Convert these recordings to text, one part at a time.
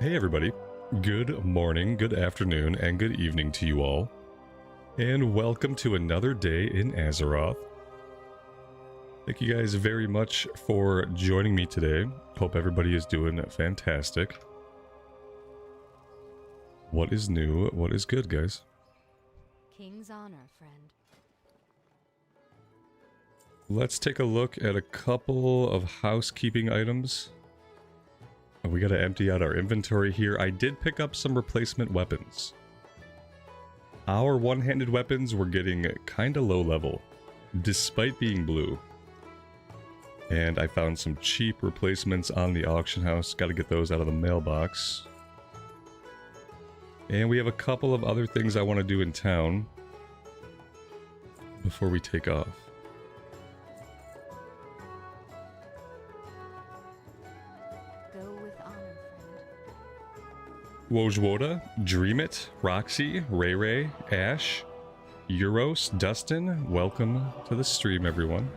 Hey everybody, good morning, good afternoon, and good evening to you all, and welcome to another day in Azeroth. Thank you guys very much for joining me today. Hope everybody is doing fantastic. What is new? What is good, guys? King's honor, friend. Let's take a look at a couple of housekeeping items. We gotta empty out our inventory here. I did pick up some replacement weapons. Our one-handed weapons were getting kinda low level, despite being blue. And I found some cheap replacements on the auction house. Gotta get those out of the mailbox. And we have a couple of other things I want to do in town before we take off. Wojwoda, Dreamit, Roxy, Ray Ray, Ash, Euros, Dustin, welcome to the stream, everyone.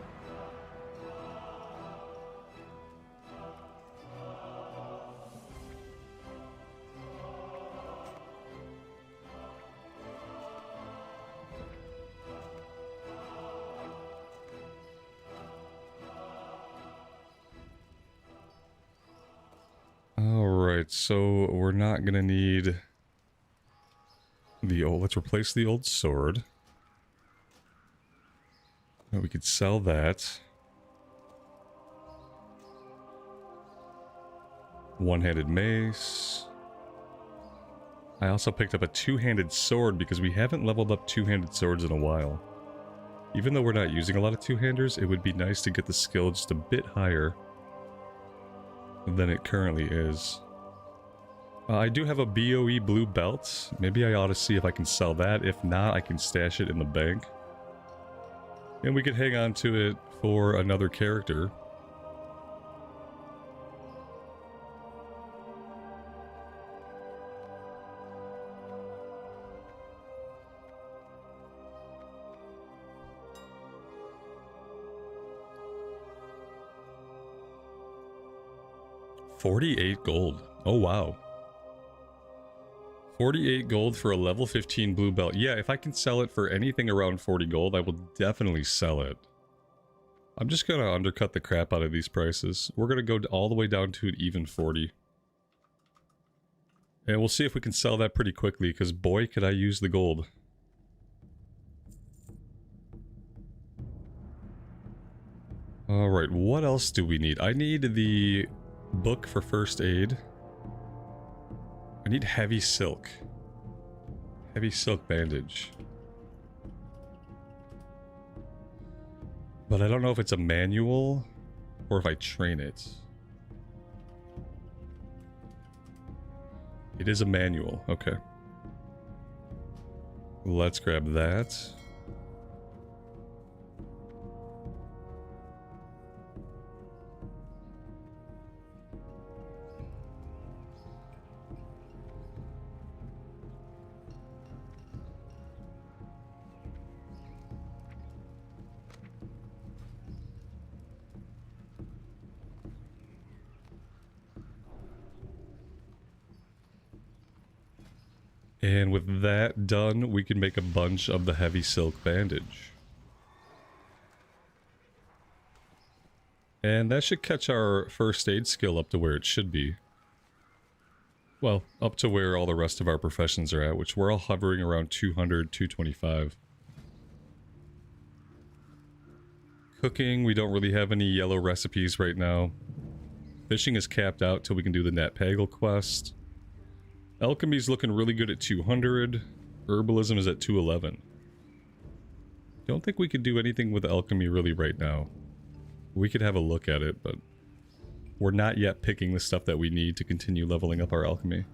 So we're not gonna need the old, let's replace the old sword. We could sell that. One-handed mace. I also picked up a two-handed sword because we haven't leveled up two-handed swords in a while. Even though we're not using a lot of two-handers, it would be nice to get the skill just a bit higher than it currently is. I do have a BOE blue belt. Maybe I ought to see if I can sell that. If not, I can stash it in the bank. And we could hang on to it for another character. $48 gold. Oh, wow. 48 gold for a level 15 blue belt. Yeah, if I can sell it for anything around 40 gold, I will definitely sell it. I'm just gonna undercut the crap out of these prices. We're gonna go all the way down to an even 40. And we'll see if we can sell that pretty quickly, because boy, could I use the gold. Alright, what else do we need? I need the book for first aid. I need heavy silk. Heavy silk bandage. But I don't know if it's a manual or if I train it. It is a manual, okay. Let's grab that. And with that done, we can make a bunch of the heavy silk bandage. And that should catch our first aid skill up to where it should be. Well, up to where all the rest of our professions are at, which we're all hovering around 200, 225. Cooking, we don't really have any yellow recipes right now. Fishing is capped out till we can do the Nat Pagel quest. Alchemy's looking really good at 200. Herbalism is at 211. Don't think we could do anything with alchemy really right now. We could have a look at it, but we're not yet picking the stuff that we need to continue leveling up our alchemy.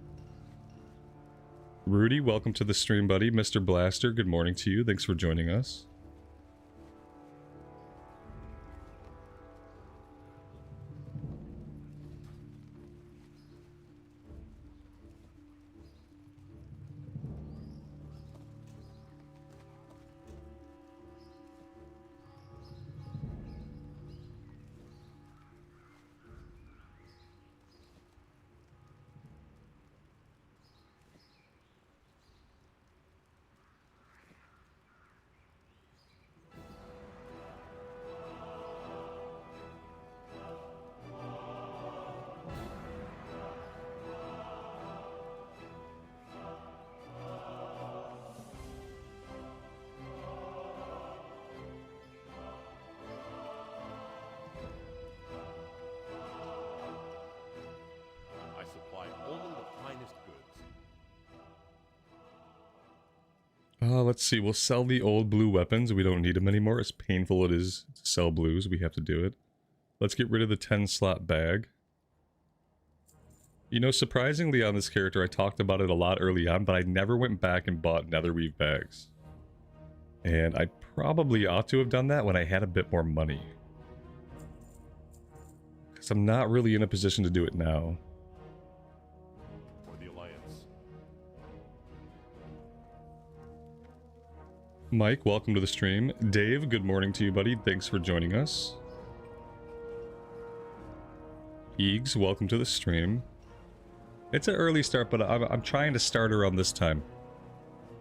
Rudy, welcome to the stream, buddy. Mr. Blaster, good morning to you. Thanks for joining us. Let's see. We'll sell the old blue weapons. We don't need them anymore. As painful it is to sell blues, we have to do it. Let's get rid of the 10-slot bag. You know, surprisingly on this character, I talked about it a lot early on, but I never went back and bought netherweave bags. And I probably ought to have done that when I had a bit more money. Because I'm not really in a position to do it now. For the Alliance. Mike, welcome to the stream. Dave, good morning to you, buddy. Thanks for joining us. Eags, welcome to the stream. It's an early start, but I'm trying to start around this time.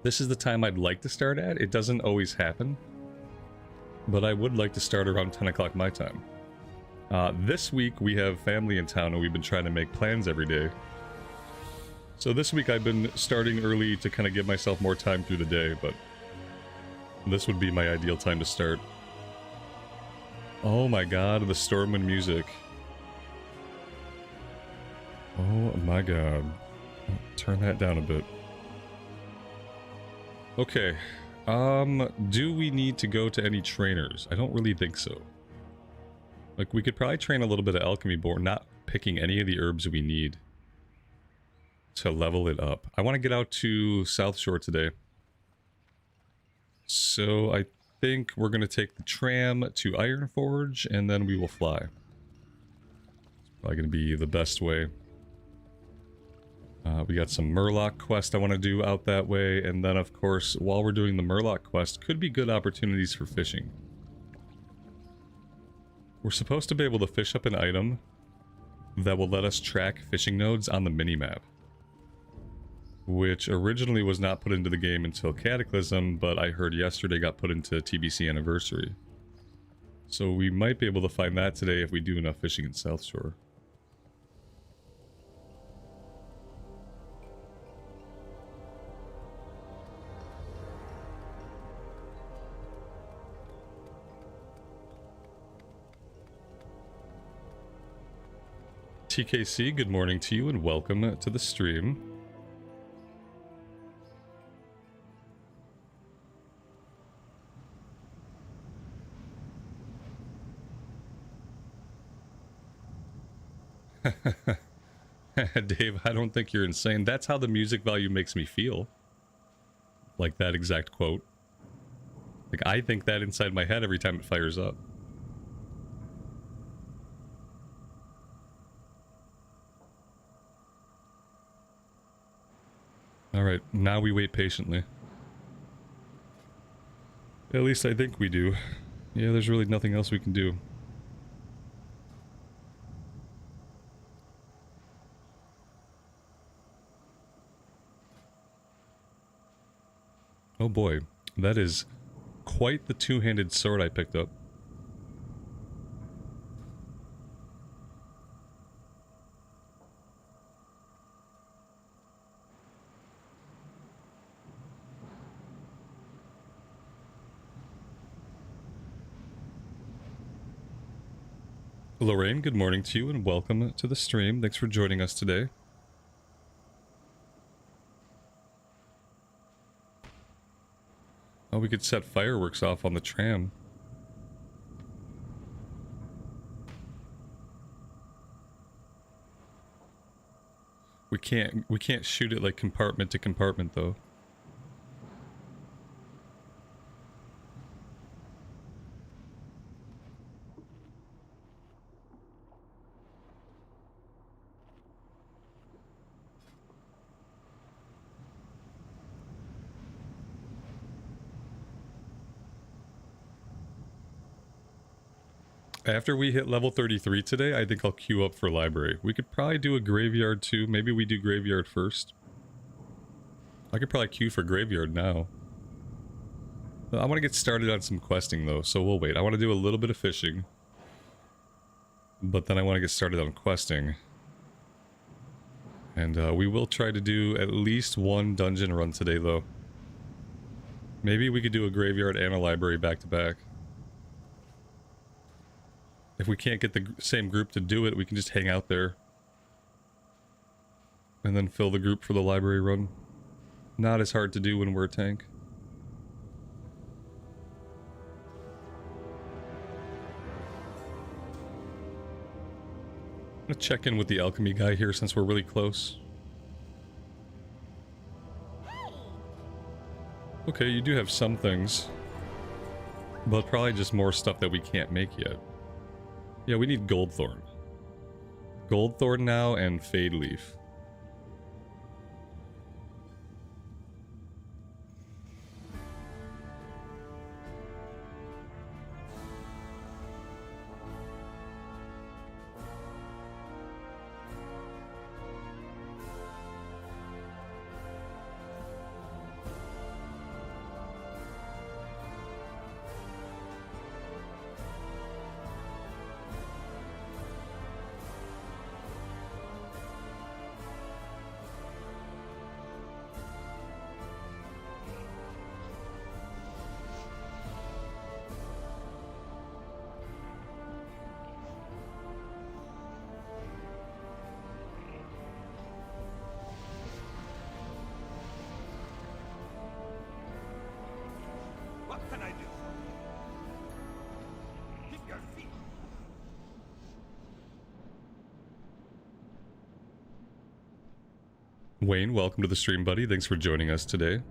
This is the time I'd like to start at. It doesn't always happen, but I would like to start around 10 o'clock my time. This week we have family in town and we've been trying to make plans every day. So this week I've been starting early to kind of give myself more time through the day, but this would be my ideal time to start. Oh my god, the Stormwind music. Oh my god. Turn that down a bit. Okay. Do we need to go to any trainers? I don't really think so. Like, we could probably train a little bit of alchemy, but we're not picking any of the herbs we need to level it up. I want to get out to South Shore today. So I think we're going to take the tram to Ironforge, and then we will fly. It's probably going to be the best way. We got some Murloc quest I want to do out that way, and then of course, while we're doing the Murloc quest, could be good opportunities for fishing. We're supposed to be able to fish up an item that will let us track fishing nodes on the minimap, which originally was not put into the game until Cataclysm, but I heard yesterday got put into TBC Anniversary. So we might be able to find that today if we do enough fishing in South Shore. TKC, good morning to you and welcome to the stream. Dave, I don't think you're insane. That's how the music value makes me feel. Like that exact quote. Like, I think that inside my head every time it fires up. Alright, now we wait patiently. At least I think we do. Yeah, there's really nothing else we can do. Oh boy, that is quite the two-handed sword I picked up. Lorraine, good morning to you and welcome to the stream. Thanks for joining us today. Oh, we could set fireworks off on the tram. We can't shoot it like compartment to compartment though. After we hit level 33 today, I think I'll queue up for library. We could probably do a graveyard too. Maybe we do graveyard first. I could probably queue for graveyard now. I want to get started on some questing though, so we'll wait. I want to do a little bit of fishing. But then I want to get started on questing. And we will try to do at least one dungeon run today though. Maybe we could do a graveyard and a library back to back. If we can't get the same group to do it, we can just hang out there. And then fill the group for the library run. Not as hard to do when we're a tank. I'm gonna check in with the alchemy guy here since we're really close. Okay, you do have some things. But probably just more stuff that we can't make yet. Yeah, we need Goldthorn. Goldthorn now and Fade Leaf. What can I do? Keep your feet. Wayne, welcome to the stream, buddy. Thanks for joining us today.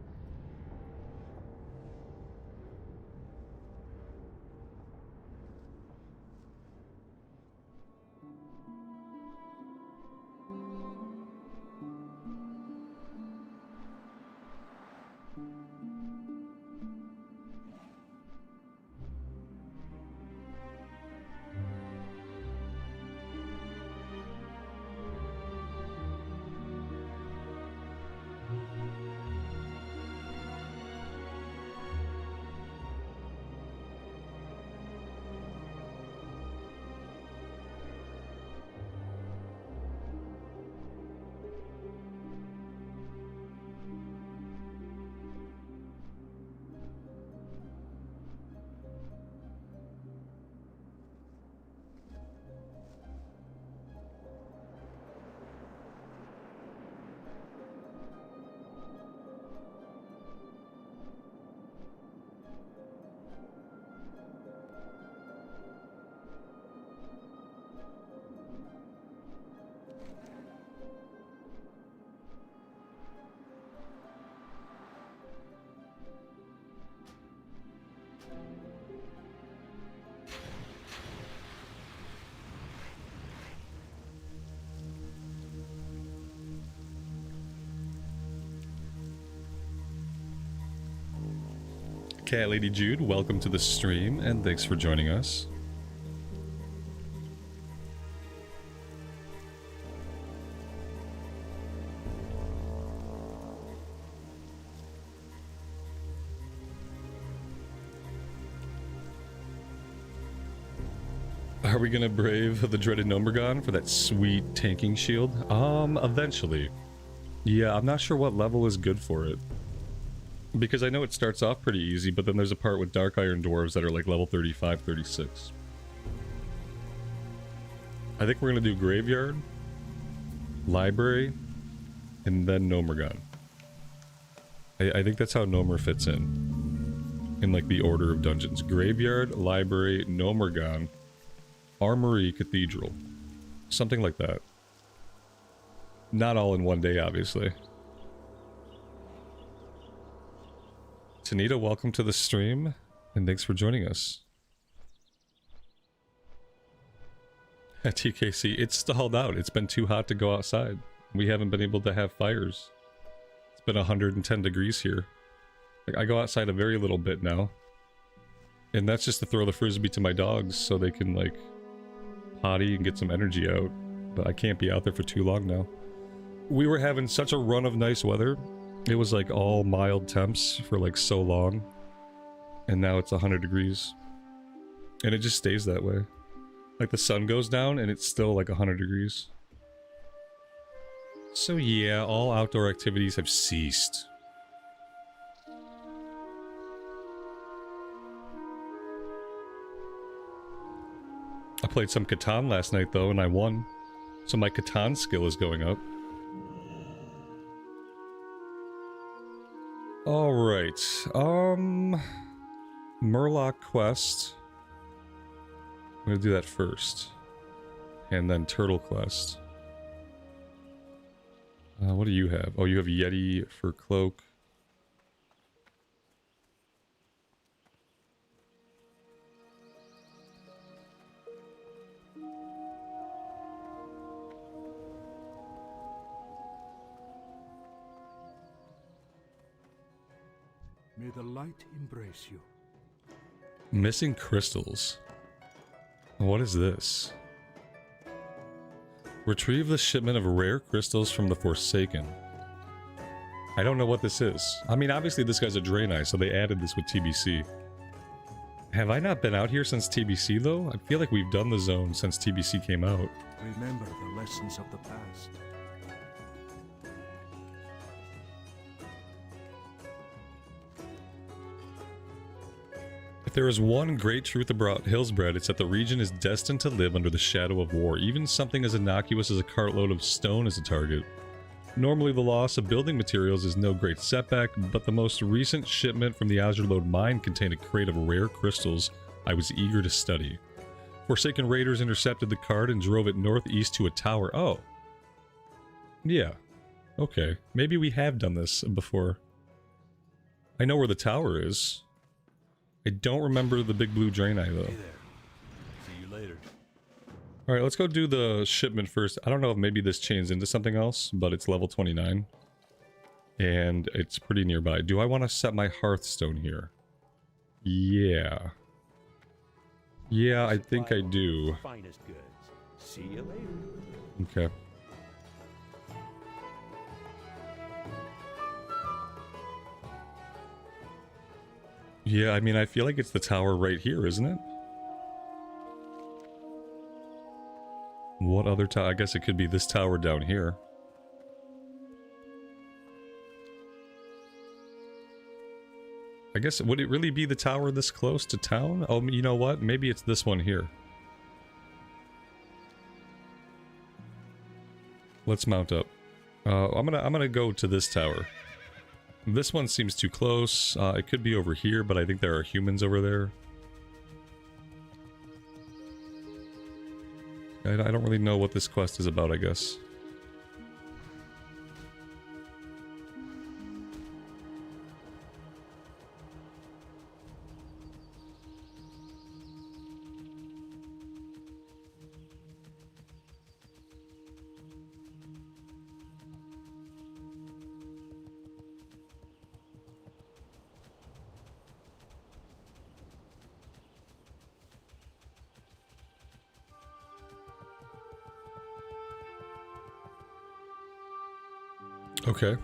Cat Lady Jude, welcome to the stream, and thanks for joining us. Are we gonna brave the dreaded Nomergon for that sweet tanking shield? Eventually. Yeah, I'm not sure what level is good for it. Because I know it starts off pretty easy, but then there's a part with Dark Iron Dwarves that are like level 35, 36. I think we're gonna do Graveyard, Library, and then Nomergon. I think that's how Nomer fits in like the order of dungeons. Graveyard, Library, Nomergon, Armory, Cathedral. Something like that. Not all in one day, obviously. Tanita, welcome to the stream, and thanks for joining us. At TKC, it's stalled out. It's been too hot to go outside. We haven't been able to have fires. It's been 110 degrees here. Like, I go outside a very little bit now. And that's just to throw the frisbee to my dogs so they can, like, potty and get some energy out. But I can't be out there for too long now. We were having such a run of nice weather. It was like all mild temps for like so long. And now it's 100 degrees. And it just stays that way. Like the sun goes down and it's still like 100 degrees. So yeah, all outdoor activities have ceased. I played some Catan last night though and I won. So my Catan skill is going up. Alright, Murloc quest. I'm gonna do that first. And then Turtle Quest. What do you have? Oh, you have Yeti for cloak. May the light embrace you. Missing crystals. What is this? Retrieve the shipment of rare crystals from the Forsaken. I don't know what this is. I mean, obviously this guy's a Draenei, so they added this with TBC. Have I not been out here since TBC, though? I feel like we've done the zone since TBC came out. Remember the lessons of the past. If there is one great truth about Hillsbred, it's that the region is destined to live under the shadow of war. Even something as innocuous as a cartload of stone is a target. Normally the loss of building materials is no great setback, but the most recent shipment from the Azurlode mine contained a crate of rare crystals I was eager to study. Forsaken raiders intercepted the cart and drove it northeast to a tower. Oh. Yeah. Okay. Maybe we have done this before. I know where the tower is. I don't remember the big blue Draenei, though. Hey there. See you later. Alright, let's go do the shipment first. I don't know if maybe this chains into something else, but it's level 29. And it's pretty nearby. Do I want to set my Hearthstone here? Yeah. Yeah, I think I do. Finest goods. See you later. Okay. Yeah, I mean, I feel like it's the tower right here, isn't it? What other tower? I guess it could be this tower down here. I guess, would it really be the tower this close to town? Oh, you know what? Maybe it's this one here. Let's mount up. I'm gonna go to this tower. This one seems too close. It could be over here, but I think there are humans over there. I don't really know what this quest is about, I guess. Okay.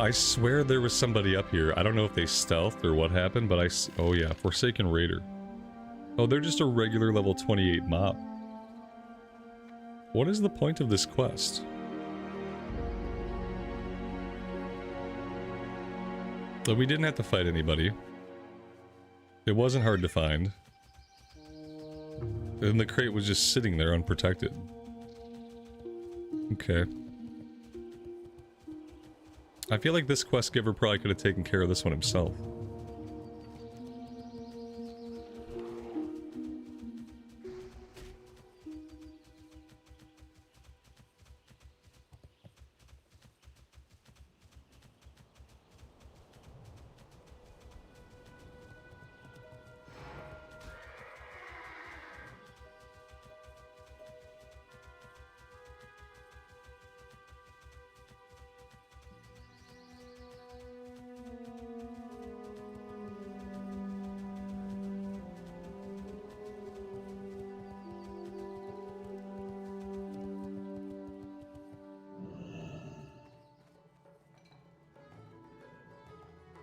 I swear there was somebody up here. I don't know if they stealthed or what happened, but oh yeah, Forsaken Raider. Oh, they're just a regular level 28 mob. What is the point of this quest? So we didn't have to fight anybody. It wasn't hard to find. And the crate was just sitting there unprotected. Okay. I feel like this quest giver probably could have taken care of this one himself.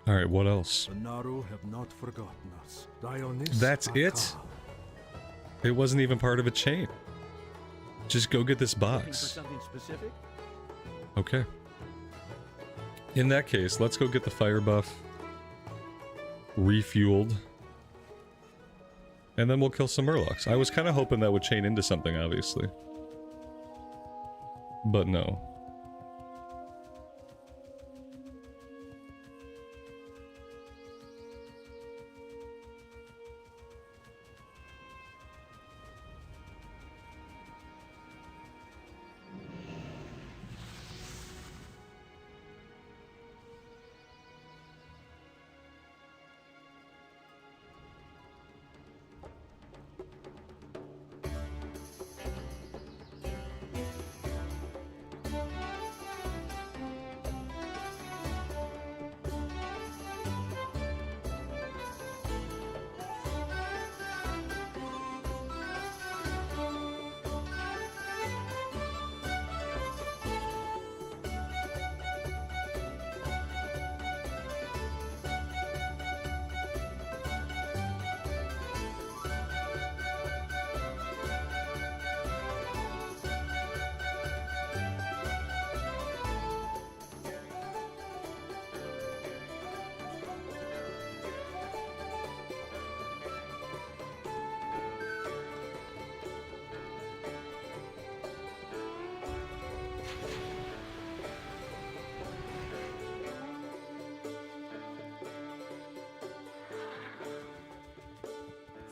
Alright, what else? The Naru have not forgotten us. That's it? It wasn't even part of a chain. Just go get this box. Something specific? Okay. In that case, let's go get the fire buff. Refueled. And then we'll kill some Murlocs. I was kind of hoping that would chain into something, obviously. But no.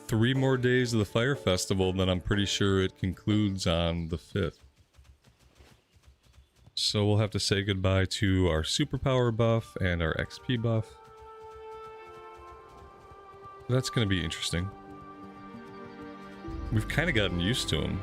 3 more days of the Fire Festival, then I'm pretty sure it concludes on the 5th. So we'll have to say goodbye to our superpower buff and our XP buff. That's going to be interesting. We've kind of gotten used to them.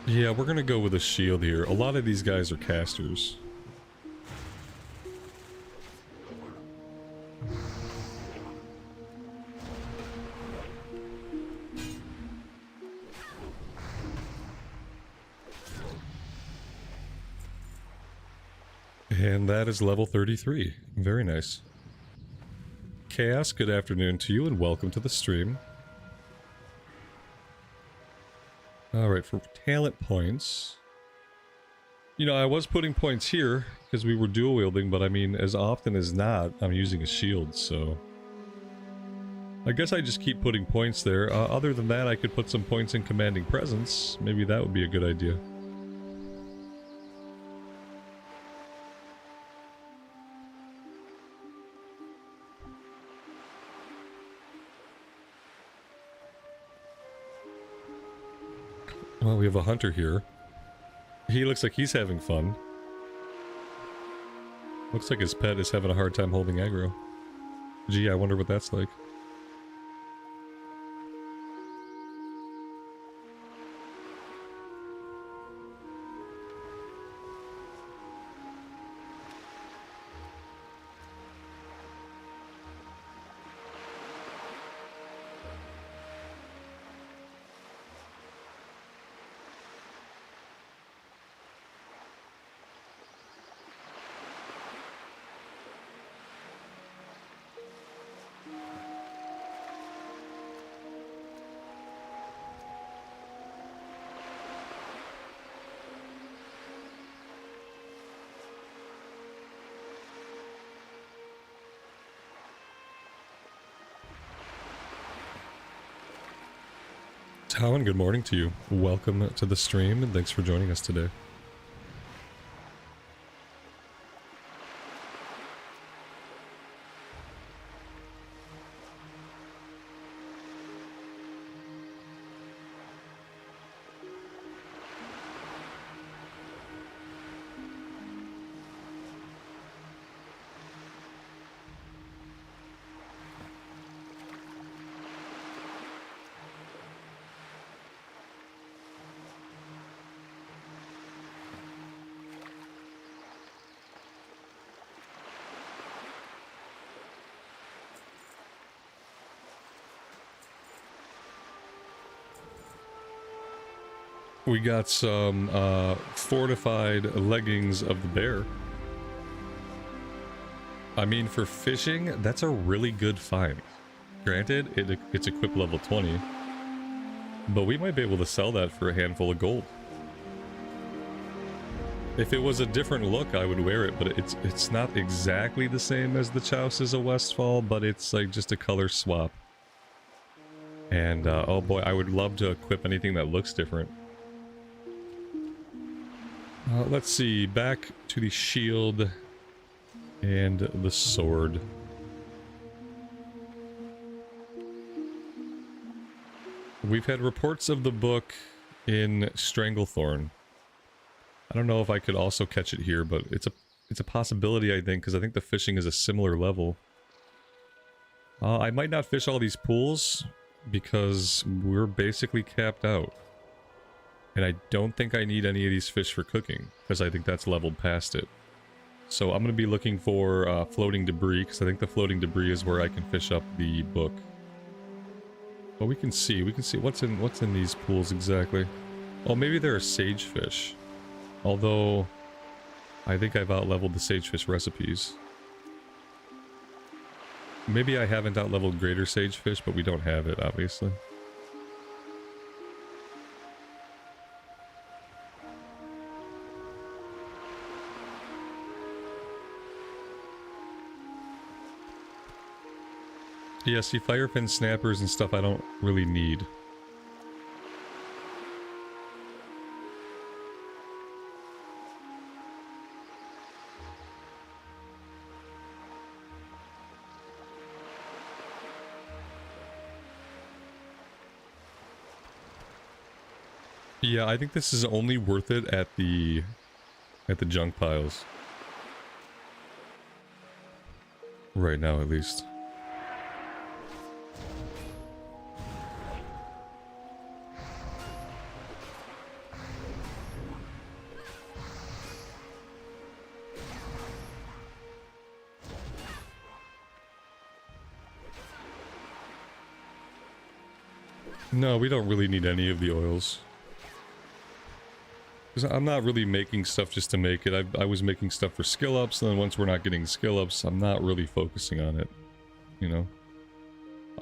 Yeah, we're gonna go with a shield here. A lot of these guys are casters. And that is level 33. Very nice. Chaos, good afternoon to you and welcome to the stream. Alright, for talent points... You know, I was putting points here because we were dual wielding, but I mean, as often as not, I'm using a shield, so... I guess I just keep putting points there. Other than that, I could put some points in Commanding Presence. Maybe that would be a good idea. Well, we have a hunter here. He looks like he's having fun. Looks like his pet is having a hard time holding aggro. Gee, I wonder what that's like. Talon, good morning to you. Welcome to the stream and thanks for joining us today. We got some fortified leggings of the bear. I mean, for fishing, that's a really good find. Granted, it's equipped level 20, but we might be able to sell that for a handful of gold. If it was a different look, I would wear it, but it's not exactly the same as the Chouses of Westfall, but it's like just a color swap. And oh boy, I would love to equip anything that looks different. Let's see, back to the shield and the sword. We've had reports of the book in Stranglethorn. I don't know if I could also catch it here, but it's a possibility, I think, because I think the fishing is a similar level. I might not fish all these pools because we're basically capped out. And I don't think I need any of these fish for cooking, because I think that's leveled past it. So I'm going to be looking for floating debris, because I think the floating debris is where I can fish up the book. But we can see what's in these pools exactly. Oh, maybe there are sagefish. Although, I think I've out-leveled the sagefish recipes. Maybe I haven't out-leveled greater sagefish, but we don't have it, obviously. Yeah, see, firepin snappers and stuff I don't really need. Yeah, I think this is only worth it at the junk piles. Right now, at least. No, we don't really need any of the oils. Because I'm not really making stuff just to make it. I was making stuff for skill ups, and then once we're not getting skill ups, I'm not really focusing on it. You know?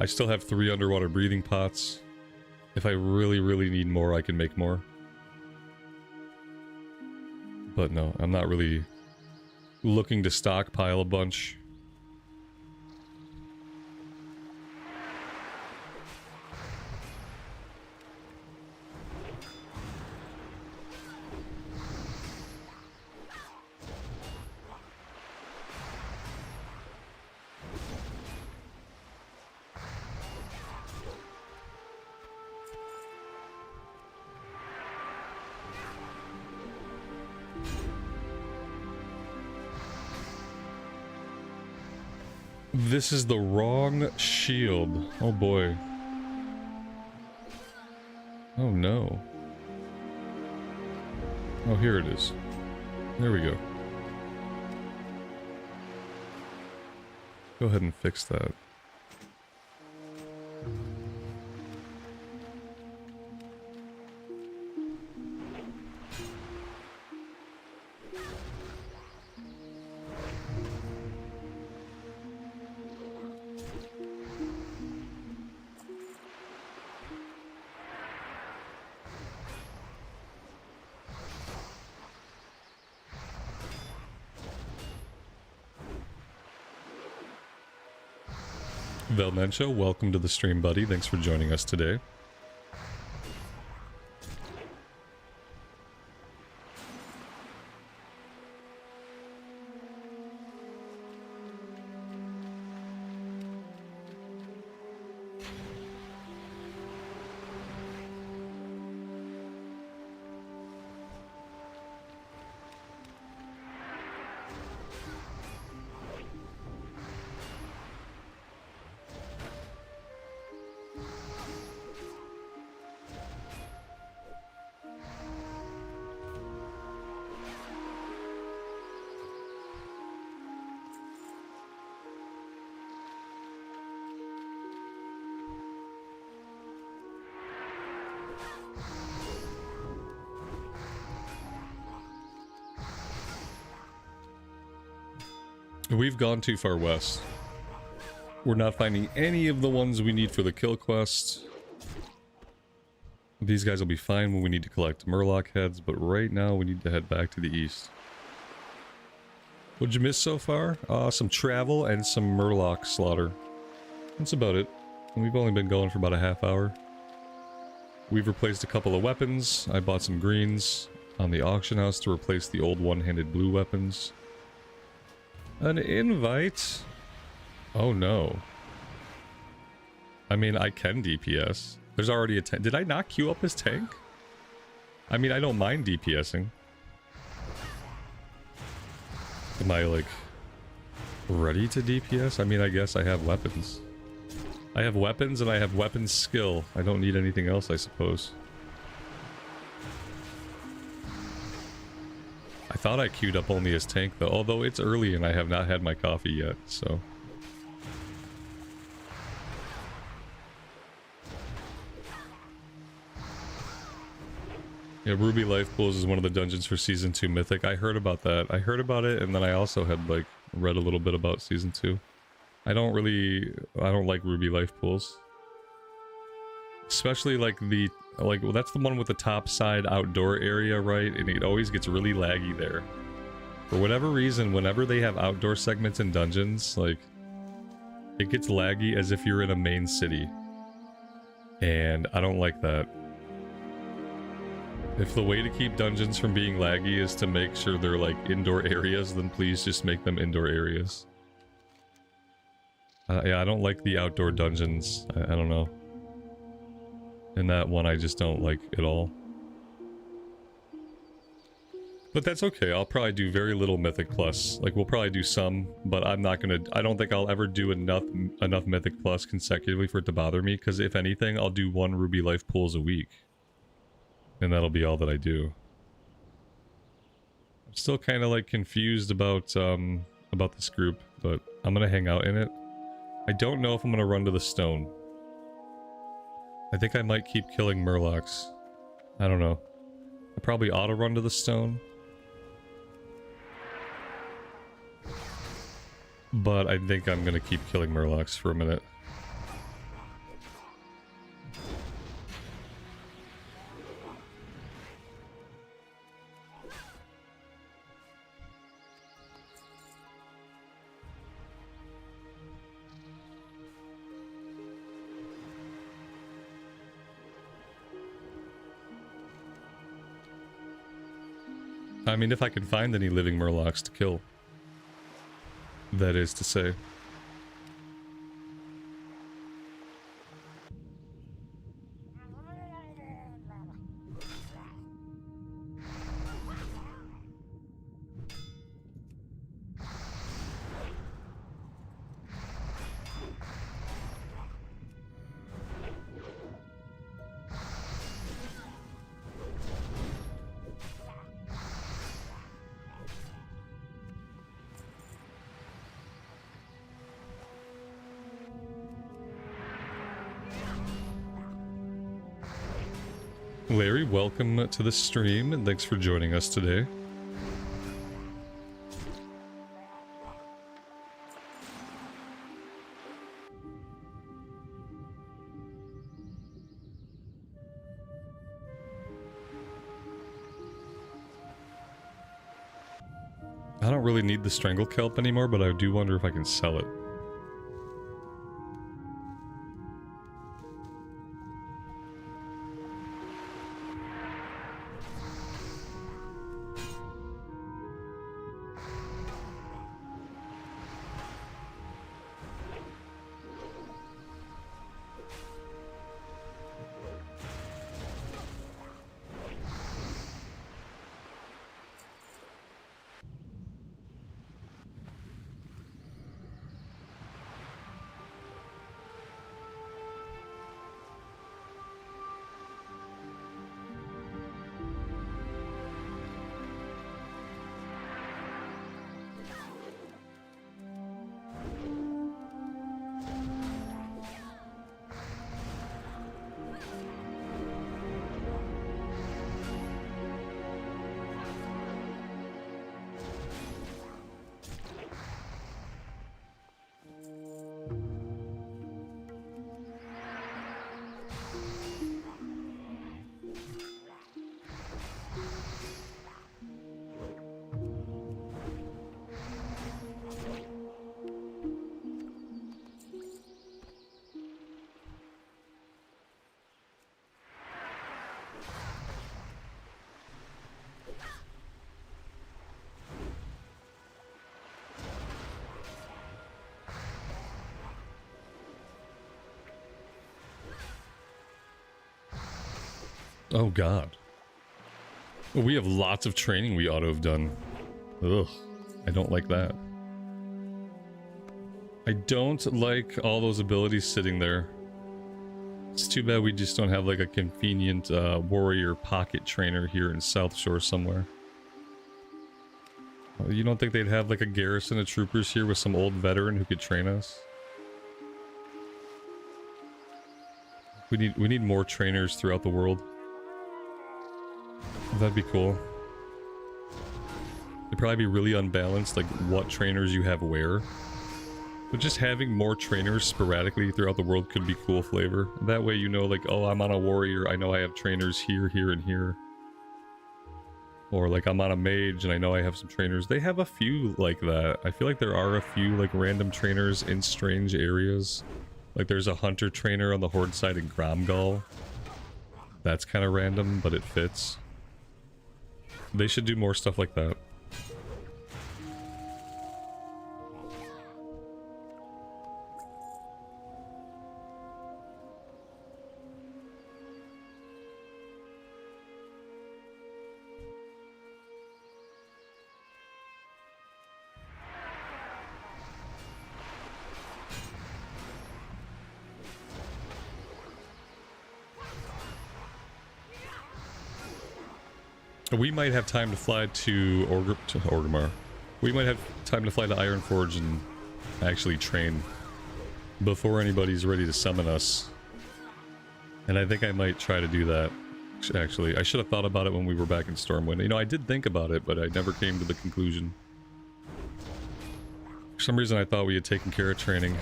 I still have 3 underwater breathing pots. If I really, really need more, I can make more. But no, I'm not really looking to stockpile a bunch. This is the wrong shield. Oh boy. Oh no. Oh, here it is. There we go. Go ahead and fix that. Velmencho, welcome to the stream, buddy. Thanks for joining us today. We've gone too far west. We're not finding any of the ones we need for the kill quest. These guys will be fine when we need to collect Murloc heads, but right now we need to head back to the east. What'd you miss so far? Some travel and some Murloc slaughter. That's about it. And we've only been going for about a half hour. We've replaced a couple of weapons. I bought some greens on the auction house to replace the old one-handed blue weapons. An invite? Oh no. I mean, I can DPS. There's already a tank. Did I not queue up his tank? I mean, I don't mind DPSing. Am I, like, ready to DPS? I mean, I guess I have weapons. I have weapons and I have weapons skill. I don't need anything else, I suppose. I thought I queued up only his tank, though. Although it's early and I have not had my coffee yet, so... Yeah, Ruby Life Pools is one of the dungeons for Season 2 Mythic. I heard about that. I heard about it, and then I also had, like, read a little bit about Season 2. I don't like Ruby Life Pools. Especially, like, well, that's the one with the top side outdoor area, right? And it always gets really laggy there. For whatever reason, whenever they have outdoor segments in dungeons, like, It gets laggy as if you're in a main city. And I don't like that. If the way to keep dungeons from being laggy is to make sure they're like indoor areas, then please just make them indoor areas. Yeah, I don't like the outdoor dungeons. I don't know. And that one I just don't like at all. But that's okay, I'll probably do very little Mythic Plus. Like, we'll probably do some, but I'm not gonna... I don't think I'll ever do enough Mythic Plus consecutively for it to bother me, because if anything, I'll do 1 Ruby Life pulls a week. And that'll be all that I do. I'm still kind of, like, confused about this group, but I'm gonna hang out in it. I don't know if I'm gonna run to the stone. I think I might keep killing Murlocs. I don't know. I probably ought to run to the stone. But I think I'm gonna keep killing Murlocs for a minute. I mean, if I can find any living Murlocs to kill. That is to say. Larry, welcome to the stream, and thanks for joining us today. I don't really need the Strangle Kelp anymore, but I do wonder if I can sell it. Oh god. We have lots of training we ought to have done. Ugh. I don't like that. I don't like all those abilities sitting there. It's too bad we just don't have like a convenient warrior pocket trainer here in South Shore somewhere. You don't think they'd have like a garrison of troopers here with some old veteran who could train us? We need more trainers throughout the world. That'd be cool. It'd probably be really unbalanced, like what trainers you have where. But just having more trainers sporadically throughout the world could be cool flavor. That way you know, like, oh, I'm on a warrior, I know I have trainers here, here, and here. Or like I'm on a mage and I know I have some trainers. They have a few like that. I feel like there are a few like random trainers in strange areas. Like there's a hunter trainer on the horde side in Gromgal. That's kind of random, but it fits. They should do more stuff like that. We might have time to fly to Orgrimmar. We might have time to fly to Ironforge and actually train before anybody's ready to summon us. And I think I might try to do that. Actually, I should have thought about it when we were back in Stormwind. You know, I did think about it, but I never came to the conclusion. For some reason, I thought we had taken care of training.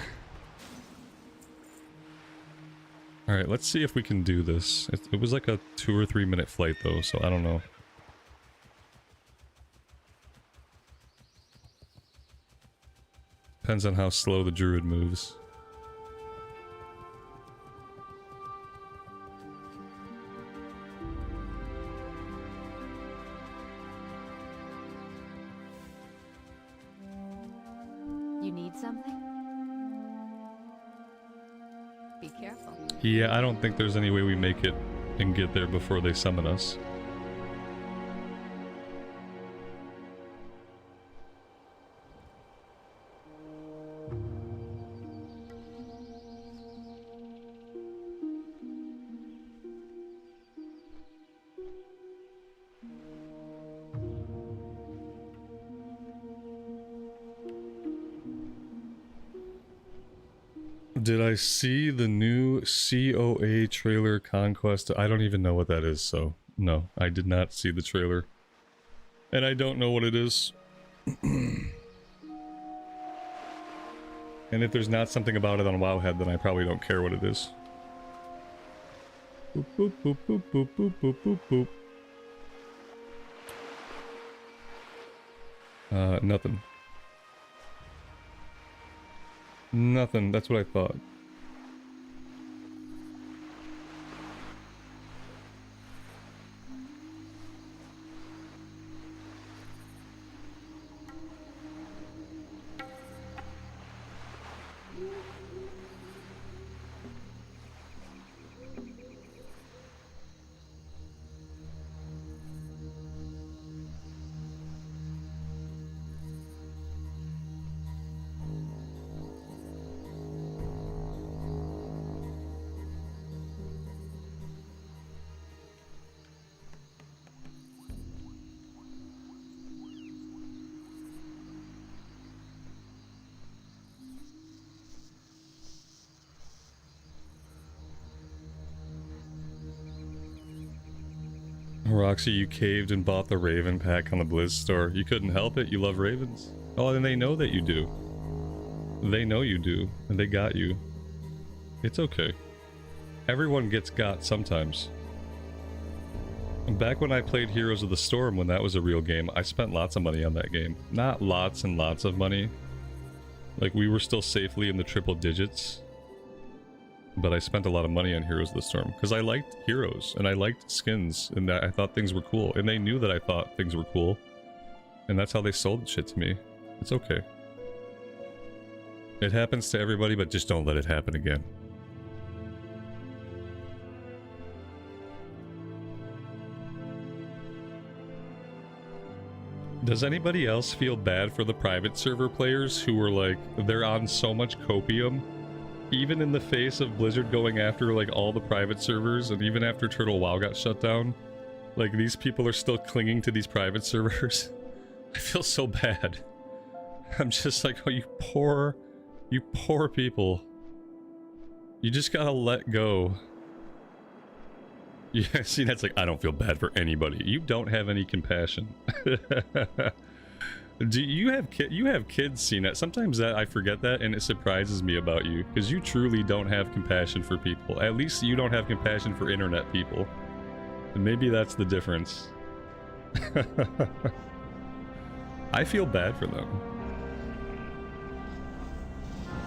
Alright, let's see if we can do this. It was like a 2 or 3 minute flight though, so I don't know. Depends on how slow the druid moves. You need something? Be careful. Yeah, I don't think there's any way we make it and get there before they summon us. Did I see the new COA trailer Conquest? I don't even know what that is, so no, I did not see the trailer. And I don't know what it is. And if there's not something about it on Wowhead, then I probably don't care what it is. Boop, boop, boop, boop, boop, boop, boop, boop, boop. Nothing. Nothing, that's what I thought. Roxy, you caved and bought the Raven pack on the Blizz store. You couldn't help it, you love ravens. Oh, and they know that you do. They know you do, and they got you. It's okay. Everyone gets got sometimes. And back when I played Heroes of the Storm, when that was a real game, I spent lots of money on that game. Not lots and lots of money. Like, we were still safely in the triple digits. But I spent a lot of money on Heroes of the Storm because I liked heroes and I liked skins and I thought things were cool, and they knew that I thought things were cool, and that's how they sold shit to me. It's okay. It happens to everybody, but just don't let it happen again. Does anybody else feel bad for the private server players who were like, they're on so much copium? Even in the face of Blizzard going after like all the private servers, and even after Turtle WoW got shut down, like these people are still clinging to these private servers. I feel so bad. I'm just like, oh, you poor people. You just gotta let go. Yeah, see, that's like, I don't feel bad for anybody. You don't have any compassion. Do you have kids, CNET? Sometimes that I forget that, and it surprises me about you, because you truly don't have compassion for people. At least you don't have compassion for internet people. And maybe that's the difference. I feel bad for them.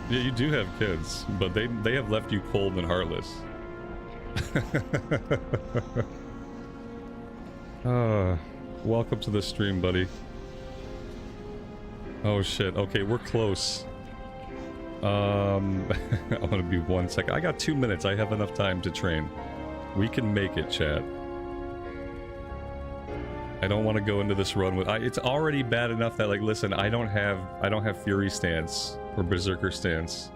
Yeah, you do have kids, but they have left you cold and heartless. Welcome to the stream, buddy. Oh shit, okay, we're close. I'm gonna be 1 second. I got 2 minutes, I have enough time to train. We can make it, chat. I don't want to go into this run with... it's already bad enough that, like, listen, I don't have Fury stance or Berserker stance.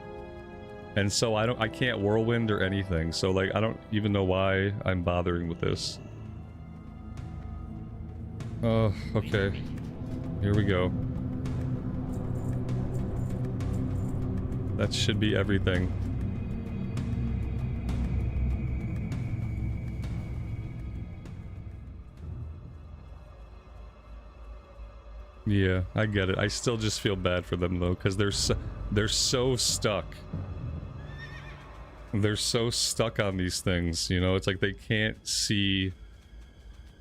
And so I can't Whirlwind or anything, so, like, I don't even know why I'm bothering with this. Oh, okay. Here we go. That should be everything. Yeah, I get it. I still just feel bad for them though, because they're so stuck. They're so stuck on these things, you know? It's like they can't see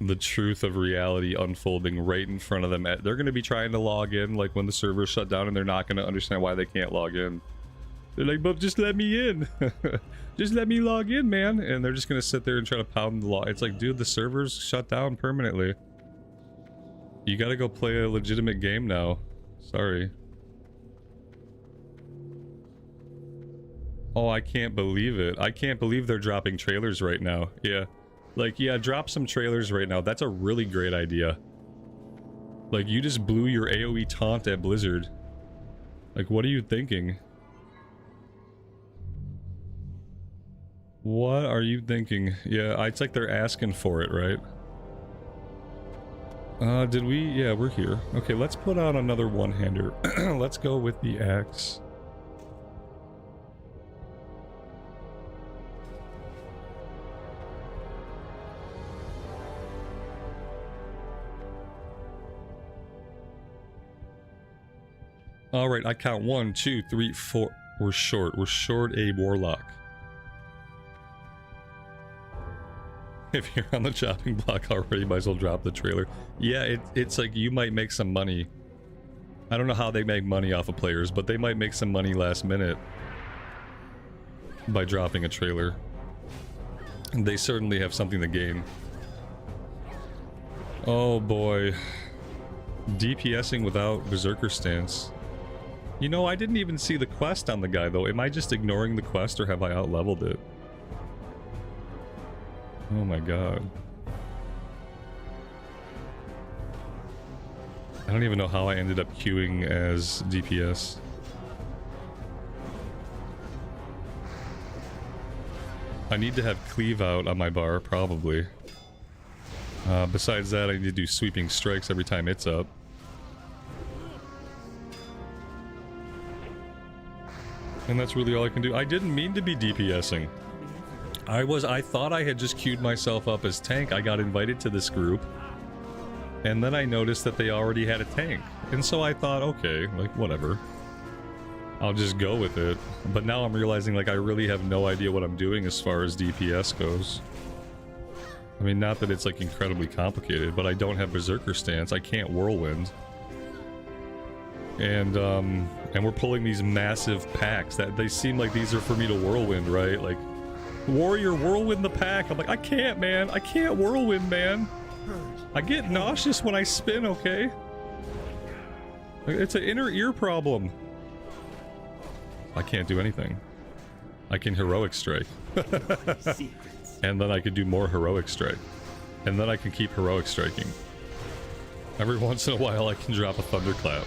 the truth of reality unfolding right in front of them. They're going to be trying to log in, like, when the servers shut down, and they're not going to understand why they can't log in. They're like, but just let me in. Just let me log in, man. And they're just going to sit there and try to pound the log. It's like, dude, the servers shut down permanently. You gotta go play a legitimate game now. Sorry. Oh, I can't believe it. I can't believe they're dropping trailers right now. Yeah. Like, yeah, drop some trailers right now. That's a really great idea. Like, you just blew your AoE taunt at Blizzard. Like, what are you thinking? What are you thinking? Yeah, it's like they're asking for it, right? Did we? Yeah, we're here. Okay, let's put on another one-hander. Let's go with the axe. Alright, I count 1, 2, 3, 4. We're short. We're short a warlock. If you're on the chopping block already, might as well drop the trailer. Yeah, it's like you might make some money. I don't know how they make money off of players, but they might make some money last minute by dropping a trailer. And they certainly have something to gain. Oh boy. DPSing without Berserker stance. You know, I didn't even see the quest on the guy though. Am I just ignoring the quest or have I out-leveled it? Oh my god. I don't even know how I ended up queuing as DPS. I need to have cleave out on my bar, probably. Besides that, I need to do sweeping strikes every time it's up. And that's really all I can do. I didn't mean to be DPSing. I thought I had just queued myself up as tank. I got invited to this group. And then I noticed that they already had a tank. And so I thought, okay, like, whatever. I'll just go with it. But now I'm realizing, like, I really have no idea what I'm doing as far as DPS goes. I mean, not that it's, like, incredibly complicated, but I don't have Berserker stance. I can't Whirlwind. And we're pulling these massive packs that they seem like these are for me to Whirlwind, right? Like, Warrior, Whirlwind the pack. I'm like, I can't, man. I can't Whirlwind, man. I get nauseous when I spin, okay? It's an inner ear problem. I can't do anything. I can Heroic Strike. And then I can do more Heroic Strike. And then I can keep Heroic Striking. Every once in a while I can drop a Thunderclap.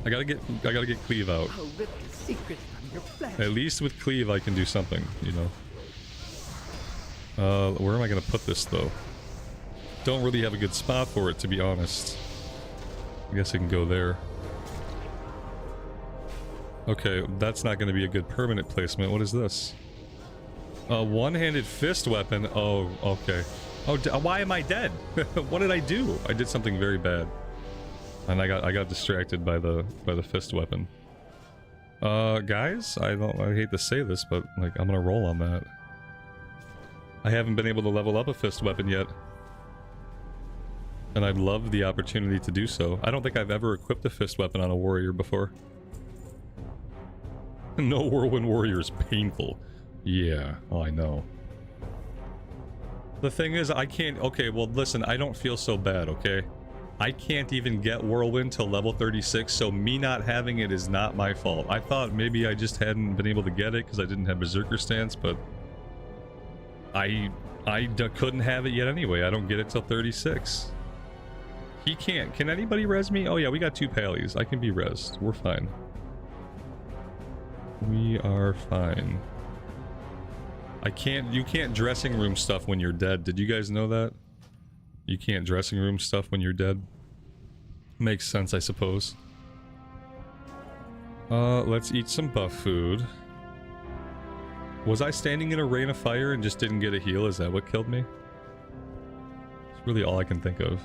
I gotta get Cleave out. At least with Cleave I can do something, you know. Where am I gonna put this though? Don't really have a good spot for it, to be honest. I guess I can go there. Okay, that's not gonna be a good permanent placement. What is this? A one-handed fist weapon. Oh, okay. Oh, why am I dead? What did I do? I did something very bad. And I got distracted by the fist weapon. Guys, I hate to say this, but like I'm gonna roll on that. I haven't been able to level up a fist weapon yet. And I'd love the opportunity to do so. I don't think I've ever equipped a fist weapon on a warrior before. No whirlwind warrior is painful. Yeah, oh, I know. The thing is, I can't... Okay, well, listen, I don't feel so bad, okay? I can't even get whirlwind till level 36, so me not having it is not my fault. I thought maybe I just hadn't been able to get it because I didn't have berserker stance, but... I couldn't have it yet anyway. I don't get it till 36. He can't. Can anybody res me? Oh yeah, we got 2 pallies. I can be resed. We're fine. We are fine. You can't dressing room stuff when you're dead. Did you guys know that? You can't dressing room stuff when you're dead. Makes sense, I suppose. Let's eat some buff food. Was I standing in a rain of fire and just didn't get a heal? Is that what killed me? It's really all I can think of.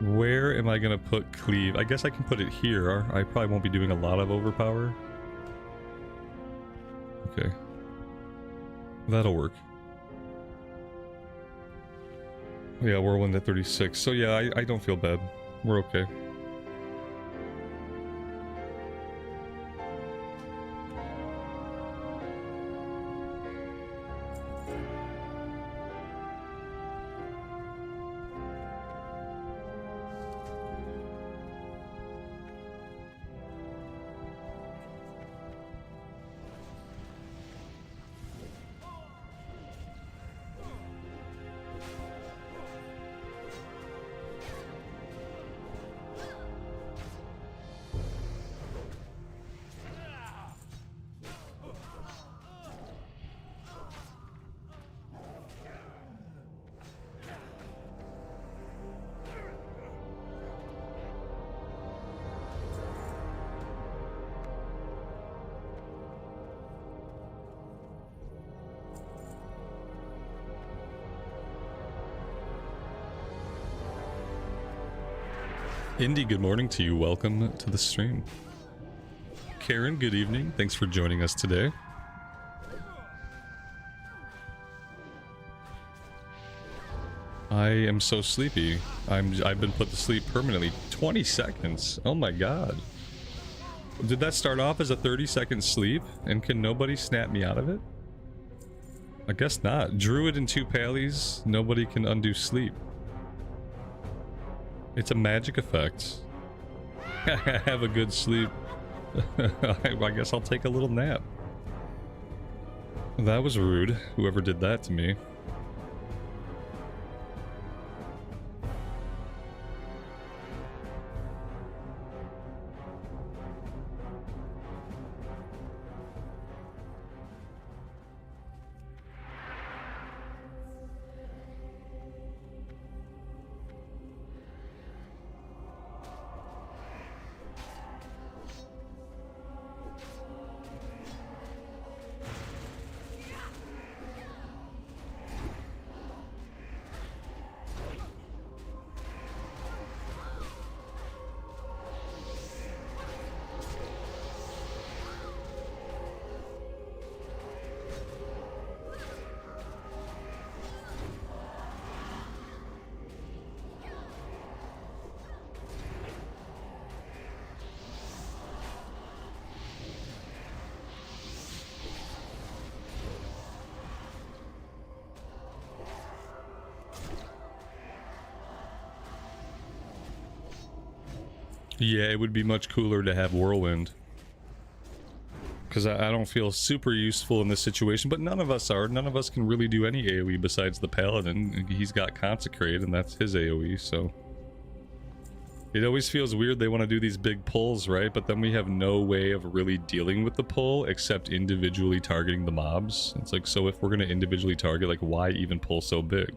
Where am I gonna put cleave? I guess I can put it here. I probably won't be doing a lot of overpower. Okay. That'll work. Yeah, whirlwind at 36. So yeah, I don't feel bad. We're okay. Indy, good morning to you. Welcome to the stream. Karen, good evening. Thanks for joining us today. I am so sleepy. I've been put to sleep permanently. 20 seconds. Oh my god. Did that start off as a 30-second sleep? And can nobody snap me out of it? I guess not. Druid and 2 pallies. Nobody can undo sleep. It's a magic effect. Have a good sleep. I guess I'll take a little nap. That was rude, whoever did that to me. Yeah, it would be much cooler to have Whirlwind. Because I don't feel super useful in this situation, but none of us are. None of us can really do any AoE besides the Paladin. He's got Consecrate, and that's his AoE, so... It always feels weird they want to do these big pulls, right? But then we have no way of really dealing with the pull except individually targeting the mobs. It's like, so if we're going to individually target, like, why even pull so big?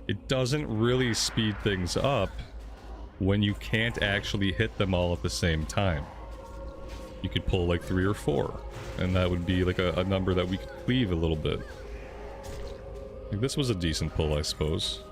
It doesn't really speed things up when you can't actually hit them all at the same time. You could pull like 3 or 4, and that would be like a number that we could cleave a little bit. Like, this was a decent pull, I suppose.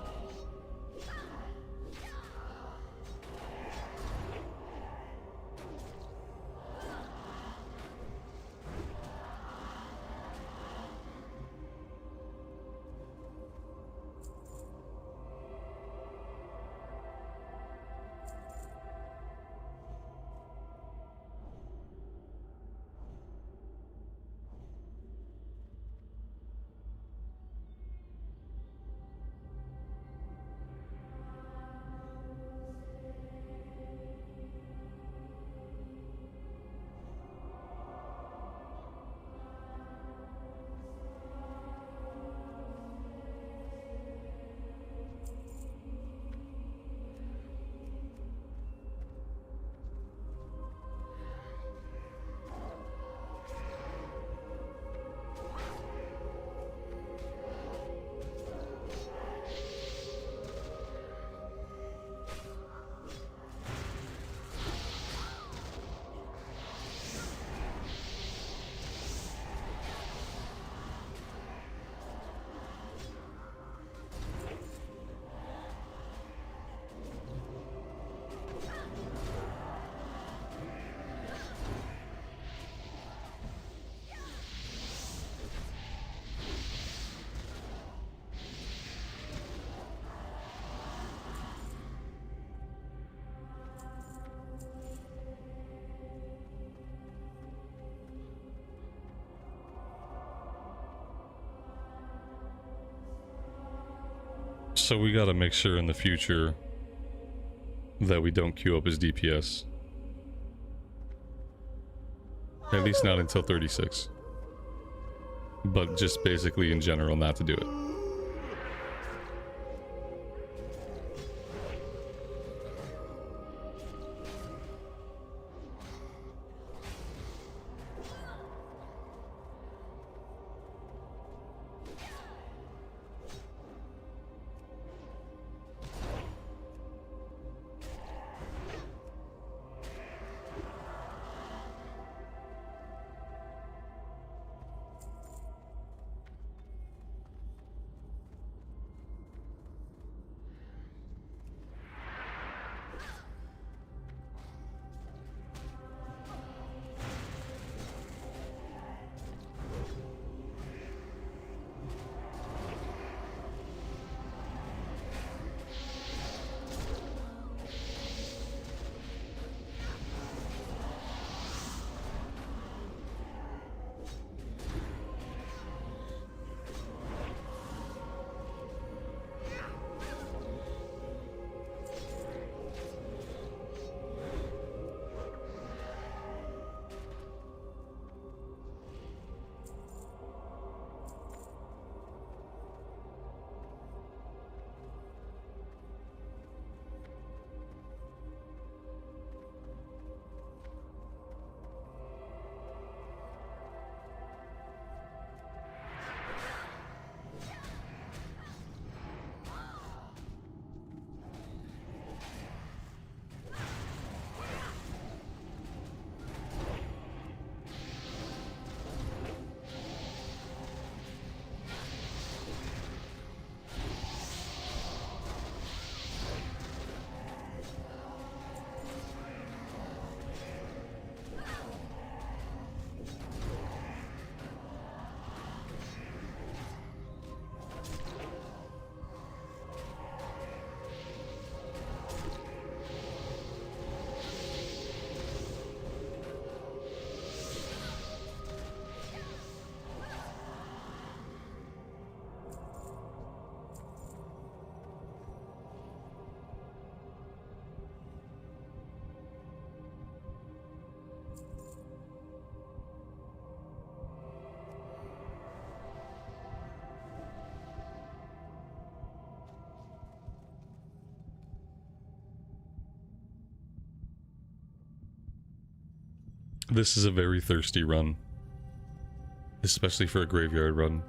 So we gotta make sure in the future that we don't queue up his DPS. At least not until 36. But just basically in general not to do it. This is a very thirsty run. Especially for a graveyard run.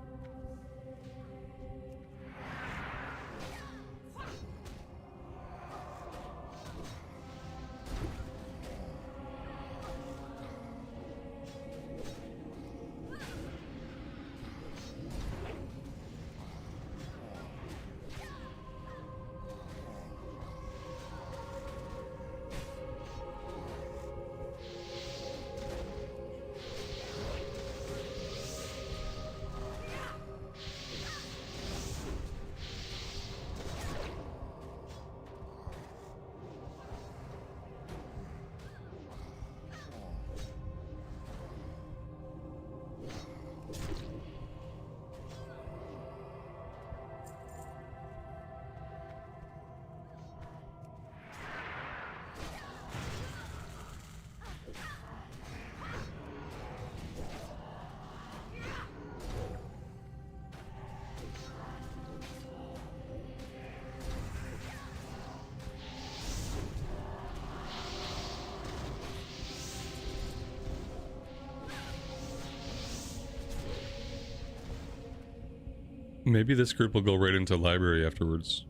Maybe this group will go right into library afterwards.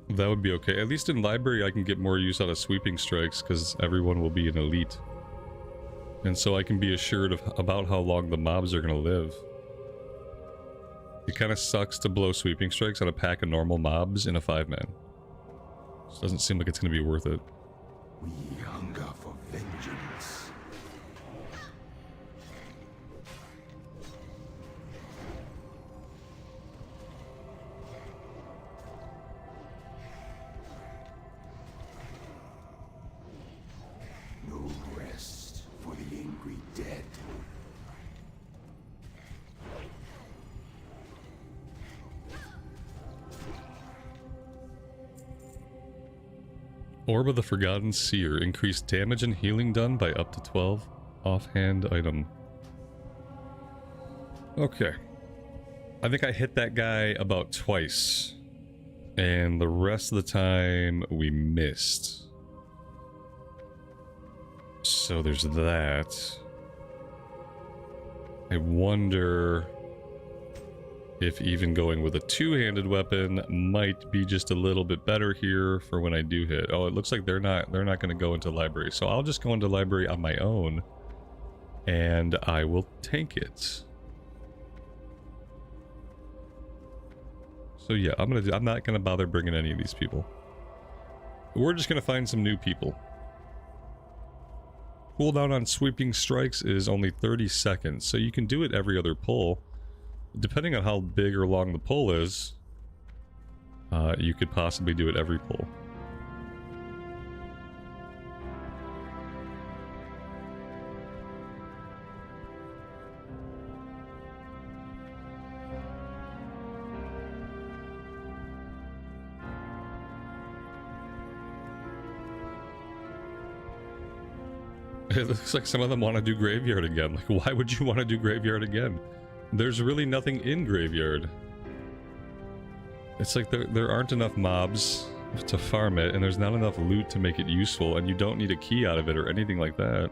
That would be okay. At least in library I can get more use out of sweeping strikes because everyone will be an elite. And so I can be assured of about how long the mobs are going to live. It kind of sucks to blow sweeping strikes on a pack of normal mobs in a 5-man. Just doesn't seem like it's going to be worth it. We hunger for vengeance. No rest for the angry dead. Orb of the Forgotten Seer. Increased damage and healing done by up to 12. Offhand item. Okay. I think I hit that guy about twice. And the rest of the time we missed. So there's that. I wonder if even going with a two-handed weapon might be just a little bit better here for when I do hit. Oh, it looks like they're not going to go into library. So I'll just go into library on my own and I will tank it. So yeah, I'm not going to bother bringing any of these people. We're just going to find some new people. Cooldown on sweeping strikes is only 30 seconds, so you can do it every other pull. Depending on how big or long the pull is, you could possibly do it every pull. It looks like some of them want to do Graveyard again. Like, why would you want to do Graveyard again? There's really nothing in Graveyard. It's like there aren't enough mobs to farm it, and there's not enough loot to make it useful, and you don't need a key out of it or anything like that.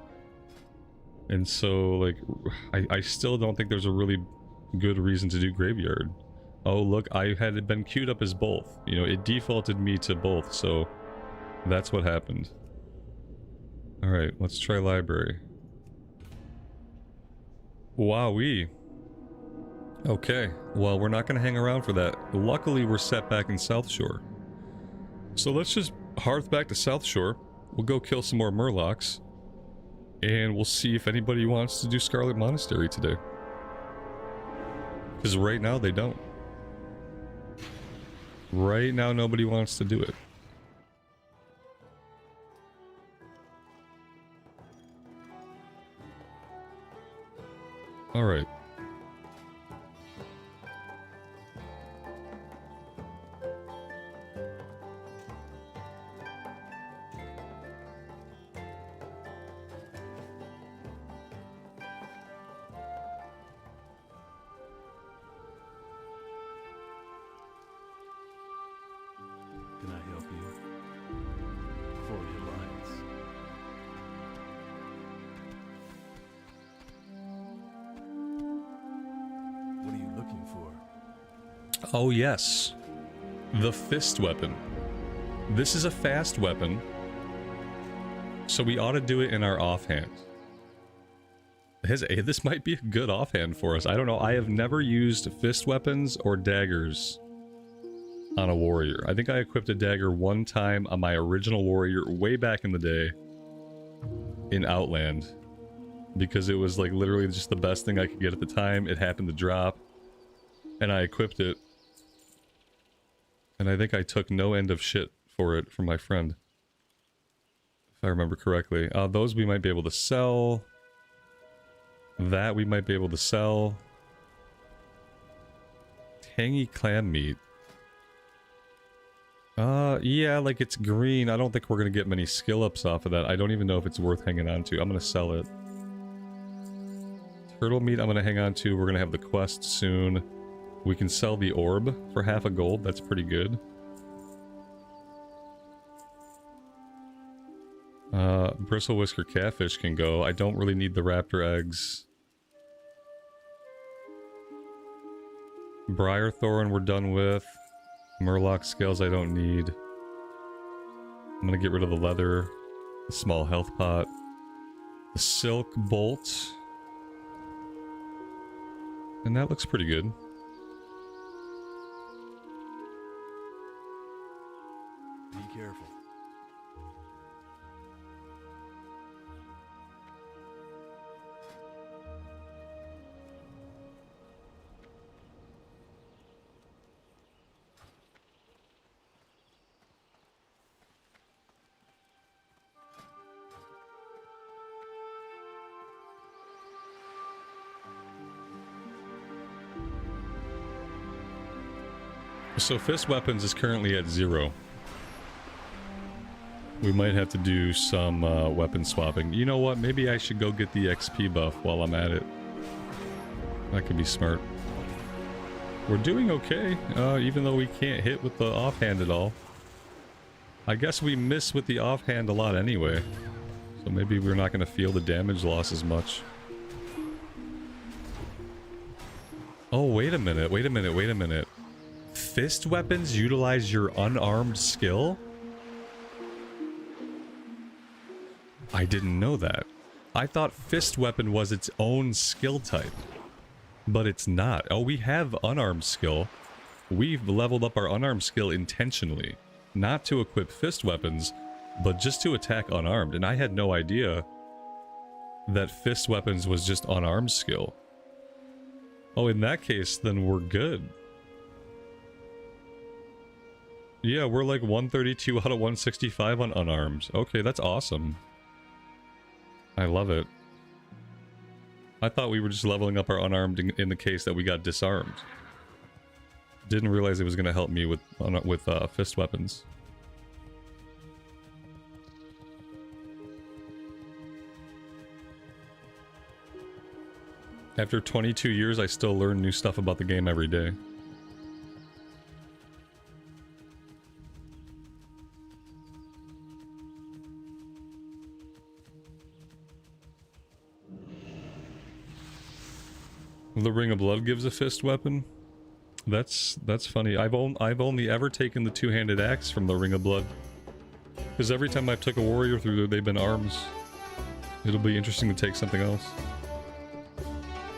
And so, like, I still don't think there's a really good reason to do Graveyard. Oh, look, I had been queued up as both. You know, it defaulted me to both, so that's what happened. Alright, let's try library. Wowee. Okay, well, we're not going to hang around for that. Luckily, we're set back in South Shore. So let's just hearth back to South Shore. We'll go kill some more Murlocs. And we'll see if anybody wants to do Scarlet Monastery today. Because right now, they don't. Right now, nobody wants to do it. Alright. Can I help you? For your lines. What are you looking for? Oh yes, the fist weapon. This is a fast weapon, so we ought to do it in our offhand. This might be a good offhand for us. I don't know. I have never used fist weapons or daggers on a warrior. I think I equipped a dagger one time on my original warrior way back in the day in Outland, because it was like literally just the best thing I could get at the time. It happened to drop, and I equipped it. And I think I took no end of shit for it from my friend, if I remember correctly. Those we might be able to sell. That we might be able to sell. Tangy clam meat. Yeah, like it's green. I don't think we're gonna get many skill ups off of that. I don't even know if it's worth hanging on to. I'm gonna sell it. Turtle meat I'm gonna hang on to. We're gonna have the quest soon. We can sell the orb for half a gold. That's pretty good. Bristle Whisker Catfish can go. I don't really need the raptor eggs. Briarthorn we're done with. Murloc scales I don't need. I'm gonna get rid of the leather, the small health pot, the silk bolt, and that looks pretty good. Be careful. So fist weapons is currently at 0. We might have to do some weapon swapping. You know what? Maybe I should go get the XP buff while I'm at it. That could be smart. We're doing okay, even though we can't hit with the offhand at all. I guess we miss with the offhand a lot anyway. So maybe we're not going to feel the damage loss as much. Oh, wait a minute, wait a minute, wait a minute. Fist weapons utilize your unarmed skill? I didn't know that. I thought fist weapon was its own skill type. But it's not. Oh, we have unarmed skill. We've leveled up our unarmed skill intentionally. Not to equip fist weapons, but just to attack unarmed. And I had no idea that fist weapons was just unarmed skill. Oh, in that case, then we're good. Yeah, we're like 132 out of 165 on unarmed. Okay, that's awesome. I love it. I thought we were just leveling up our unarmed in the case that we got disarmed. Didn't realize it was going to help me with fist weapons. After 22 years, I still learn new stuff about the game every day. The Ring of Blood gives a fist weapon. That's funny. I've only ever taken the two-handed axe from the Ring of Blood, because every time I've took a warrior through there, they've been arms. It'll be interesting to take something else.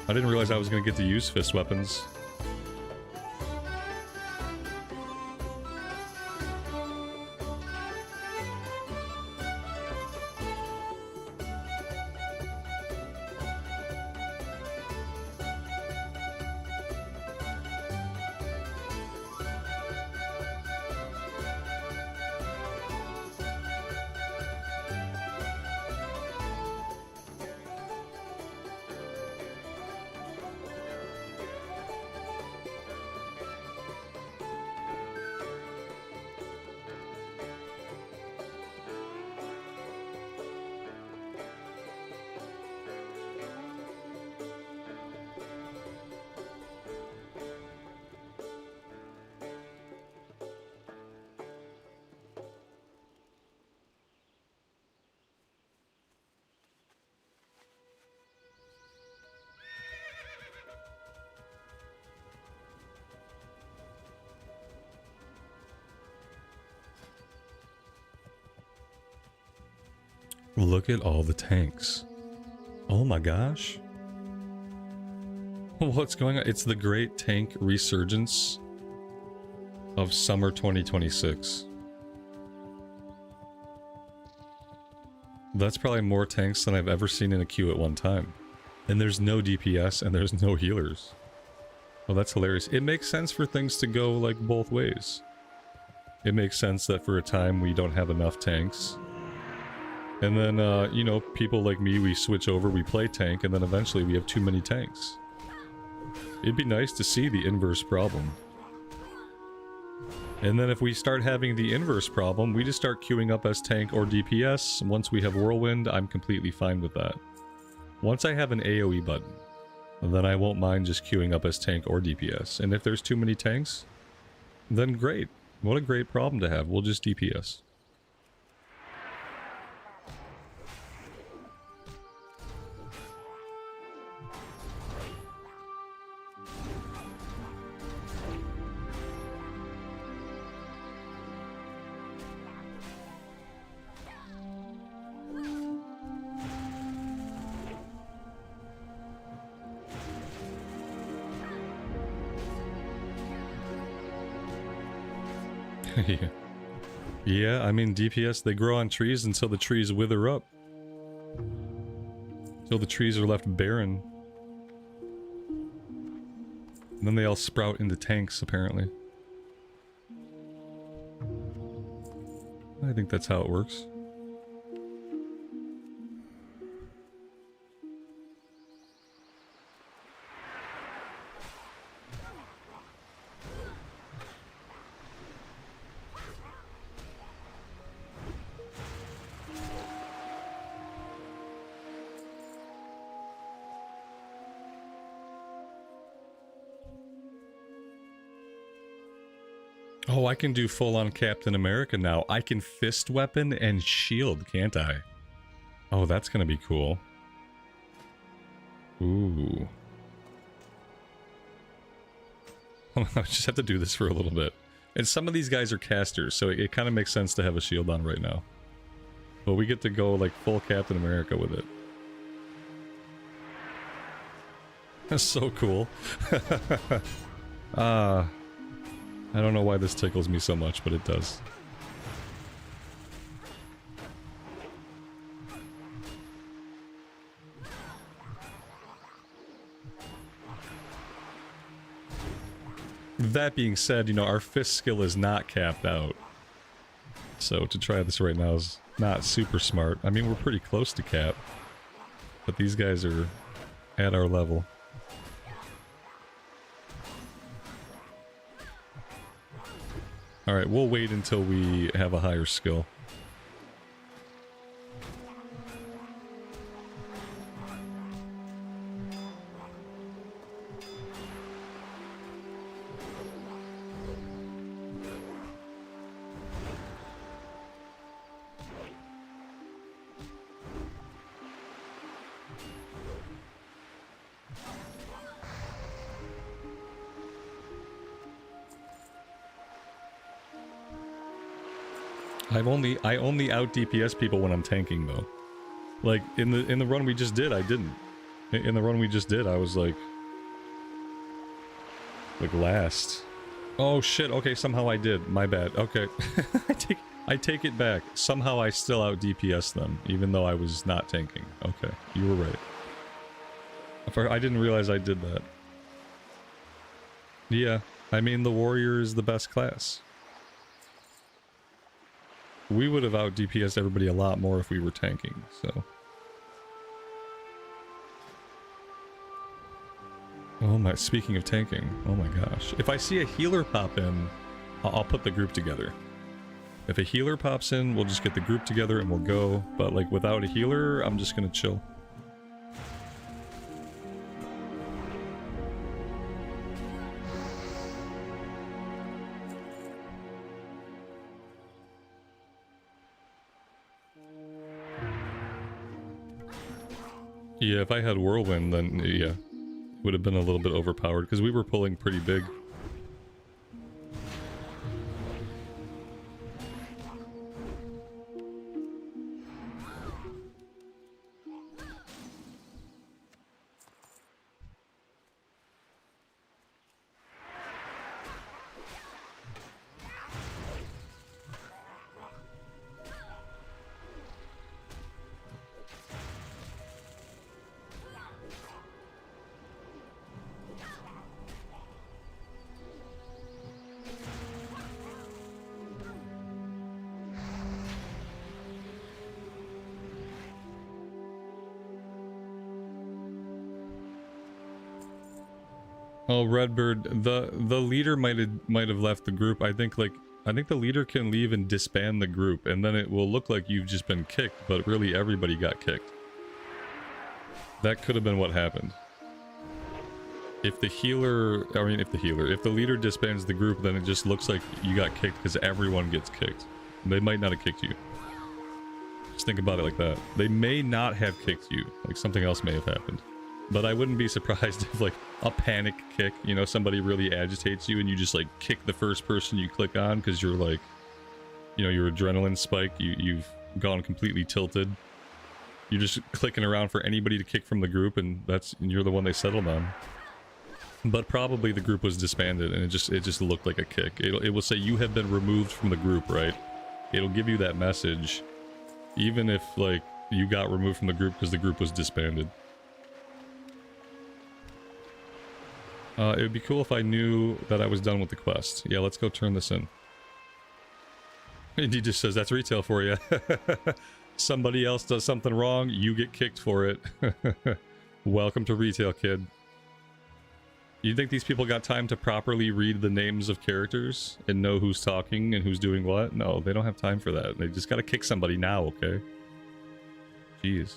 I didn't realize I was going to get to use fist weapons. Look at all the tanks. Oh my gosh. What's going on? It's the great tank resurgence of summer 2026. That's probably more tanks than I've ever seen in a queue at one time. And there's no DPS and there's no healers. Well, that's hilarious. It makes sense for things to go like both ways. It makes sense that for a time we don't have enough tanks. And then, you know, people like me, we switch over, we play tank, and then eventually we have too many tanks. It'd be nice to see the inverse problem. And then if we start having the inverse problem, we just start queuing up as tank or DPS. Once we have Whirlwind, I'm completely fine with that. Once I have an AoE button, then I won't mind just queuing up as tank or DPS. And if there's too many tanks, then great. What a great problem to have. We'll just DPS. Yeah, I mean DPS, they grow on trees until the trees wither up. Until the trees are left barren. And then they all sprout into tanks, apparently. I think that's how it works. Oh, I can do full-on Captain America now. I can fist weapon and shield, can't I? Oh, that's gonna be cool. Ooh. I just have to do this for a little bit. And some of these guys are casters, so it kind of makes sense to have a shield on right now. But we get to go like full Captain America with it. That's so cool. I don't know why this tickles me so much, but it does. That being said, you know, our fist skill is not capped out. So to try this right now is not super smart. I mean, we're pretty close to cap. But these guys are at our level. Alright, we'll wait until we have a higher skill. I only out DPS people when I'm tanking though. Like in the run we just did, I didn't. In the run we just did, I was like last. Oh shit, okay, somehow I did. My bad. Okay. I take it back. Somehow I still out DPS them, even though I was not tanking. Okay, you were right. I didn't realize I did that. Yeah, I mean the warrior is the best class. We would have out DPS'd everybody a lot more if we were tanking, so. Oh my, speaking of tanking, oh my gosh. If I see a healer pop in, I'll put the group together. If a healer pops in, we'll just get the group together and we'll go. But like without a healer, I'm just gonna chill. Yeah, if I had Whirlwind, then yeah, it would have been a little bit overpowered because we were pulling pretty big. Oh, Redbird, the leader might have left the group. I think the leader can leave and disband the group, and then it will look like you've just been kicked, but really everybody got kicked. That could have been what happened. If the leader disbands the group, then it just looks like you got kicked because everyone gets kicked. They might not have kicked you. Just think about it like that. They may not have kicked you. Like something else may have happened. But I wouldn't be surprised if like a panic kick, you know, somebody really agitates you and you just like kick the first person you click on because you're like, you know, your adrenaline spike, you've gone completely tilted. You're just clicking around for anybody to kick from the group and you're the one they settled on. But probably the group was disbanded and it just looked like a kick. It will say you have been removed from the group, right? It'll give you that message even if like you got removed from the group because the group was disbanded. It would be cool if I knew that I was done with the quest. Yeah, let's go turn this in. And he just says, that's retail for you. Somebody else does something wrong, you get kicked for it. Welcome to retail, kid. You think these people got time to properly read the names of characters and know who's talking and who's doing what? No, they don't have time for that. They just gotta kick somebody now, okay? Jeez.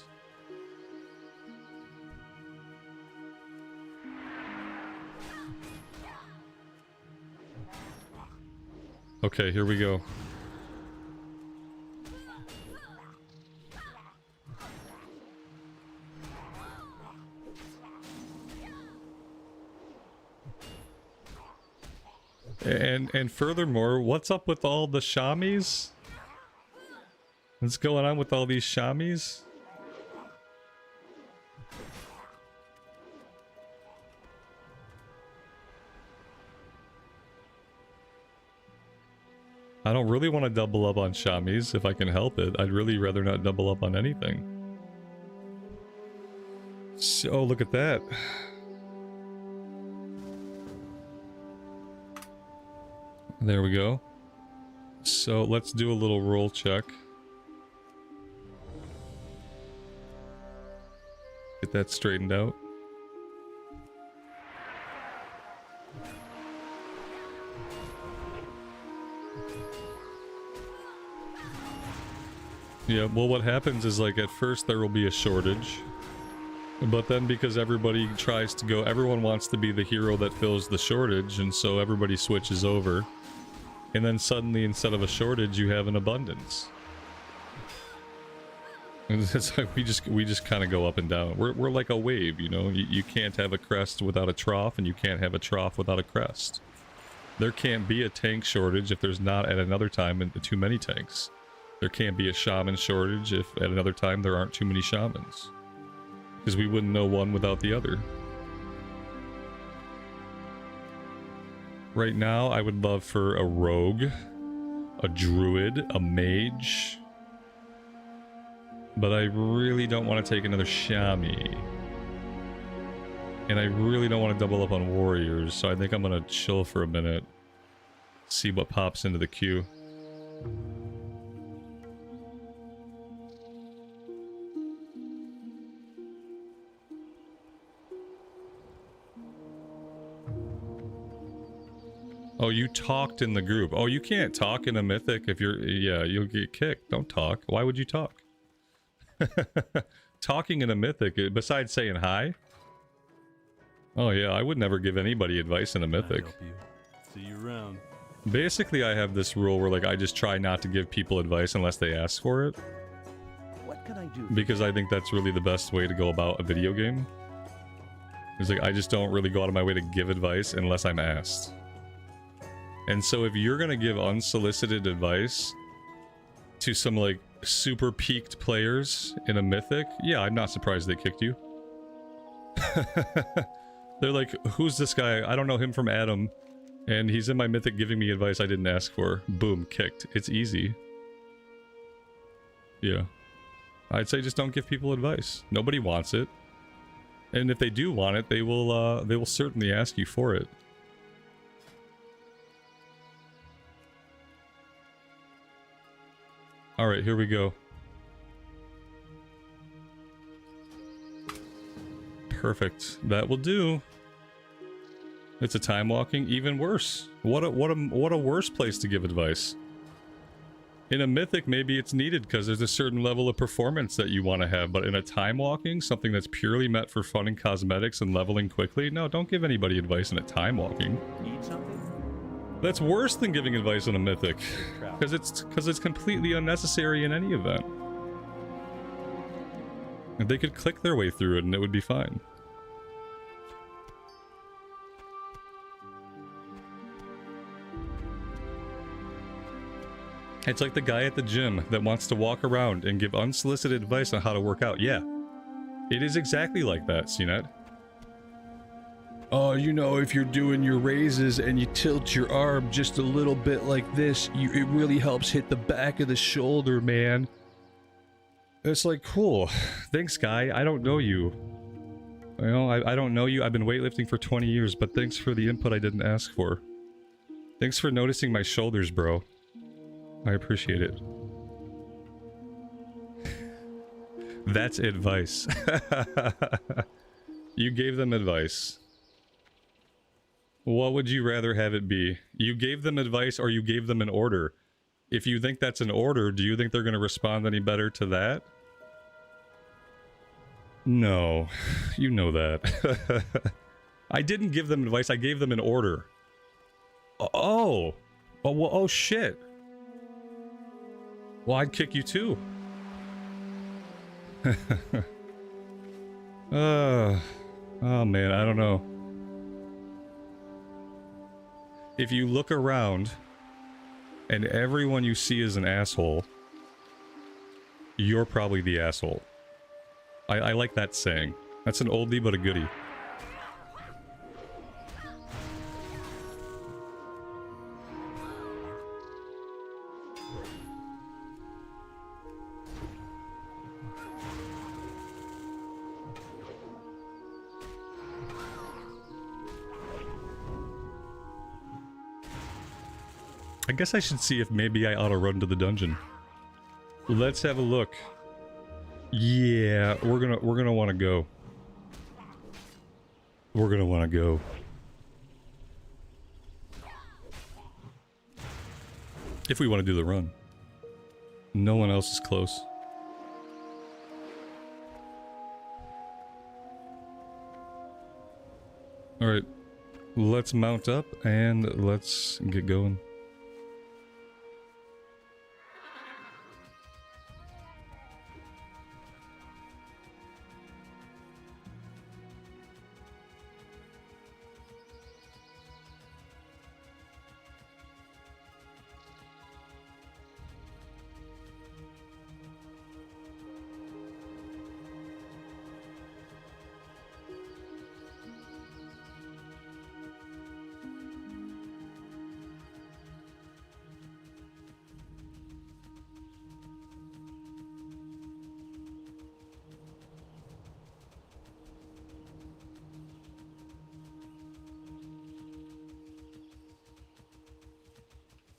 Okay, here we go. And furthermore, what's up with all the shamis? What's going on with all these shamis? I don't really want to double up on shamis if I can help it. I'd really rather not double up on anything. So, look at that. There we go. So let's do a little roll check. Get that straightened out. Yeah, well what happens is like at first there will be a shortage. But then because everybody tries to go, everyone wants to be the hero that fills the shortage, and so everybody switches over. And then suddenly, instead of a shortage, you have an abundance. And it's like we just kind of go up and down. We're like a wave, you know. You can't have a crest without a trough, and you can't have a trough without a crest. There can't be a tank shortage if there's not at another time too many tanks. There can't be a shaman shortage if at another time there aren't too many shamans. Because we wouldn't know one without the other. Right now, I would love for a rogue, a druid, a mage. But I really don't want to take another shami. And I really don't want to double up on warriors, so I think I'm going to chill for a minute. See what pops into the queue. Oh, you talked in the group. Oh, you can't talk in a mythic if you're... Yeah, you'll get kicked. Don't talk. Why would you talk? Talking in a mythic, besides saying hi? Oh yeah, I would never give anybody advice in a mythic. Help you. See you around. Basically, I have this rule where like I just try not to give people advice unless they ask for it. What can I do? Because I think that's really the best way to go about a video game. It's like I just don't really go out of my way to give advice unless I'm asked. And so if you're gonna give unsolicited advice to some like super peaked players in a mythic, yeah, I'm not surprised they kicked you. They're like, who's this guy? I don't know him from Adam, and he's in my mythic giving me advice I didn't ask for. Boom, kicked. It's easy. Yeah. I'd say just don't give people advice. Nobody wants it. And if they do want it, they will certainly ask you for it. Alright, here we go. Perfect. That will do. It's a time walking, even worse. What a worse place to give advice. In a mythic, maybe it's needed because there's a certain level of performance that you want to have, but in a time walking, something that's purely meant for fun and cosmetics and leveling quickly, no, don't give anybody advice in a time walking. Need something? That's worse than giving advice in a mythic, because it's completely unnecessary in any event. And they could click their way through it and it would be fine. It's like the guy at the gym that wants to walk around and give unsolicited advice on how to work out. Yeah, it is exactly like that, CNET. Oh, you know, if you're doing your raises and you tilt your arm just a little bit like this, it really helps hit the back of the shoulder, man. It's like, cool. Thanks, guy. I don't know you. You know, I don't know you. I've been weightlifting for 20 years, but thanks for the input I didn't ask for. Thanks for noticing my shoulders, bro. I appreciate it. That's advice. You gave them advice. What would you rather have it be? You gave them advice or you gave them an order? If you think that's an order, do you think they're going to respond any better to that? No. You know that. I didn't give them advice, I gave them an order. Oh! Oh, well, oh shit. Well, I'd kick you too. Oh man, I don't know. If you look around and everyone you see is an asshole, you're probably the asshole. I like that saying. That's an oldie but a goodie. I guess I should see if maybe I ought to run to the dungeon. Let's have a look. Yeah, we're gonna want to go. We're gonna want to go. If we want to do the run. No one else is close. Alright, let's mount up and let's get going.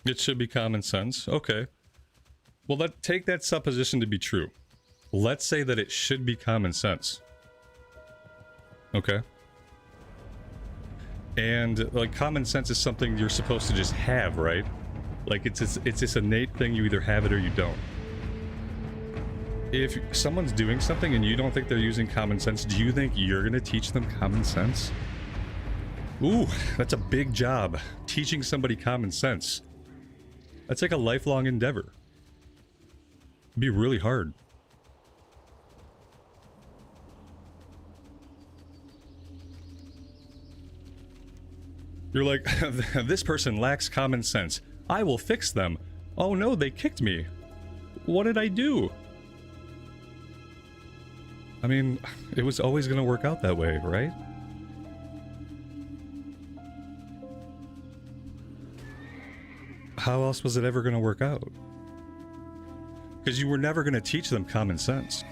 It should be common sense. Okay. Well, take that supposition to be true. Let's say that it should be common sense. Okay. And, like, common sense is something you're supposed to just have, right? Like, it's this innate thing, you either have it or you don't. If someone's doing something and you don't think they're using common sense, do you think you're gonna teach them common sense? Ooh, that's a big job. Teaching somebody common sense. That's like a lifelong endeavor. It'd be really hard. You're like, this person lacks common sense. I will fix them. Oh no, they kicked me. What did I do? I mean, it was always gonna work out that way, right? How else was it ever going to work out? Because you were never going to teach them common sense.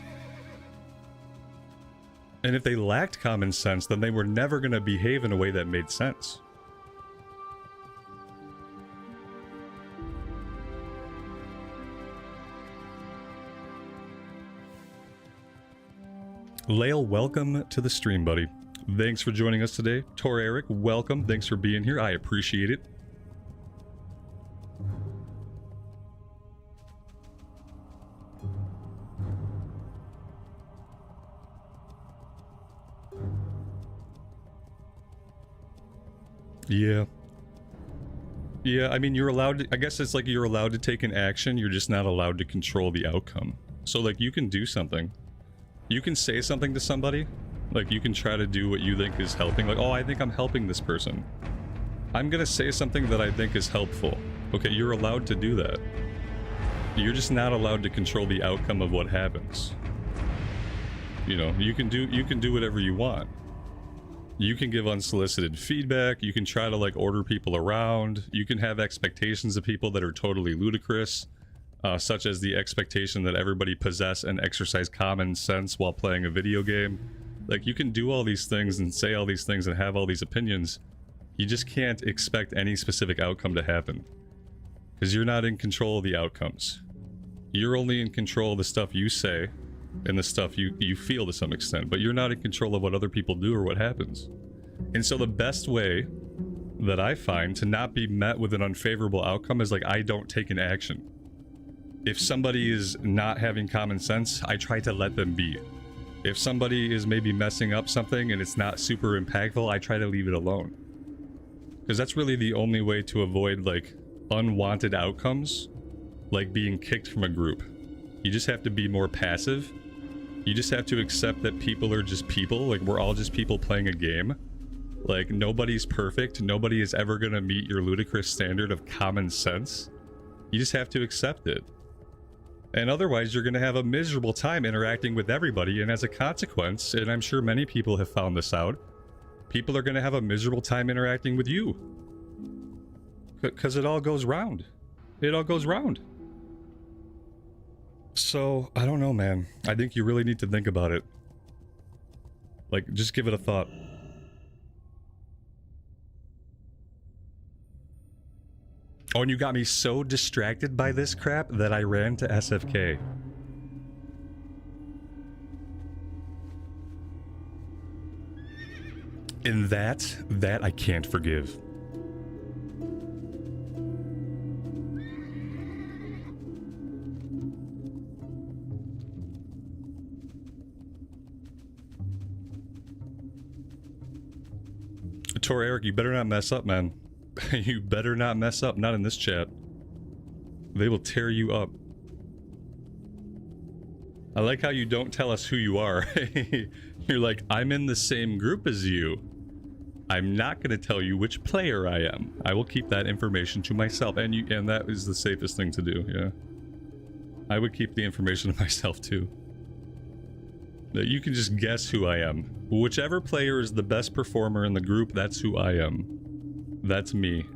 And if they lacked common sense, then they were never going to behave in a way that made sense. Lael, welcome to the stream, buddy. Thanks for joining us today. Tor Eric, welcome. Thanks for being here. I appreciate it. Yeah. Yeah, I mean, you're allowed to, I guess it's like you're allowed to take an action, you're just not allowed to control the outcome. So, like, you can do something. You can say something to somebody. Like, you can try to do what you think is helping. Like, oh, I think I'm helping this person. I'm gonna say something that I think is helpful. Okay, you're allowed to do that. You're just not allowed to control the outcome of what happens. You know, you can do whatever you want. You can give unsolicited feedback, you can try to, like, order people around, you can have expectations of people that are totally ludicrous, such as the expectation that everybody possess and exercise common sense while playing a video game. Like, you can do all these things and say all these things and have all these opinions. You just can't expect any specific outcome to happen. Because you're not in control of the outcomes. You're only in control of the stuff you say and the stuff you feel to some extent, but you're not in control of what other people do or what happens. And so the best way that I find to not be met with an unfavorable outcome is, like, I don't take an action. If somebody is not having common sense, I try to let them be. If somebody is maybe messing up something and it's not super impactful, I try to leave it alone. Because that's really the only way to avoid, like, unwanted outcomes, like being kicked from a group. You just have to be more passive. You just have to accept that people are just people. Like, we're all just people playing a game. Like, nobody's perfect. Nobody is ever gonna meet your ludicrous standard of common sense. You just have to accept it. And otherwise, you're gonna have a miserable time interacting with everybody, and as a consequence, and I'm sure many people have found this out, people are gonna have a miserable time interacting with you. Because it all goes round. It all goes round. So, I don't know, man. I think you really need to think about it. Like, just give it a thought. Oh, and you got me so distracted by this crap that I ran to SFK. And that I can't forgive. Tor Eric, you better not mess up, man. You better not mess up, not in this chat. They will tear you up. I like how you don't tell us who you are. You're like, I'm in the same group as you. I'm not going to tell you which player I am. I will keep that information to myself. And that is the safest thing to do, yeah. I would keep the information to myself too. You can just guess who I am. Whichever player is the best performer in the group, that's who I am. That's me.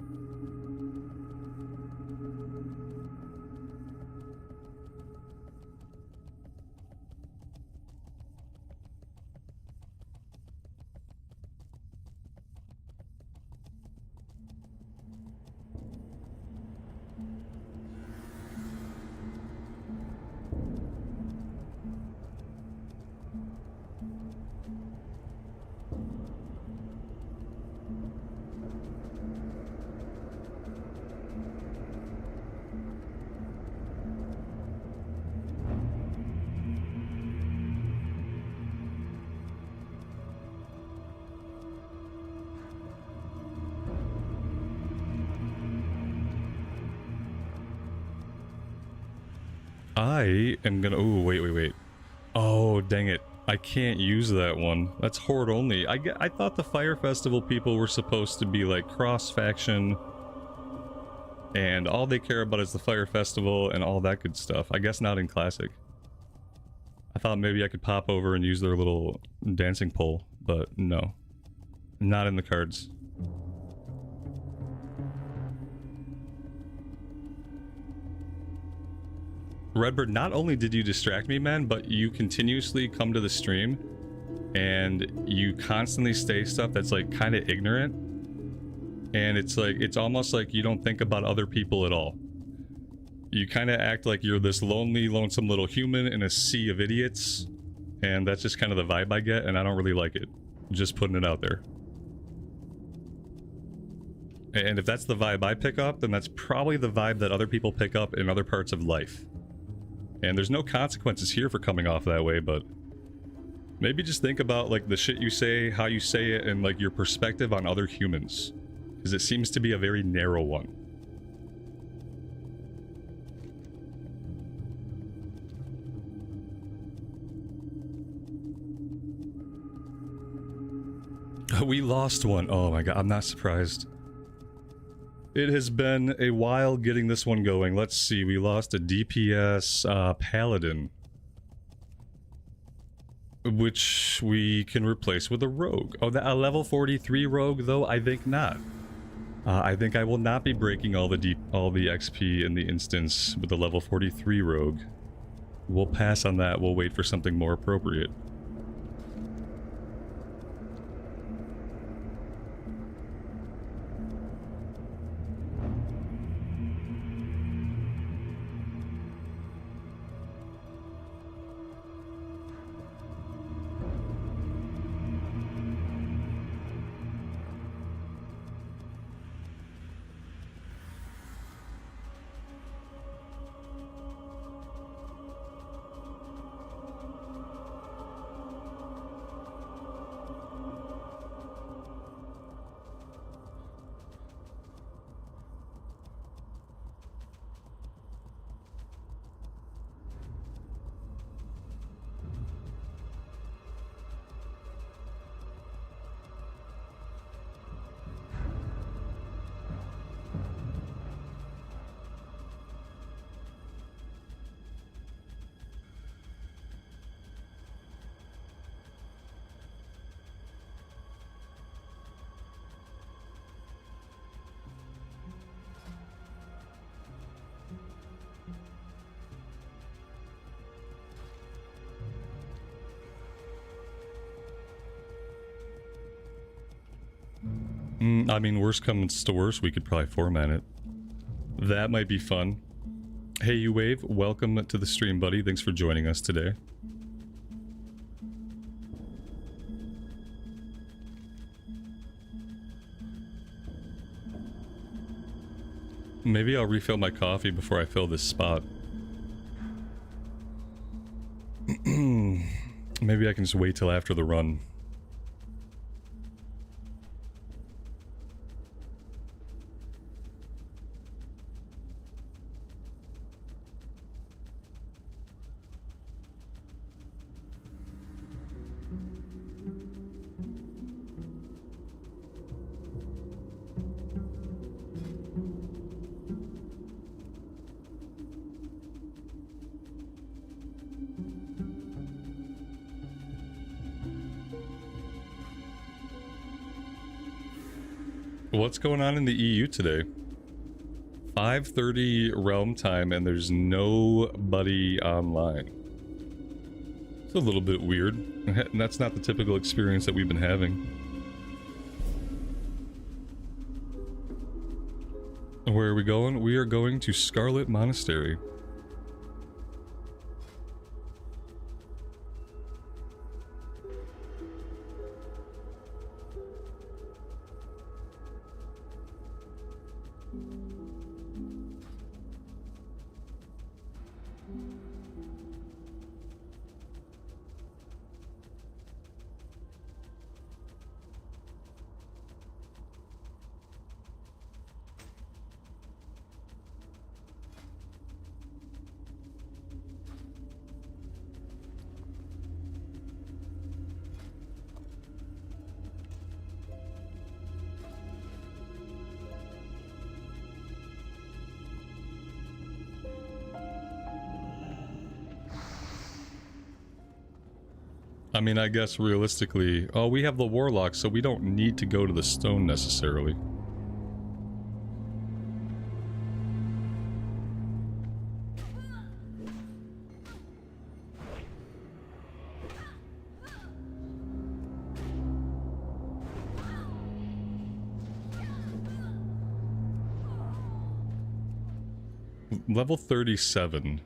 I am gonna... Oh, wait. Oh, dang it. I can't use that one. That's Horde only. I thought the Fire Festival people were supposed to be like cross-faction, and all they care about is the Fire Festival and all that good stuff. I guess not in Classic. I thought maybe I could pop over and use their little dancing pole, but no. Not in the cards. Redbird, not only did you distract me, man, but you continuously come to the stream and you constantly say stuff that's like kind of ignorant, and it's like, it's almost like you don't think about other people at all. You kind of act like you're this lonely, lonesome little human in a sea of idiots, and that's just kind of the vibe I get, and I don't really like it. Just putting it out there. And if that's the vibe I pick up, then that's probably the vibe that other people pick up in other parts of life. And there's no consequences here for coming off that way, but maybe just think about like the shit you say, how you say it, and like your perspective on other humans, because it seems to be a very narrow one. We lost one. Oh my god, I'm not surprised. It has been a while getting this one going. Let's see, we lost a DPS Paladin, which we can replace with a rogue. Oh, a level 43 rogue, though? I think not. I think I will not be breaking all the XP in the instance with the level 43 rogue. We'll pass on that. We'll wait for something more appropriate. I mean, worst comes to worst, we could probably format it. That might be fun. Hey, U-Wave, welcome to the stream, buddy. Thanks for joining us today. Maybe I'll refill my coffee before I fill this spot. Maybe I can just wait till after the run. What's going on in the EU today? 5:30 realm time and there's nobody online. It's a little bit weird. And that's not the typical experience that we've been having. Where are we going? We are going to Scarlet Monastery. I mean, I guess realistically... Oh, we have the Warlock, so we don't need to go to the stone necessarily. Level 37.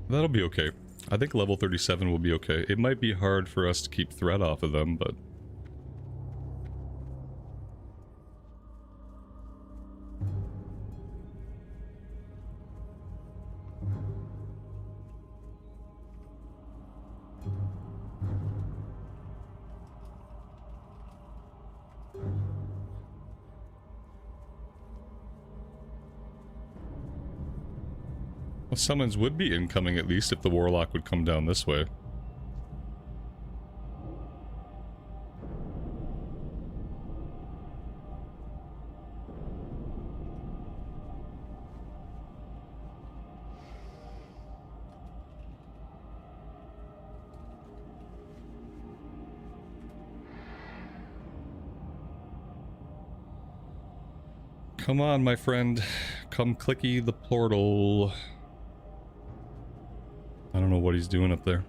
That'll be okay. I think level 37 will be okay. It might be hard for us to keep threat off of them, but... Well, summons would be incoming at least if the Warlock would come down this way. Come on, my friend. Come clicky the portal. I don't know what he's doing up there.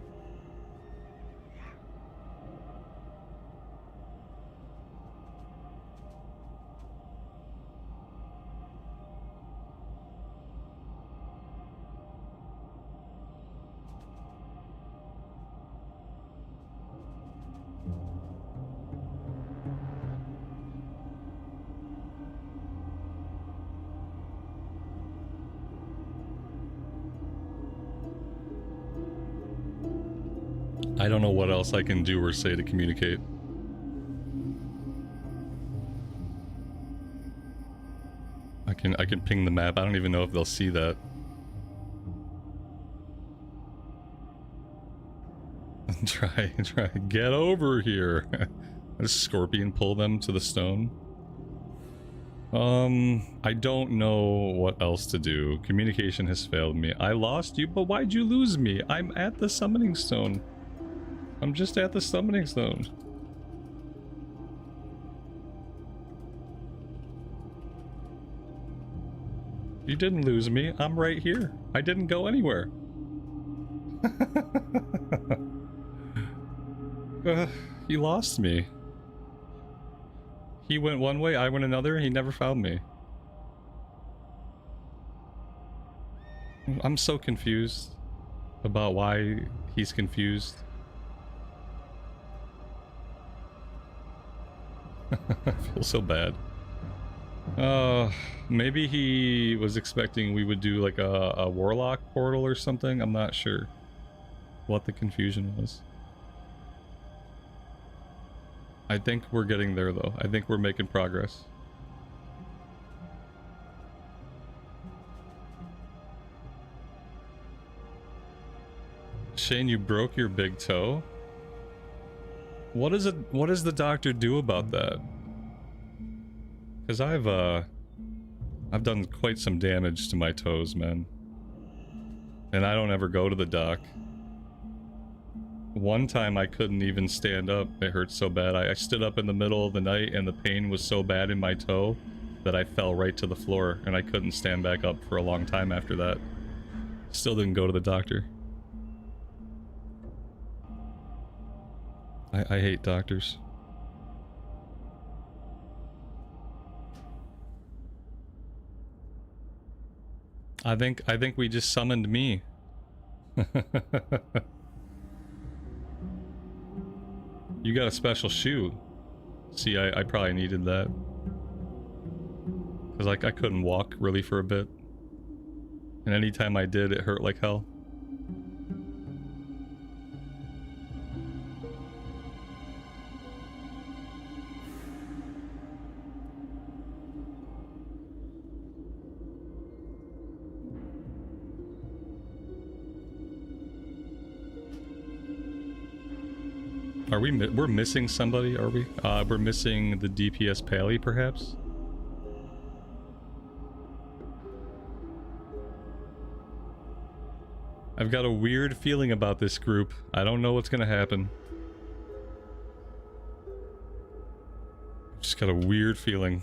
I don't know what else I can do or say to communicate. I can ping the map. I don't even know if they'll see that. Try. Get over here. A scorpion pull them to the stone. I don't know what else to do. Communication has failed me. I lost you, but why'd you lose me? I'm at the summoning stone. I'm just at the summoning stone. You didn't lose me. I'm right here. I didn't go anywhere. He lost me. He went one way, I went another, he never found me. I'm so confused about why he's confused. I feel so bad. Maybe he was expecting we would do like a warlock portal or something. I'm not sure what the confusion was. I think we're getting there though. I think we're making progress. Shane, you broke your big toe? What does the doctor do about that? Because I've done quite some damage to my toes, man. And I don't ever go to the doc. One time I couldn't even stand up. It hurt so bad. I stood up in the middle of the night and the pain was so bad in my toe that I fell right to the floor and I couldn't stand back up for a long time after that. Still didn't go to the doctor. I hate doctors. I think we just summoned me. You got a special shoe. See, I probably needed that. Cause like I couldn't walk really for a bit. And anytime I did, it hurt like hell. Are we're missing somebody, are we? We're missing the DPS Pally, perhaps? I've got a weird feeling about this group. I don't know what's gonna happen. Just got a weird feeling.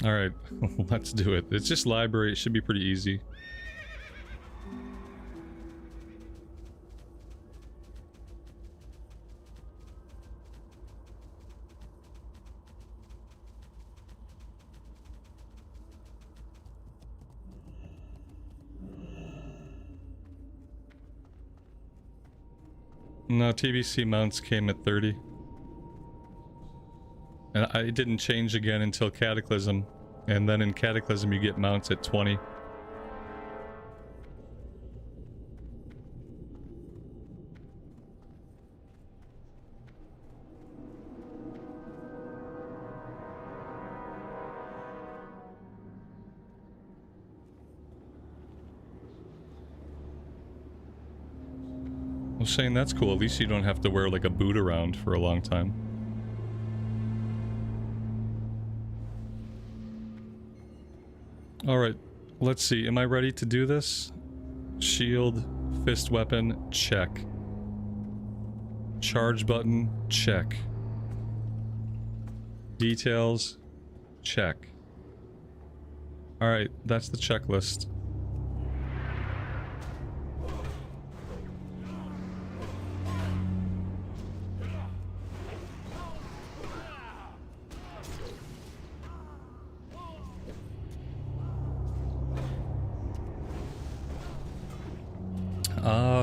Alright, let's do it. It's just library, it should be pretty easy. No, TBC mounts came at 30. And it didn't change again until Cataclysm. And then in Cataclysm you get mounts at 20. Well, Shane, that's cool. At least you don't have to wear like a boot around for a long time. Alright, let's see. Am I ready to do this? Shield, fist weapon, check. Charge button, check. Details, check. Alright, that's the checklist.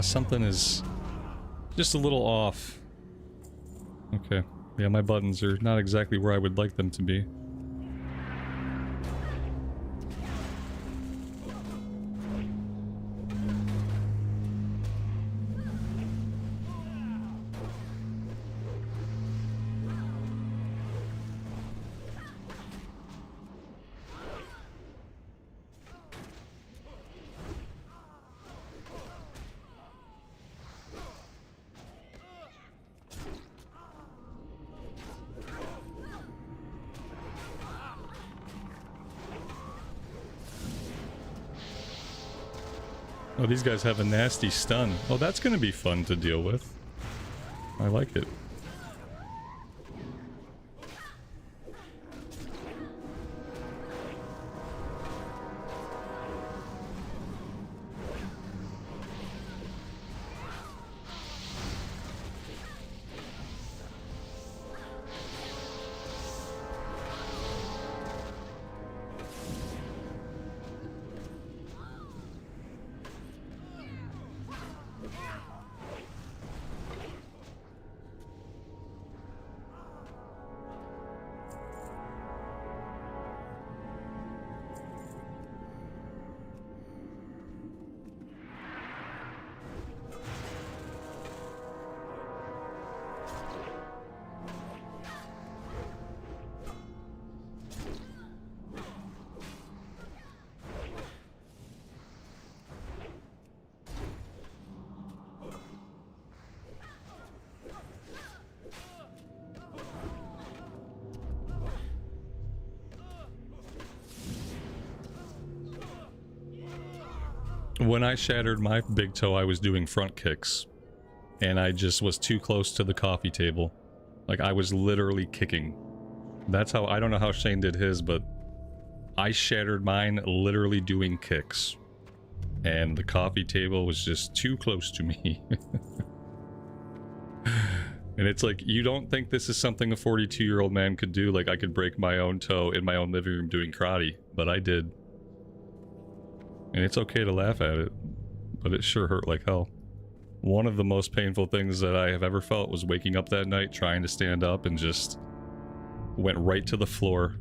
Something is just a little off. Okay. Yeah, my buttons are not exactly where I would like them to be. Oh, these guys have a nasty stun. Oh, that's gonna be fun to deal with. I like it. When I shattered my big toe, I was doing front kicks. And I just was too close to the coffee table. Like, I was literally kicking. That's how, I don't know how Shane did his, but I shattered mine literally doing kicks. And the coffee table was just too close to me. And it's like, you don't think this is something a 42-year-old man could do? Like, I could break my own toe in my own living room doing karate, but I did. And it's okay to laugh at it, but it sure hurt like hell. One of the most painful things that I have ever felt was waking up that night trying to stand up and just went right to the floor.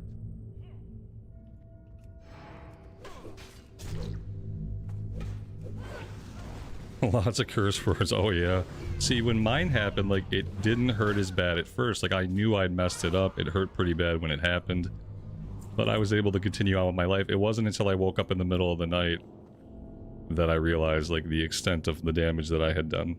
Lots of curse words, oh yeah. See, when mine happened, like, it didn't hurt as bad at first. Like, I knew I'd messed it up. It hurt pretty bad when it happened. But I was able to continue on with my life. It wasn't until I woke up in the middle of the night that I realized, like, the extent of the damage that I had done.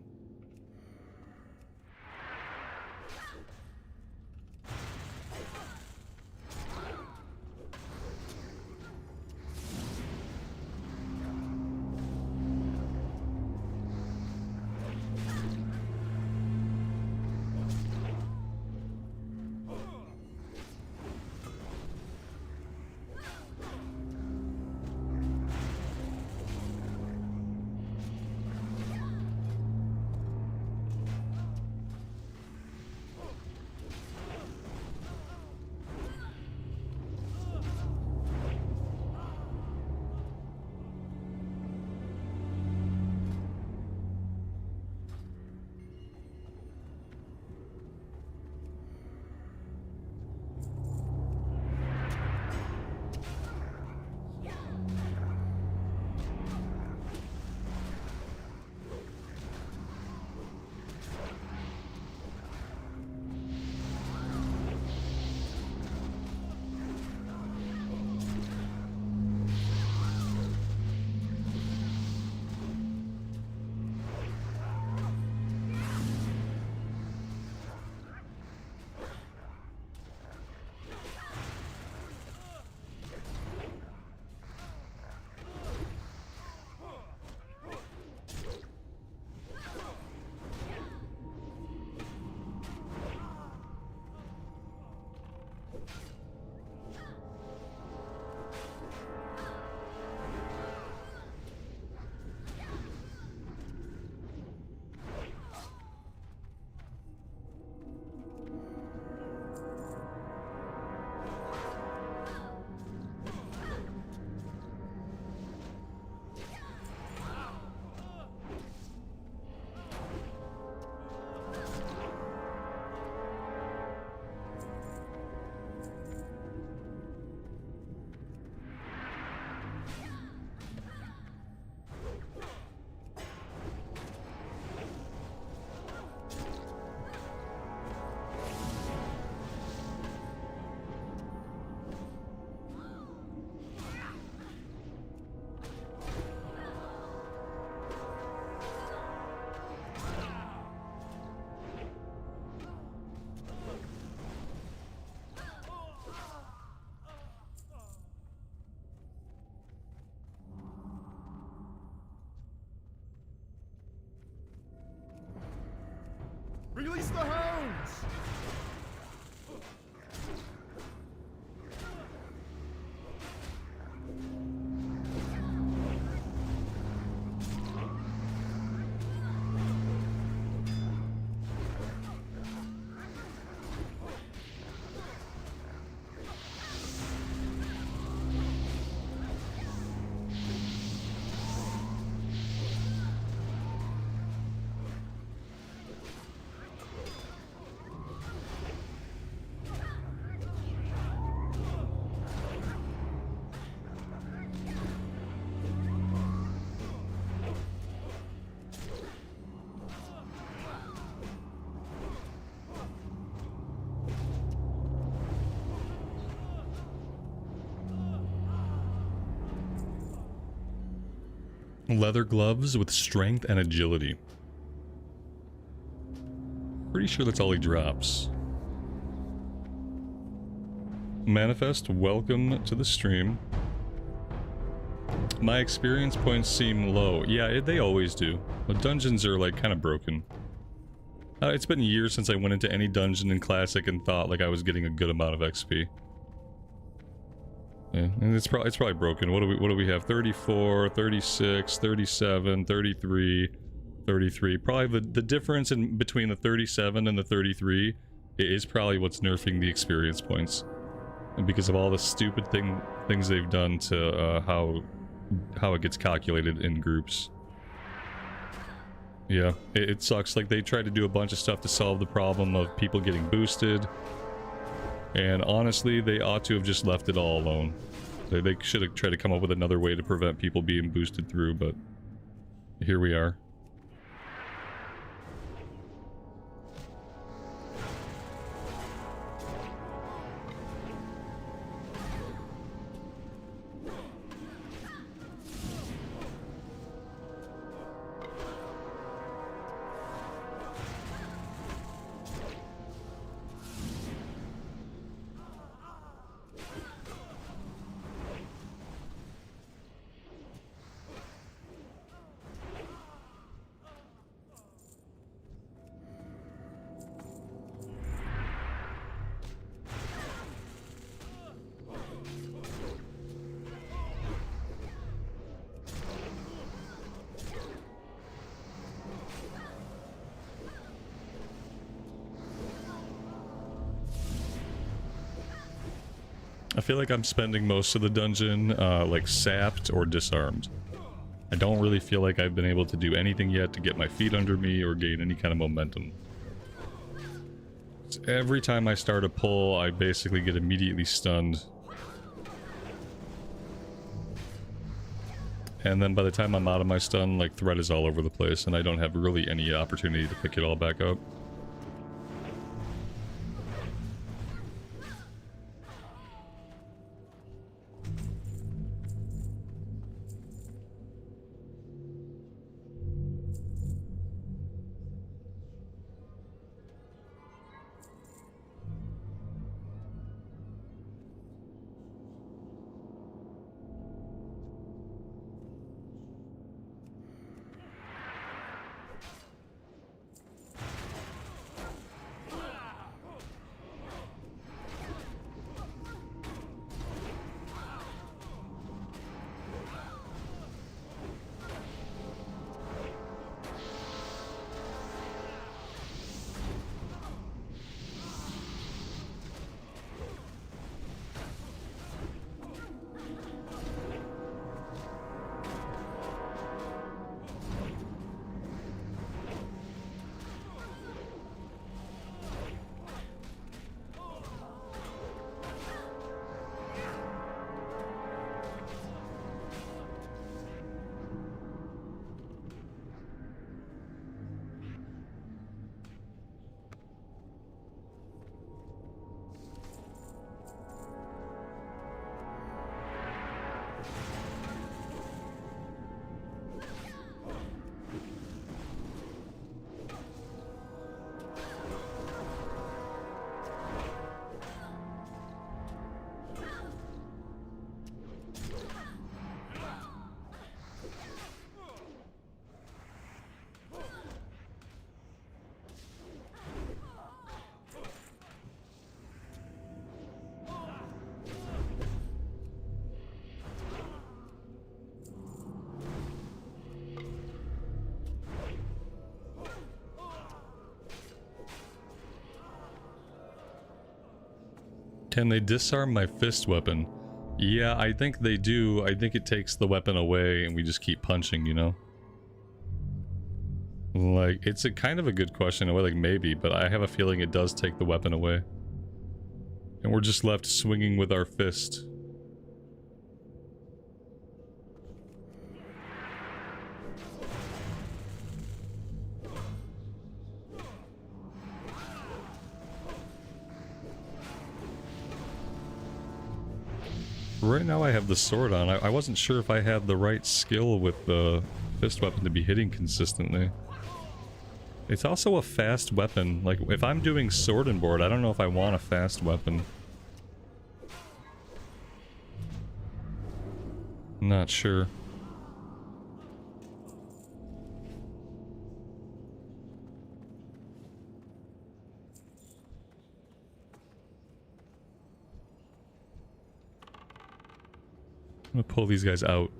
Release the hounds! Leather gloves with strength and agility. Pretty sure that's all he drops. Manifest, welcome to the stream. My experience points seem low. Yeah, they always do. The dungeons are like kind of broken. It's been years since I went into any dungeon in Classic and thought like I was getting a good amount of XP. Yeah, and it's probably broken. What do we have? 34, 36, 37, 33, 33. Probably the difference in between the 37 and the 33 is probably what's nerfing the experience points. And because of all the stupid things they've done to how it gets calculated in groups. Yeah, it sucks. Like, they tried to do a bunch of stuff to solve the problem of people getting boosted. And honestly, they ought to have just left it all alone. They should have tried to come up with another way to prevent people being boosted through, but here we are. I feel like I'm spending most of the dungeon like sapped or disarmed. I don't really feel like I've been able to do anything yet to get my feet under me or gain any kind of momentum. So every time I start a pull, I basically get immediately stunned. And then by the time I'm out of my stun, like, threat is all over the place and I don't have really any opportunity to pick it all back up. Can they disarm my fist weapon? Yeah, I think they do. I think it takes the weapon away and we just keep punching, you know? Like, it's a kind of a good question. Like, maybe, but I have a feeling it does take the weapon away. And we're just left swinging with our fist. Right now I have the sword on. I wasn't sure if I had the right skill with the fist weapon to be hitting consistently. It's also a fast weapon. Like, if I'm doing sword and board, I don't know if I want a fast weapon. Not sure. I'm gonna pull these guys out.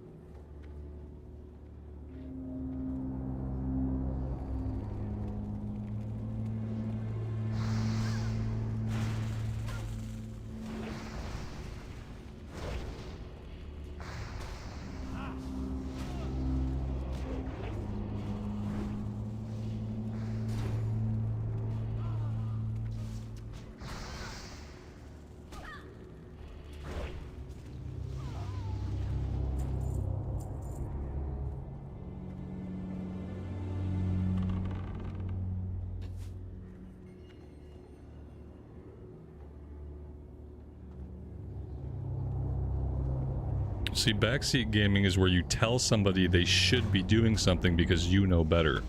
See, backseat gaming is where you tell somebody they should be doing something because you know better.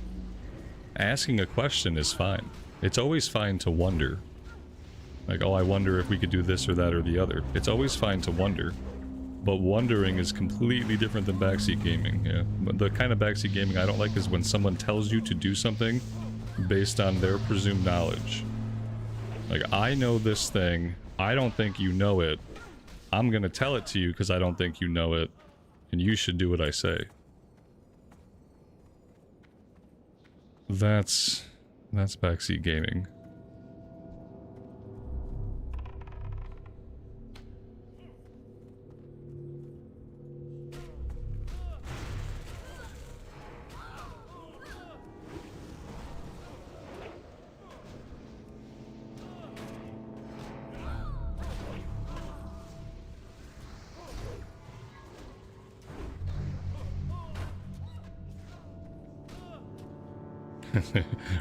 Asking a question is fine. It's always fine to wonder. Like, oh, I wonder if we could do this or that or the other. It's always fine to wonder. But wondering is completely different than backseat gaming, yeah. But the kind of backseat gaming I don't like is when someone tells you to do something based on their presumed knowledge. Like, I know this thing, I don't think you know it. I'm gonna tell it to you because I don't think you know it, and you should do what I say. That's backseat gaming.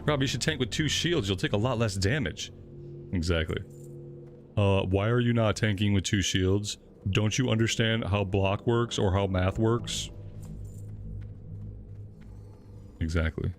Rob, you should tank with 2 shields. You'll take a lot less damage. Exactly. Why are you not tanking with 2 shields? Don't you understand how block works or how math works? Exactly.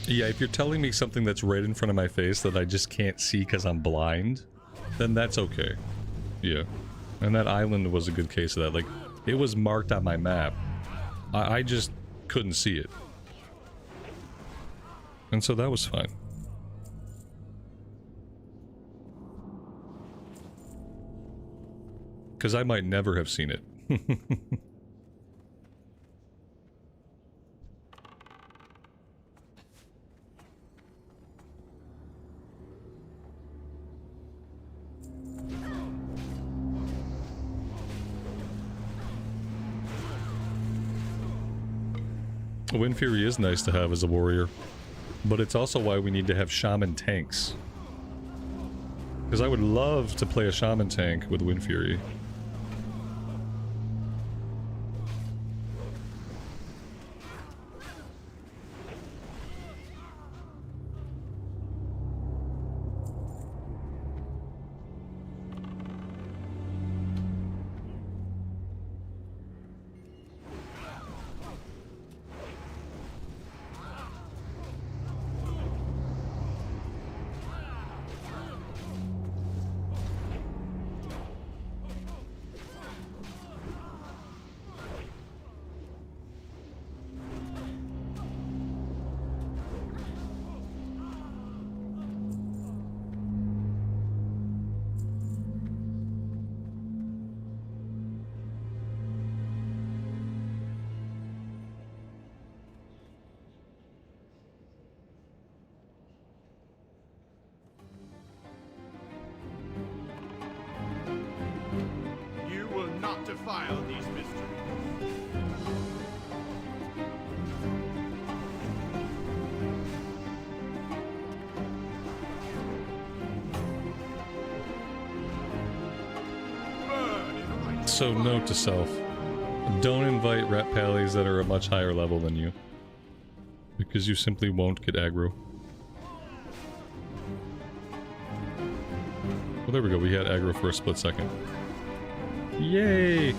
Yeah, if you're telling me something that's right in front of my face that I just can't see because I'm blind, then that's okay. Yeah. And that island was a good case of that. Like, it was marked on my map. I just couldn't see it. And so that was fine. Because I might never have seen it. Wind Fury is nice to have as a warrior, but it's also why we need to have shaman tanks. Because I would love to play a shaman tank with Wind Fury. You will not defile these mysteries. Burn in light. So note to self, don't invite rat pallies that are a much higher level than you. Because you simply won't get aggro. Well, there we go, we had aggro for a split second. Yay!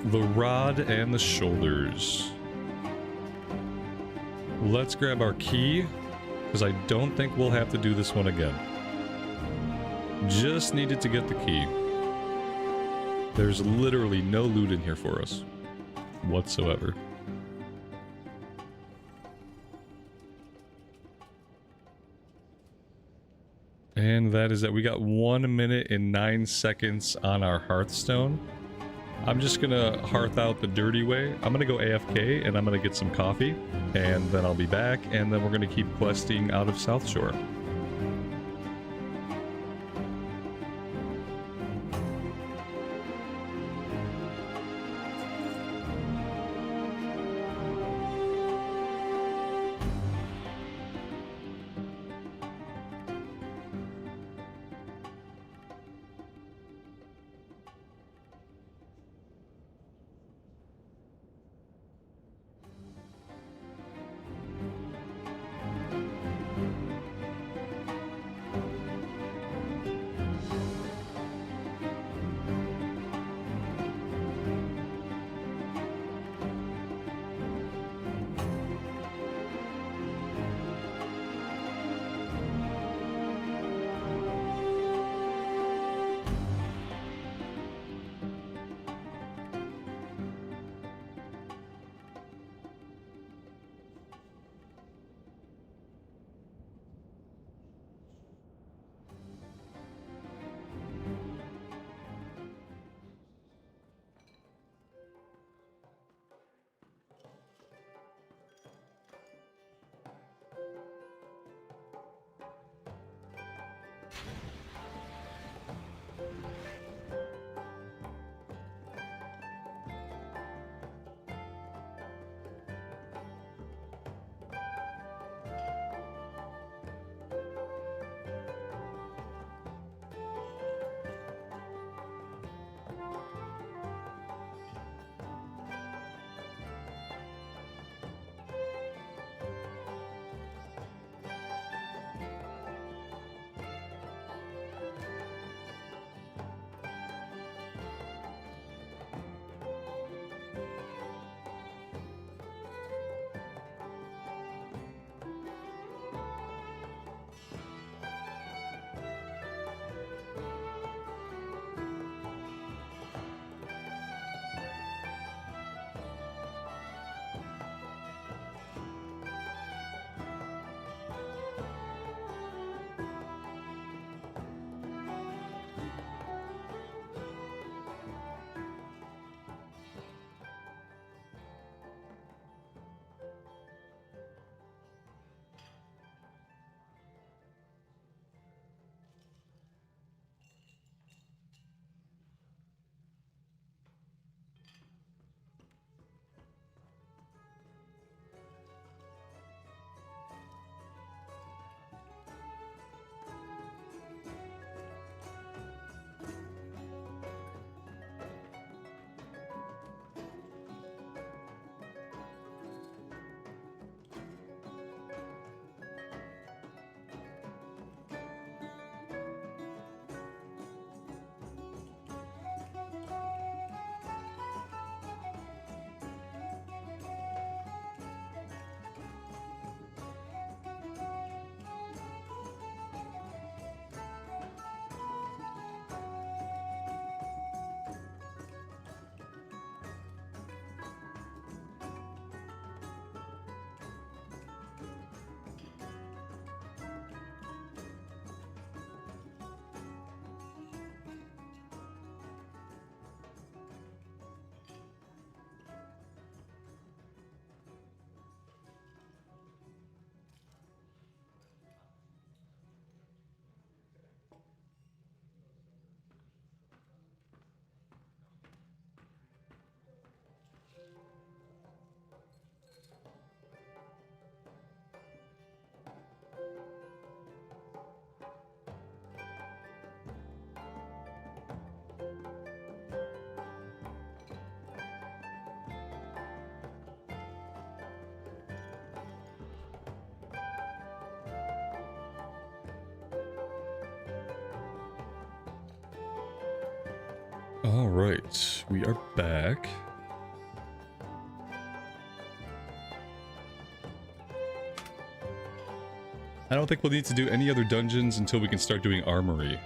The rod and the shoulders. Let's grab our key, because I don't think we'll have to do this one again. Just needed to get the key. There's literally no loot in here for us whatsoever. And that is that. We got 1 minute and 9 seconds on our Hearthstone. I'm just gonna hearth out the dirty way. I'm gonna go AFK and I'm gonna get some coffee, and then I'll be back, and then we're gonna keep questing out of South Shore. All right, we are back. I don't think we'll need to do any other dungeons until we can start doing Armory.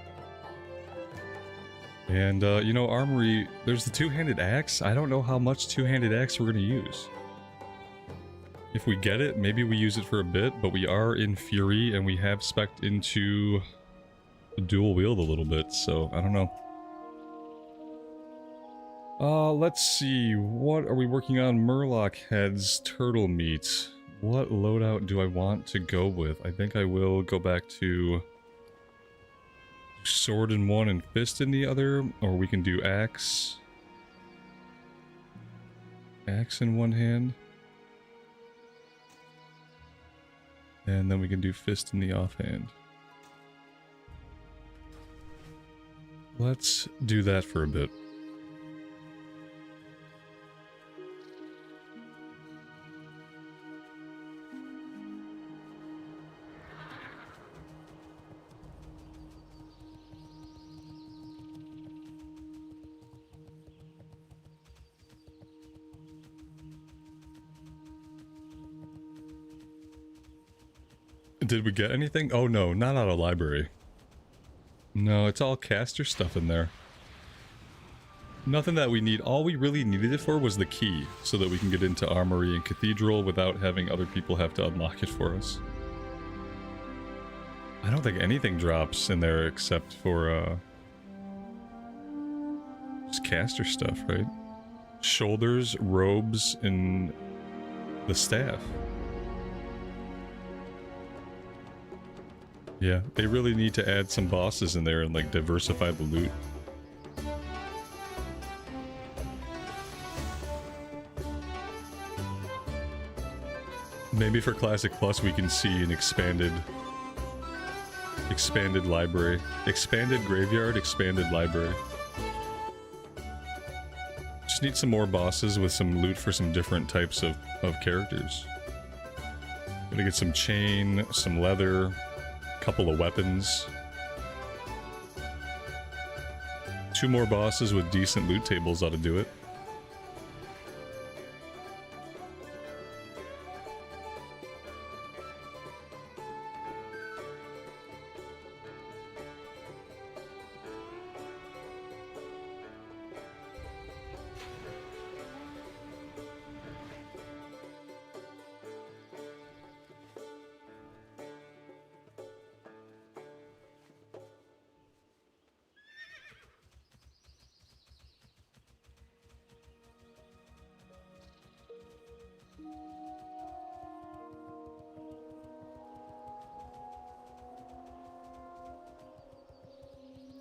And, you know, Armory, there's the two-handed axe. I don't know how much two-handed axe we're going to use. If we get it, maybe we use it for a bit, but we are in Fury, and we have spec'd into dual wield a little bit, so I don't know. Let's see, what are we working on? Murloc heads, turtle meat. What loadout do I want to go with? I think I will go back to sword in one and fist in the other, or we can do axe. Axe in one hand. And then we can do fist in the offhand. Let's do that for a bit. Did we get anything? Oh no, not out of library. No, it's all caster stuff in there. Nothing that we need. All we really needed it for was the key, so that we can get into Armory and Cathedral without having other people have to unlock it for us. I don't think anything drops in there except for, just caster stuff, right? Shoulders, robes, and the staff. Yeah, they really need to add some bosses in there and like diversify the loot. Maybe for Classic Plus we can see an expanded library. Expanded graveyard, expanded library. Just need some more bosses with some loot for some different types of characters. Gonna get some chain, some leather, couple of weapons. 2 more bosses with decent loot tables ought to do it.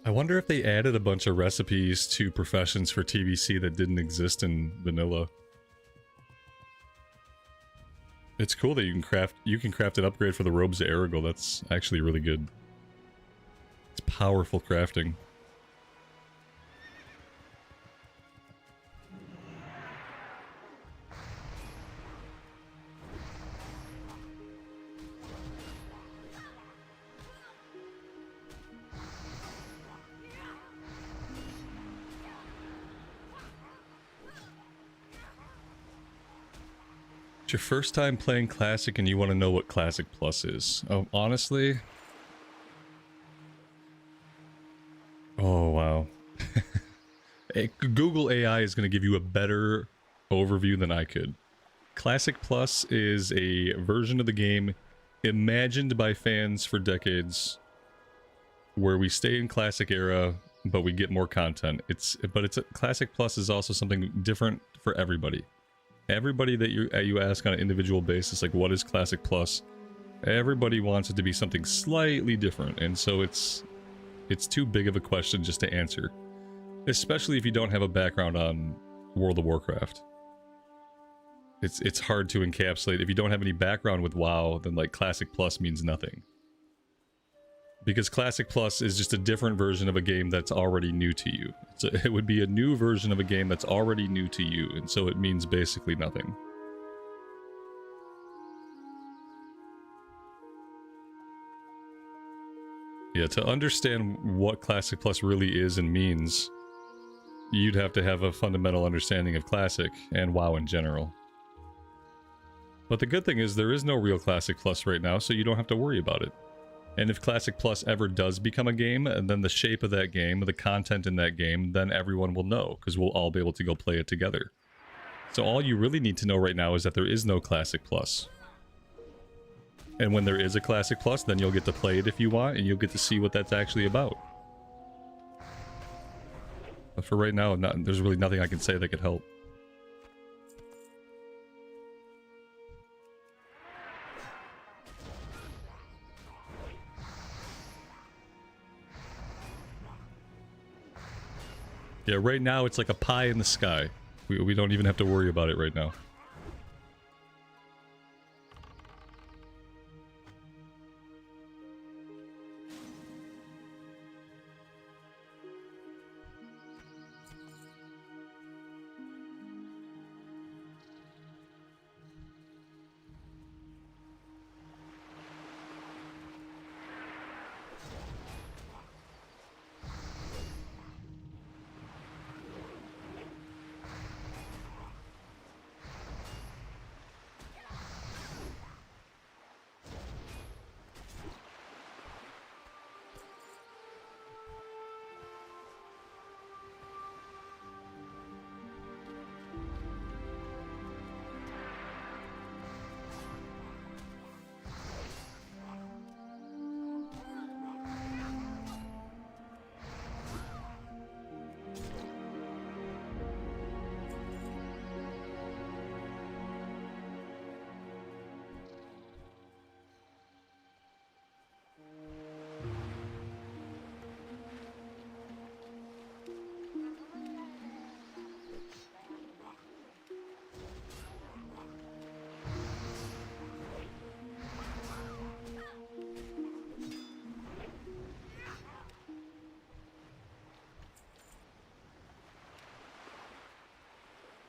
I wonder if they added a bunch of recipes to professions for TBC that didn't exist in vanilla. It's cool that you can craft an upgrade for the robes of Aragorn. That's actually really good. It's powerful crafting. It's your first time playing Classic and you want to know what Classic Plus is. Oh, honestly? Oh, wow. Google AI is going to give you a better overview than I could. Classic Plus is a version of the game imagined by fans for decades where we stay in Classic era, but we get more content. Classic Plus is also something different for everybody. Everybody that you ask on an individual basis, like, what is Classic Plus? Everybody wants it to be something slightly different, and so it's too big of a question just to answer. Especially if you don't have a background on World of Warcraft. It's hard to encapsulate. If you don't have any background with WoW, then like Classic Plus means nothing. Because Classic Plus is just a different version of a game that's already new to you. It would be a new version of a game that's already new to you, and so it means basically nothing. Yeah, to understand what Classic Plus really is and means, you'd have to have a fundamental understanding of Classic and WoW in general. But the good thing is there is no real Classic Plus right now, so you don't have to worry about it. And if Classic Plus ever does become a game, and then the shape of that game, the content in that game, then everyone will know, because we'll all be able to go play it together. So all you really need to know right now is that there is no Classic Plus. And when there is a Classic Plus, then you'll get to play it if you want, and you'll get to see what that's actually about. But for right now, there's really nothing I can say that could help. Yeah, right now it's like a pie in the sky. We don't even have to worry about it right now.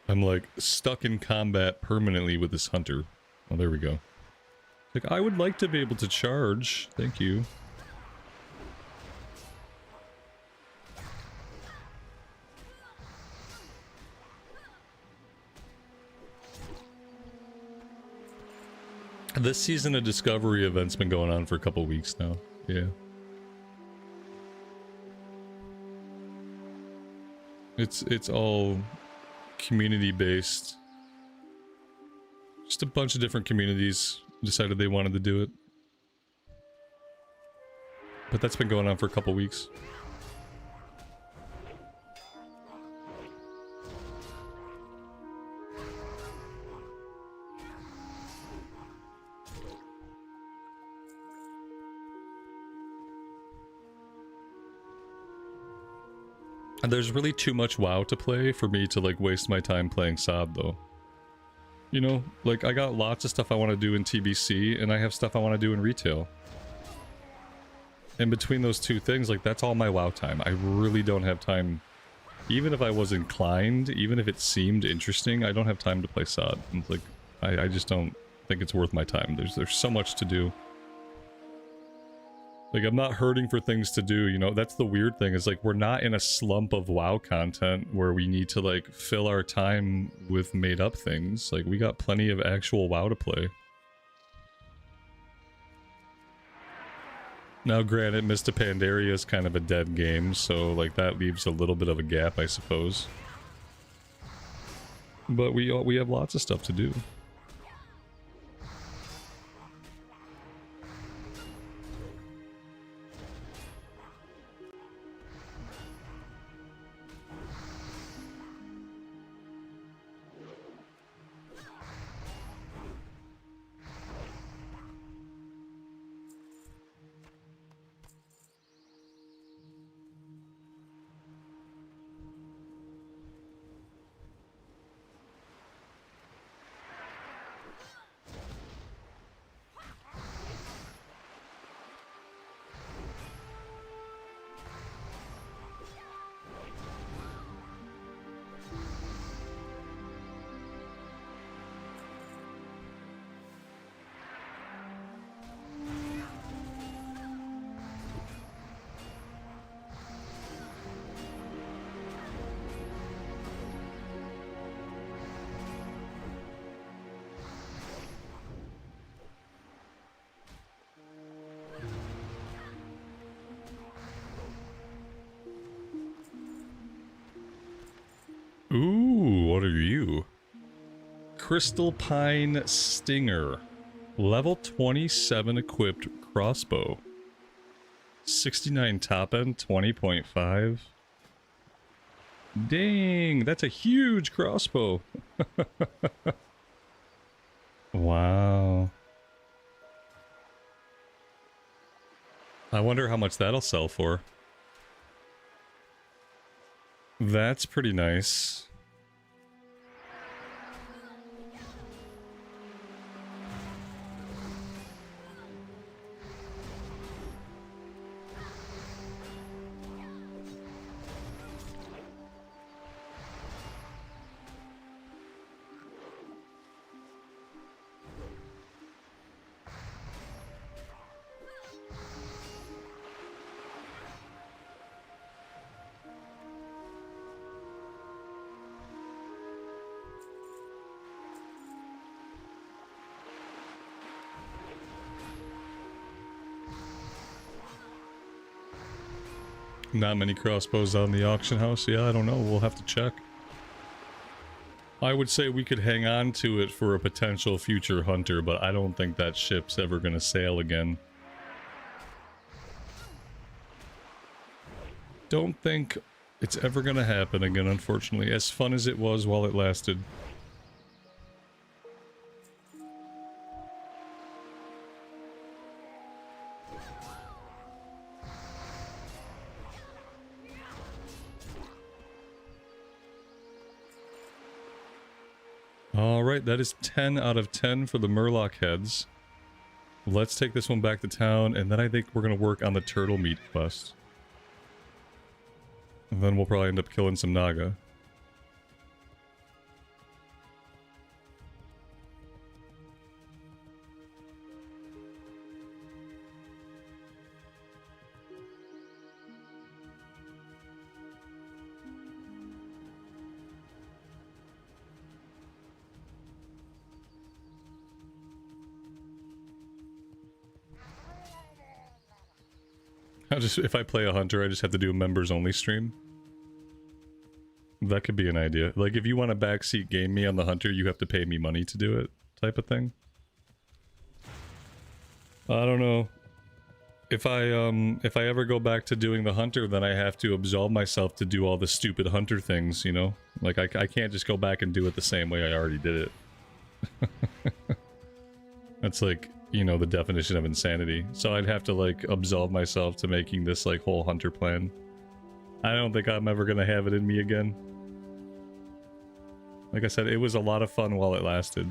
I'm like stuck in combat permanently with this hunter. Oh, there we go. Like, I would like to be able to charge. Thank you. This season of Discovery event's been going on for a couple weeks now. Yeah. It's all community based. Just a bunch of different communities decided they wanted to do it. But that's been going on for a couple weeks. And there's really too much WoW to play for me to like waste my time playing SOD though. You know, like I got lots of stuff I want to do in TBC and I have stuff I want to do in retail. And between those two things, like that's all my WoW time. I really don't have time. Even if I was inclined, even if it seemed interesting, I don't have time to play SOD. It's like, I just don't think it's worth my time. There's so much to do. Like, I'm not hurting for things to do, you know? That's the weird thing, is like, we're not in a slump of WoW content where we need to, like, fill our time with made-up things. Like, we got plenty of actual WoW to play. Now, granted, Mista Pandaria is kind of a dead game, so, like, that leaves a little bit of a gap, I suppose. But we have lots of stuff to do. Crystal Pine Stinger. Level 27 equipped crossbow. 69 top end, 20.5. Dang, that's a huge crossbow. Wow. I wonder how much that'll sell for. That's pretty nice. Not many crossbows on the auction house. Yeah, I don't know. We'll have to check. I would say we could hang on to it for a potential future hunter, but I don't think that ship's ever going to sail again. Don't think it's ever going to happen again, unfortunately. As fun as it was while it lasted. Alright, that is 10 out of 10 for the Murloc heads. Let's take this one back to town, and then I think we're going to work on the turtle meat quest. And then we'll probably end up killing some Naga. If I play a hunter, I just have to do a members only stream. That could be an idea. Like, if you want to backseat game me on the hunter, you have to pay me money to do it, type of thing. I don't know. If I ever go back to doing the hunter, then I have to absolve myself to do all the stupid hunter things, you know? Like, I can't just go back and do it the same way I already did it. That's like, you know, the definition of insanity. So I'd have to, like, absolve myself to making this, like, whole hunter plan. I don't think I'm ever gonna have it in me again. Like I said, it was a lot of fun while it lasted.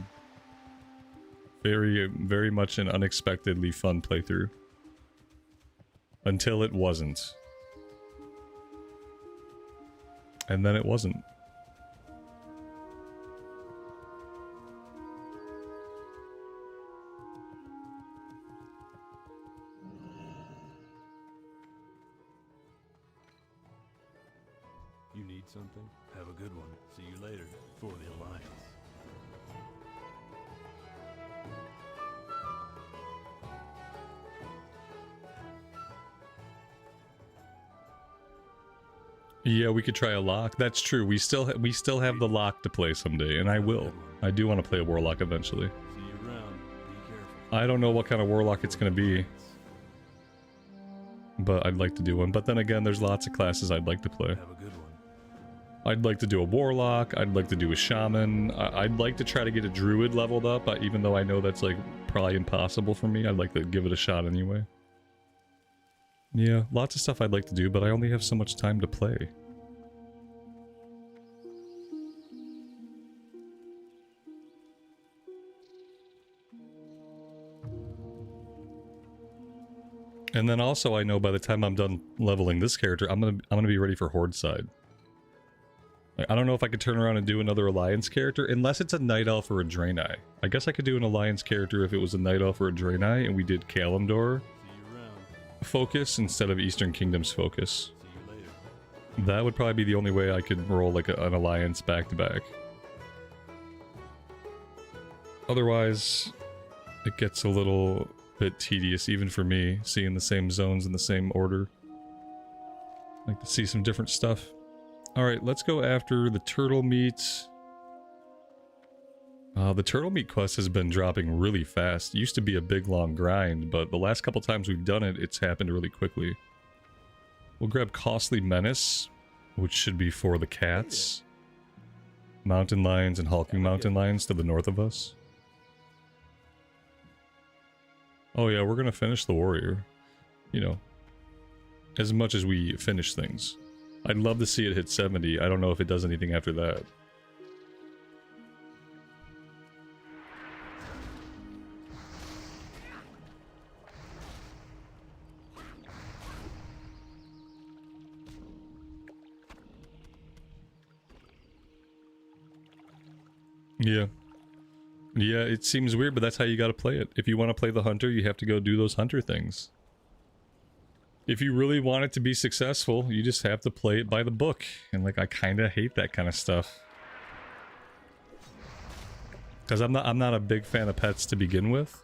Very, very much an unexpectedly fun playthrough. Until it wasn't. And then it wasn't. You need something? Have a good one. See you later. For the Alliance. Yeah, we could try a lock. That's true. We still have the lock to play someday, and I will. I do want to play a warlock eventually. See you around. Be careful. I don't know what kind of warlock it's going to be, but I'd like to do one. But then again, there's lots of classes I'd like to play. Have a good one. I'd like to do a warlock. I'd like to do a shaman. I'd like to try to get a druid leveled up, even though I know that's like probably impossible for me. I'd like to give it a shot anyway. Yeah, lots of stuff I'd like to do, but I only have so much time to play. And then also I know by the time I'm done leveling this character, I'm gonna be ready for Horde side. Like, I don't know if I could turn around and do another Alliance character, unless it's a Night Elf or a Draenei. I guess I could do an Alliance character if it was a Night Elf or a Draenei, and we did Kalimdor focus instead of Eastern Kingdoms focus. That would probably be the only way I could roll like an Alliance back-to-back. Otherwise, it gets a little bit tedious, even for me, seeing the same zones in the same order. I like to see some different stuff. Alright, let's go after the turtle meat. The turtle meat quest has been dropping really fast. It used to be a big long grind, but the last couple times we've done it, it's happened really quickly. We'll grab Costly Menace, which should be for the cats. Mountain lions and hulking mountain lions to the north of us. Oh yeah, we're gonna finish the warrior. You know, as much as we finish things. I'd love to see it hit 70. I don't know if it does anything after that. Yeah. Yeah, it seems weird, but that's how you gotta play it. If you want to play the hunter, you have to go do those hunter things. If you really want it to be successful, you just have to play it by the book. And like, I kind of hate that kind of stuff. Because I'm not a big fan of pets to begin with.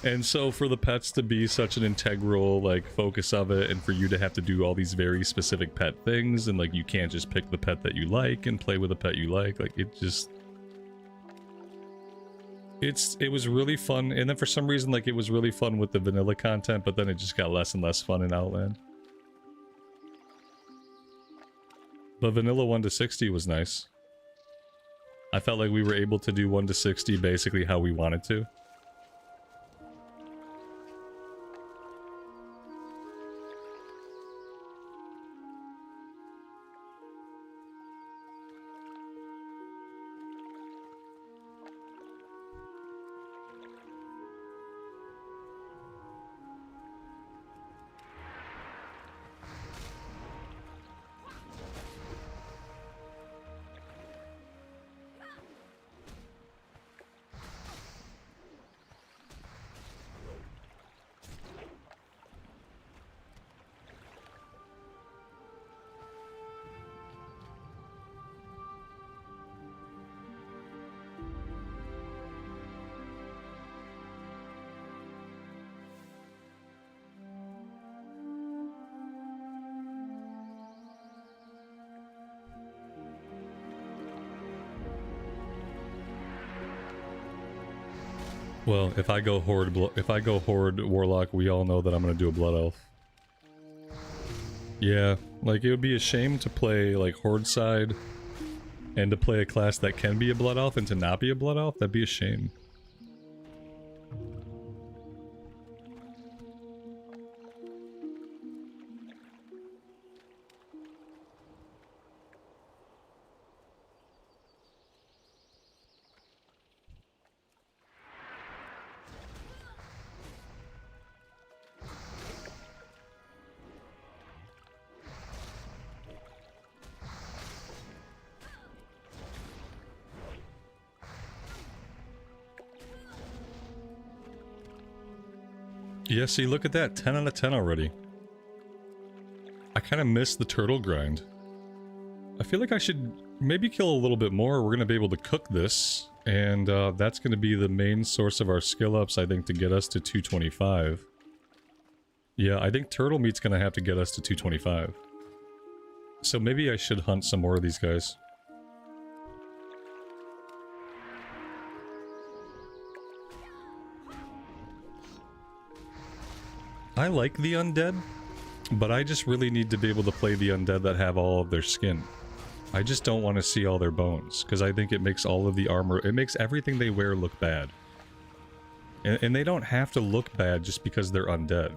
And so for the pets to be such an integral like focus of it, and for you to have to do all these very specific pet things, and like you can't just pick the pet that you like and play with the pet you like it just... It was really fun, and then for some reason, like, it was really fun with the vanilla content, but then it just got less and less fun in Outland. But vanilla 1 to 60 was nice. I felt like we were able to do 1 to 60 basically how we wanted to. Well, if I go horde warlock, we all know that I'm gonna do a blood elf. Yeah, like it would be a shame to play like horde side and to play a class that can be a blood elf and to not be a blood elf. That'd be a shame. Yeah, see, look at that. 10 out of 10 already. I kind of missed the turtle grind. I feel like I should maybe kill a little bit more. We're going to be able to cook this. And that's going to be the main source of our skill ups, I think, to get us to 225. Yeah, I think turtle meat's going to have to get us to 225. So maybe I should hunt some more of these guys. I like the undead, but I just really need to be able to play the undead that have all of their skin. I just don't want to see all their bones, because I think it makes all of the armor, it makes everything they wear look bad. And they don't have to look bad just because they're undead.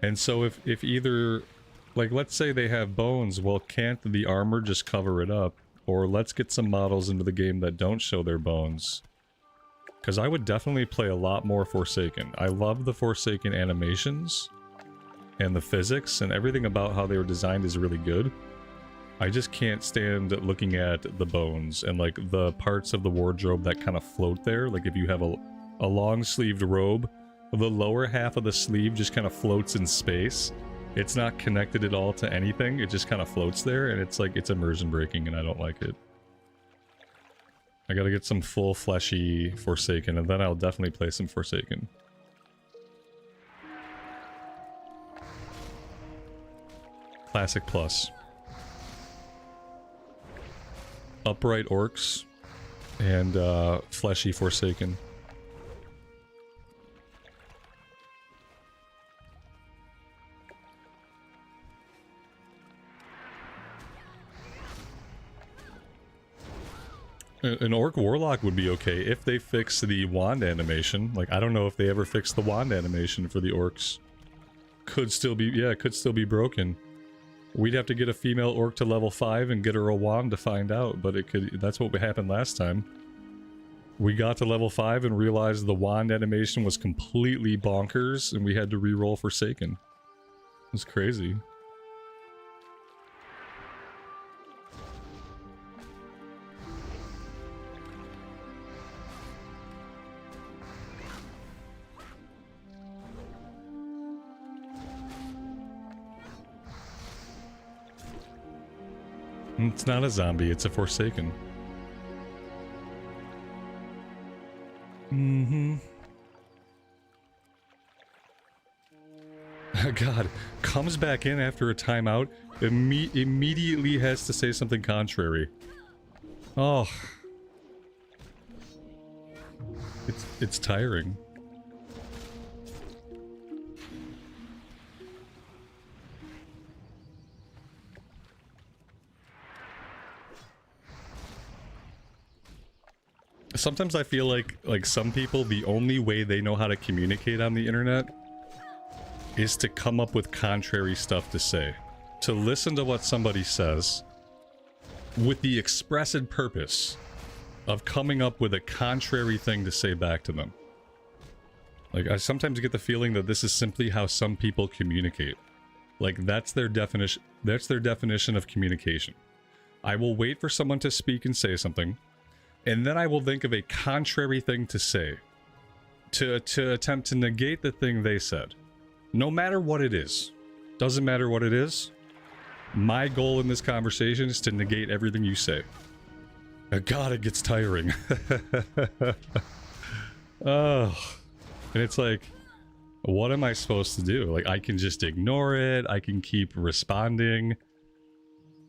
And so if either, like let's say they have bones, well can't the armor just cover it up? Or let's get some models into the game that don't show their bones. Because I would definitely play a lot more Forsaken. I love the Forsaken animations and the physics and everything about how they were designed is really good. I just can't stand looking at the bones and like the parts of the wardrobe that kind of float there. Like if you have a long-sleeved robe, the lower half of the sleeve just kind of floats in space. It's not connected at all to anything. It just kind of floats there and it's like, it's immersion breaking and I don't like it. I gotta get some full fleshy Forsaken, and then I'll definitely play some Forsaken. Classic Plus. Upright Orcs. and fleshy Forsaken. An Orc Warlock would be okay if they fix the wand animation. Like, I don't know if they ever fixed the wand animation for the Orcs. Could still be, yeah, it could still be broken. We'd have to get a female Orc to level 5 and get her a wand to find out, but it could, that's what happened last time. We got to level 5 and realized the wand animation was completely bonkers, and we had to re-roll Forsaken. It was crazy. It's not a zombie, it's a Forsaken. God, comes back in after a timeout, immediately has to say something contrary. Oh. It's tiring. Sometimes I feel like some people, the only way they know how to communicate on the internet is to come up with contrary stuff to say. To listen to what somebody says with the expressed purpose of coming up with a contrary thing to say back to them. Like, I sometimes get the feeling that this is simply how some people communicate. Like, that's their definition of communication. I will wait for someone to speak and say something, and then I will think of a contrary thing to say, to attempt to negate the thing they said. No matter what it is. Doesn't matter what it is. My goal in this conversation is to negate everything you say. God, it gets tiring. Oh. And it's like, what am I supposed to do? Like, I can just ignore it, I can keep responding,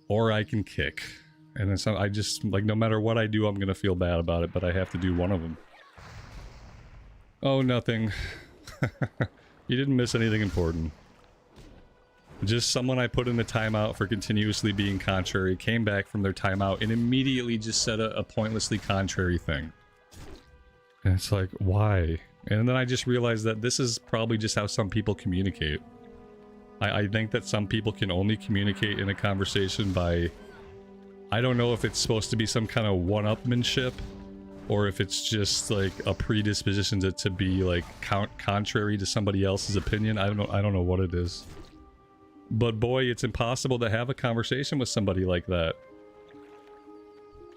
or I can kick. And then I just, like, no matter what I do, I'm gonna feel bad about it, but I have to do one of them. Oh, nothing. You didn't miss anything important. Just someone I put in a timeout for continuously being contrary came back from their timeout and immediately just said a pointlessly contrary thing. And it's like, why? And then I just realized that this is probably just how some people communicate. I think that some people can only communicate in a conversation by... I don't know if it's supposed to be some kind of one-upmanship, or if it's just like a predisposition to be like contrary to somebody else's opinion. I don't know what it is. But boy, it's impossible to have a conversation with somebody like that.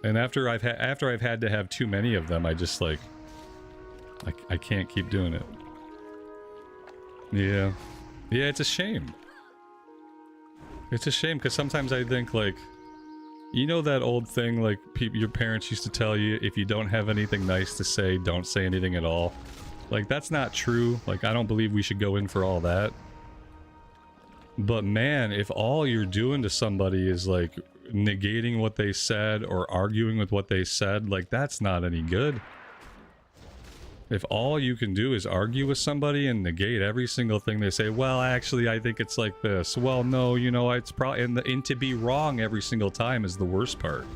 And after I've had to have too many of them, I just like I can't keep doing it. Yeah. Yeah, it's a shame. It's a shame because sometimes I think like, you know that old thing like your parents used to tell you, if you don't have anything nice to say, don't say anything at all. Like, that's not true. Like, I don't believe we should go in for all that. But man, if all you're doing to somebody is like negating what they said or arguing with what they said, like, that's not any good. If all you can do is argue with somebody and negate every single thing they say, well, actually, I think it's like this. Well, no, you know, it's probably... And to be wrong every single time is the worst part.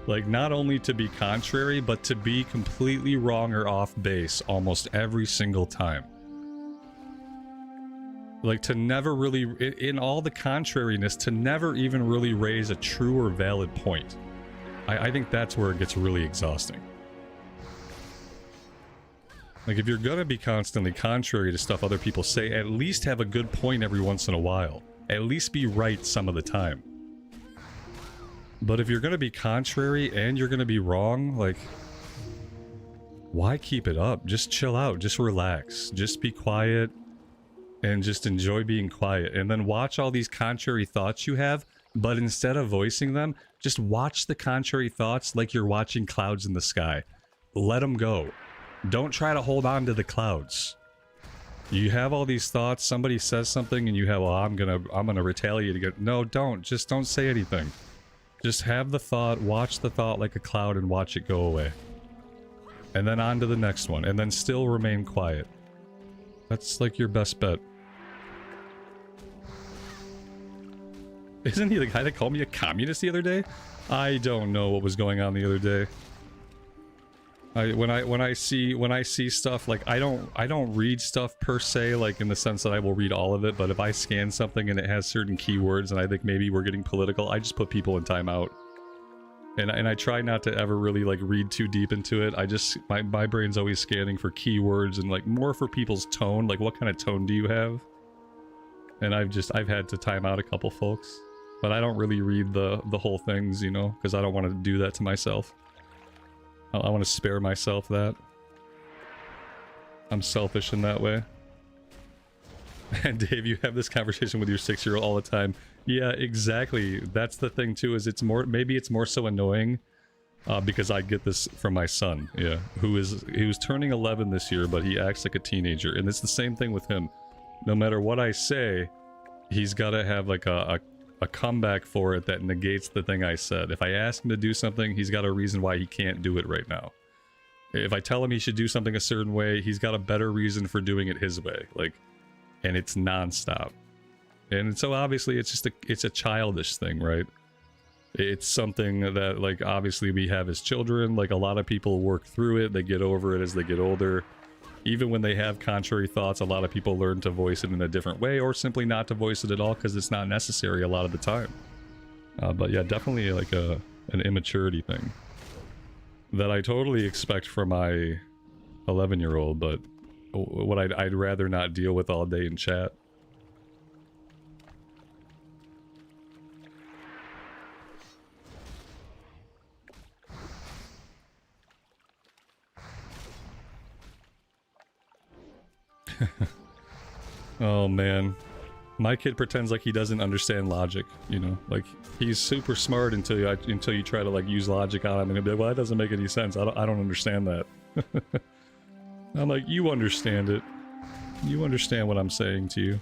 Like, not only to be contrary, but to be completely wrong or off base almost every single time. Like, to never really... In all the contrariness, to never even really raise a true or valid point. I think that's where it gets really exhausting. Like, if you're gonna be constantly contrary to stuff other people say, at least have a good point every once in a while. At least be right some of the time. But if you're gonna be contrary and you're gonna be wrong, like... why keep it up? Just chill out, just relax, just be quiet, and just enjoy being quiet. And then watch all these contrary thoughts you have, but instead of voicing them, just watch the contrary thoughts like you're watching clouds in the sky. Let them go. Don't try to hold on to the clouds. You have all these thoughts, somebody says something and you have, well, I'm gonna retaliate again. No, don't. Just don't say anything. Just have the thought, watch the thought like a cloud and watch it go away. And then on to the next one, and then still remain quiet. That's like your best bet. Isn't he the guy that called me a communist the other day? I don't know what was going on the other day. When I see stuff, like I don't read stuff per se, like in the sense that I will read all of it, but if I scan something and it has certain keywords and I think maybe we're getting political, I just put people in timeout. And I try not to ever really like read too deep into it. I just my brain's always scanning for keywords and like more for people's tone, like what kind of tone do you have? And I've had to time out a couple folks. But I don't really read the whole things, you know, because I don't want to do that to myself. I want to spare myself that. I'm selfish in that way. And Dave, you have this conversation with your 6-year-old all the time. Yeah, exactly. That's the thing too, is it's more, maybe it's more so annoying because I get this from my son, yeah, he was turning 11 this year, but he acts like a teenager. And it's the same thing with him. No matter what I say, he's got to have like a comeback for it that negates the thing I said. If I ask him to do something, he's got a reason why he can't do it right now. If I tell him he should do something a certain way, he's got a better reason for doing it his way. Like, and it's nonstop. And so obviously it's a childish thing, right? It's something that like obviously we have as children. Like a lot of people work through it, they get over it as they get older. Even when they have contrary thoughts, a lot of people learn to voice it in a different way or simply not to voice it at all because it's not necessary a lot of the time. But yeah, definitely like an immaturity thing that I totally expect from my 11-year-old, but what I'd rather not deal with all day in chat. Oh man, my kid pretends like he doesn't understand logic, you know, like he's super smart until you try to like use logic on him and he'll be like, well, that doesn't make any sense. I don't understand that. I'm like, you understand it. You understand what I'm saying to you.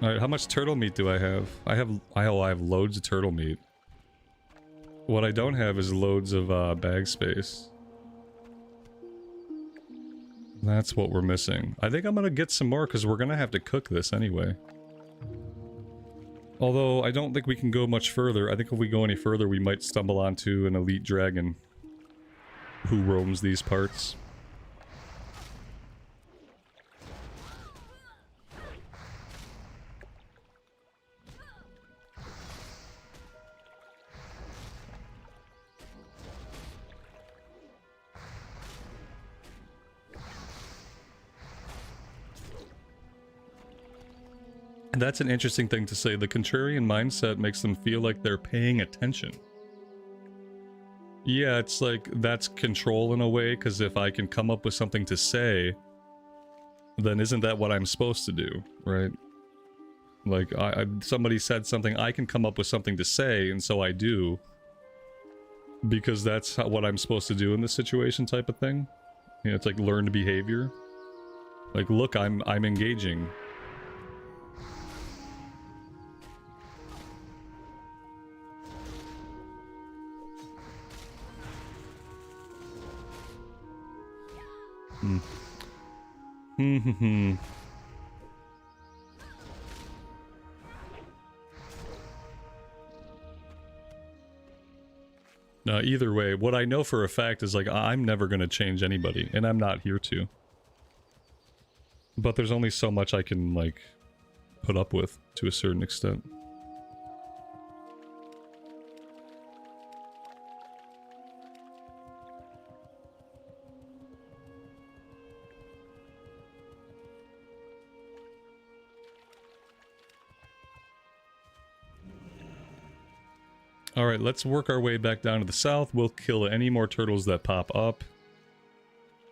Alright, how much turtle meat do I have? I have loads of turtle meat. What I don't have is loads of bag space. That's what we're missing. I think I'm gonna get some more because we're gonna have to cook this anyway. Although I don't think we can go much further. I think if we go any further we might stumble onto an elite dragon who roams these parts. That's an interesting thing to say. The contrarian mindset makes them feel like they're paying attention. Yeah, it's like that's control in a way, because if I can come up with something to say, then isn't that what I'm supposed to do, right? Like, somebody said something, I can come up with something to say, and so I do. Because that's what I'm supposed to do in this situation type of thing. You know, it's like learned behavior. Like, look, I'm engaging. No, either way, what I know for a fact is like I'm never going to change anybody, and I'm not here to. But there's only so much I can like put up with to a certain extent. Alright, let's work our way back down to the south. We'll kill any more turtles that pop up.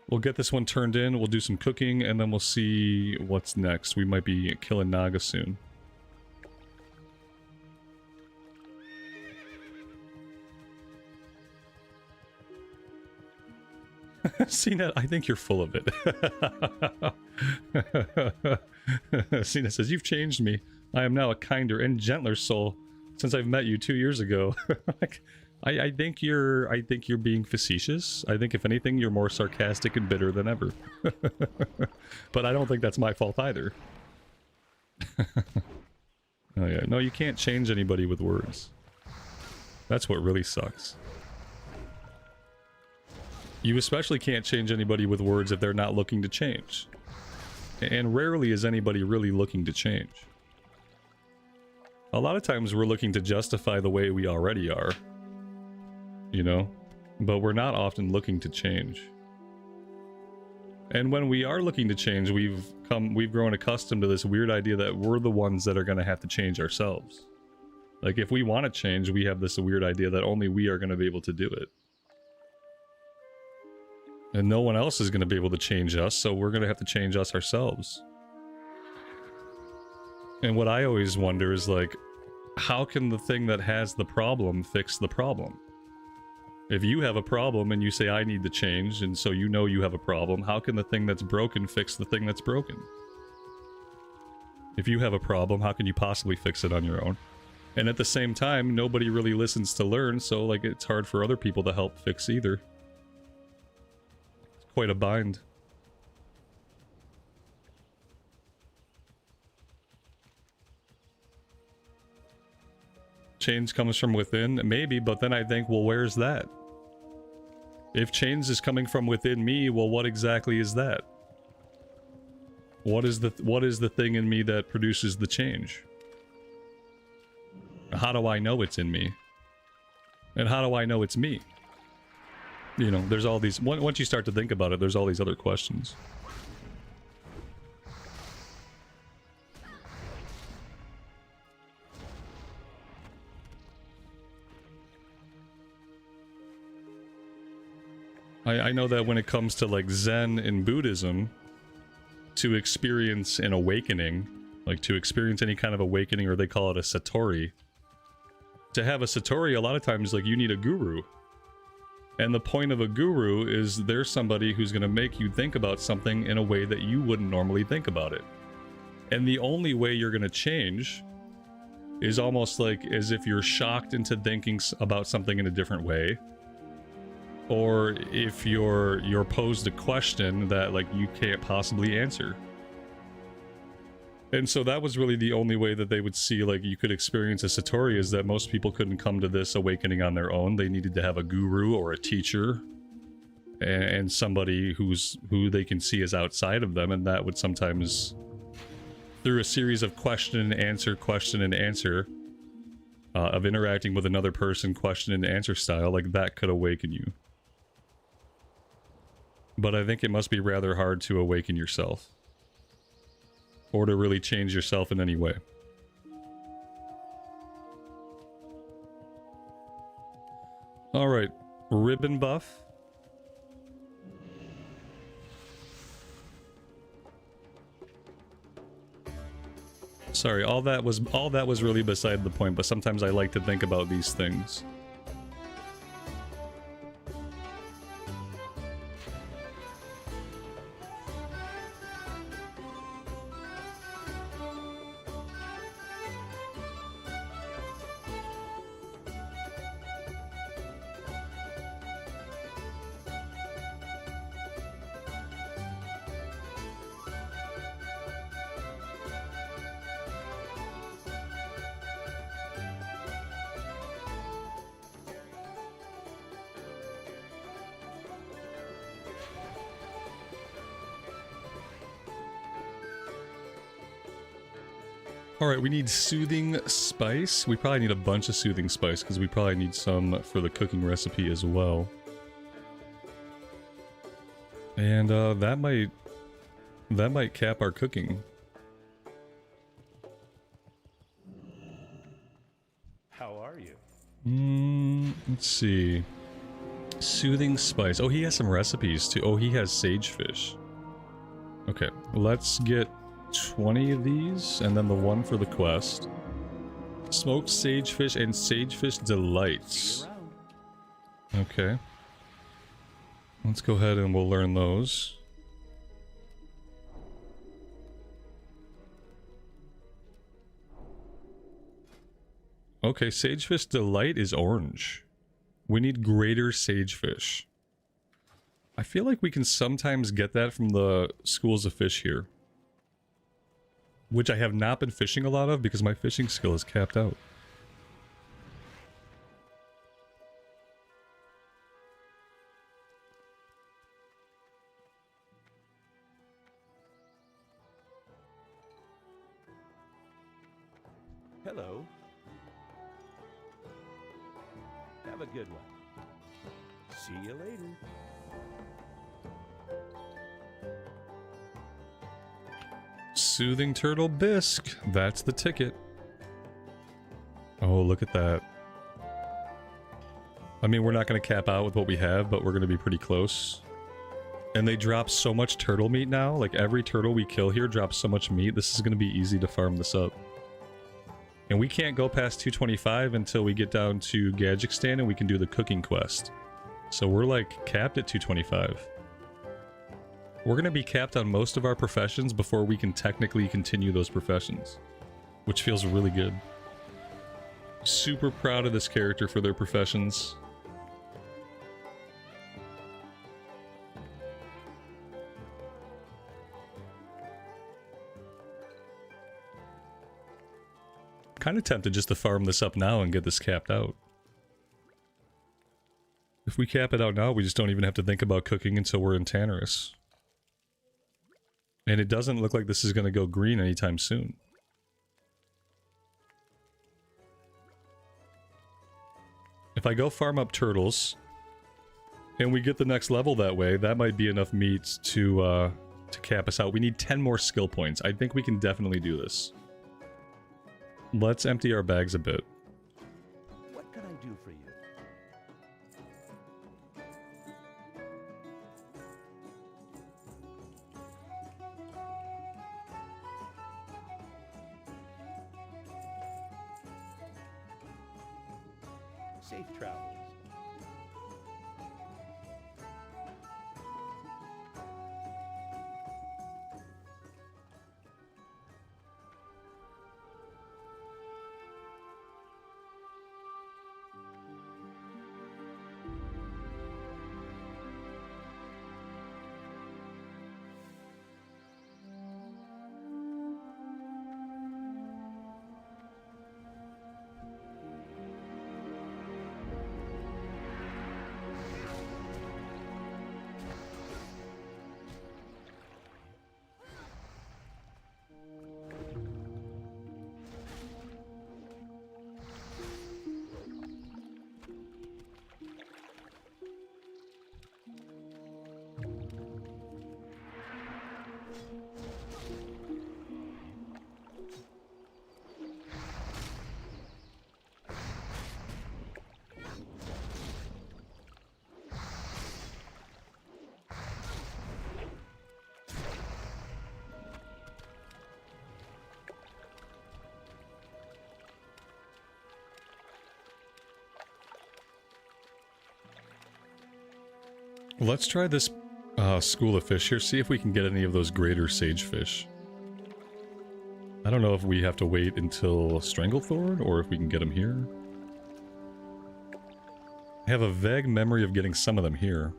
We'll get this one turned in, we'll do some cooking, and then we'll see what's next. We might be killing Naga soon. CNET, I think you're full of it. CNET says, you've changed me. I am now a kinder and gentler soul since I've met you 2 years ago. I think you're being facetious. I think if anything, you're more sarcastic and bitter than ever. But I don't think that's my fault either. Oh yeah, no, you can't change anybody with words. That's what really sucks. You especially can't change anybody with words if they're not looking to change. And rarely is anybody really looking to change. A lot of times we're looking to justify the way we already are. You know? But we're not often looking to change. And when we are looking to change, we've grown accustomed to this weird idea that we're the ones that are going to have to change ourselves. Like, if we want to change, we have this weird idea that only we are going to be able to do it. And no one else is going to be able to change us, so we're going to have to change us ourselves. And what I always wonder is, like, how can the thing that has the problem fix the problem? If you have a problem and you say, I need to change, and so you know you have a problem, how can the thing that's broken fix the thing that's broken? If you have a problem, how can you possibly fix it on your own? And at the same time, nobody really listens to learn, so, like, it's hard for other people to help fix either. It's quite a bind. Change comes from within, maybe, but then I think, well, where's that? If change is coming from within me, well, what exactly is that? What is the thing in me that produces the change? How do I know it's in me? And how do I know it's me? You know, there's all these... Once you start to think about it, there's all these other questions. I know that when it comes to, like, Zen and Buddhism, to experience an awakening, like to experience any kind of awakening, or they call it a satori, to have a satori, a lot of times, like, you need a guru. And the point of a guru is there's somebody who's going to make you think about something in a way that you wouldn't normally think about it. And the only way you're going to change is almost like as if you're shocked into thinking about something in a different way. Or if you're posed a question that, like, you can't possibly answer. And so that was really the only way that they would see, like, you could experience a satori, is that most people couldn't come to this awakening on their own. They needed to have a guru or a teacher and somebody who they can see as outside of them, and that would sometimes, through a series of question and answer of interacting with another person, question and answer style, like, that could awaken you. But I think it must be rather hard to awaken yourself. Or to really change yourself in any way. Alright, ribbon buff. Sorry, all that was really beside the point, but sometimes I like to think about these things. Alright, we need soothing spice. We probably need a bunch of soothing spice, because we probably need some for the cooking recipe as well. And that might cap our cooking. How are you? Let's see. Soothing spice. Oh, he has some recipes too. Oh, he has sagefish. Okay, let's get 20 of these, and then the one for the quest. Smoked sagefish and sagefish delights. Okay. Let's go ahead and we'll learn those. Okay, Sagefish Delight is orange. We need greater Sagefish. I feel like we can sometimes get that from the schools of fish here. Which I have not been fishing a lot of because my fishing skill is capped out. Hello. Have a good one. See you later. Soothing Turtle Bisque. That's the ticket. Oh, look at that. I mean, we're not going to cap out with what we have, but we're going to be pretty close. And they drop so much turtle meat now. Like, every turtle we kill here drops so much meat. This is going to be easy to farm this up. And we can't go past 225 until we get down to Gadgekstan and we can do the cooking quest. So we're, like, capped at 225. We're going to be capped on most of our professions before we can technically continue those professions. Which feels really good. Super proud of this character for their professions. Kind of tempted just to farm this up now and get this capped out. If we cap it out now, we just don't even have to think about cooking until we're in Tannerus. And it doesn't look like this is going to go green anytime soon. If I go farm up turtles, and we get the next level that way, that might be enough meat to cap us out. We need 10 more skill points. I think we can definitely do this. Let's empty our bags a bit. What can I do for you? Safe travels. Let's try this school of fish here, see if we can get any of those greater sagefish. I don't know if we have to wait until Stranglethorn or if we can get them here. I have a vague memory of getting some of them here.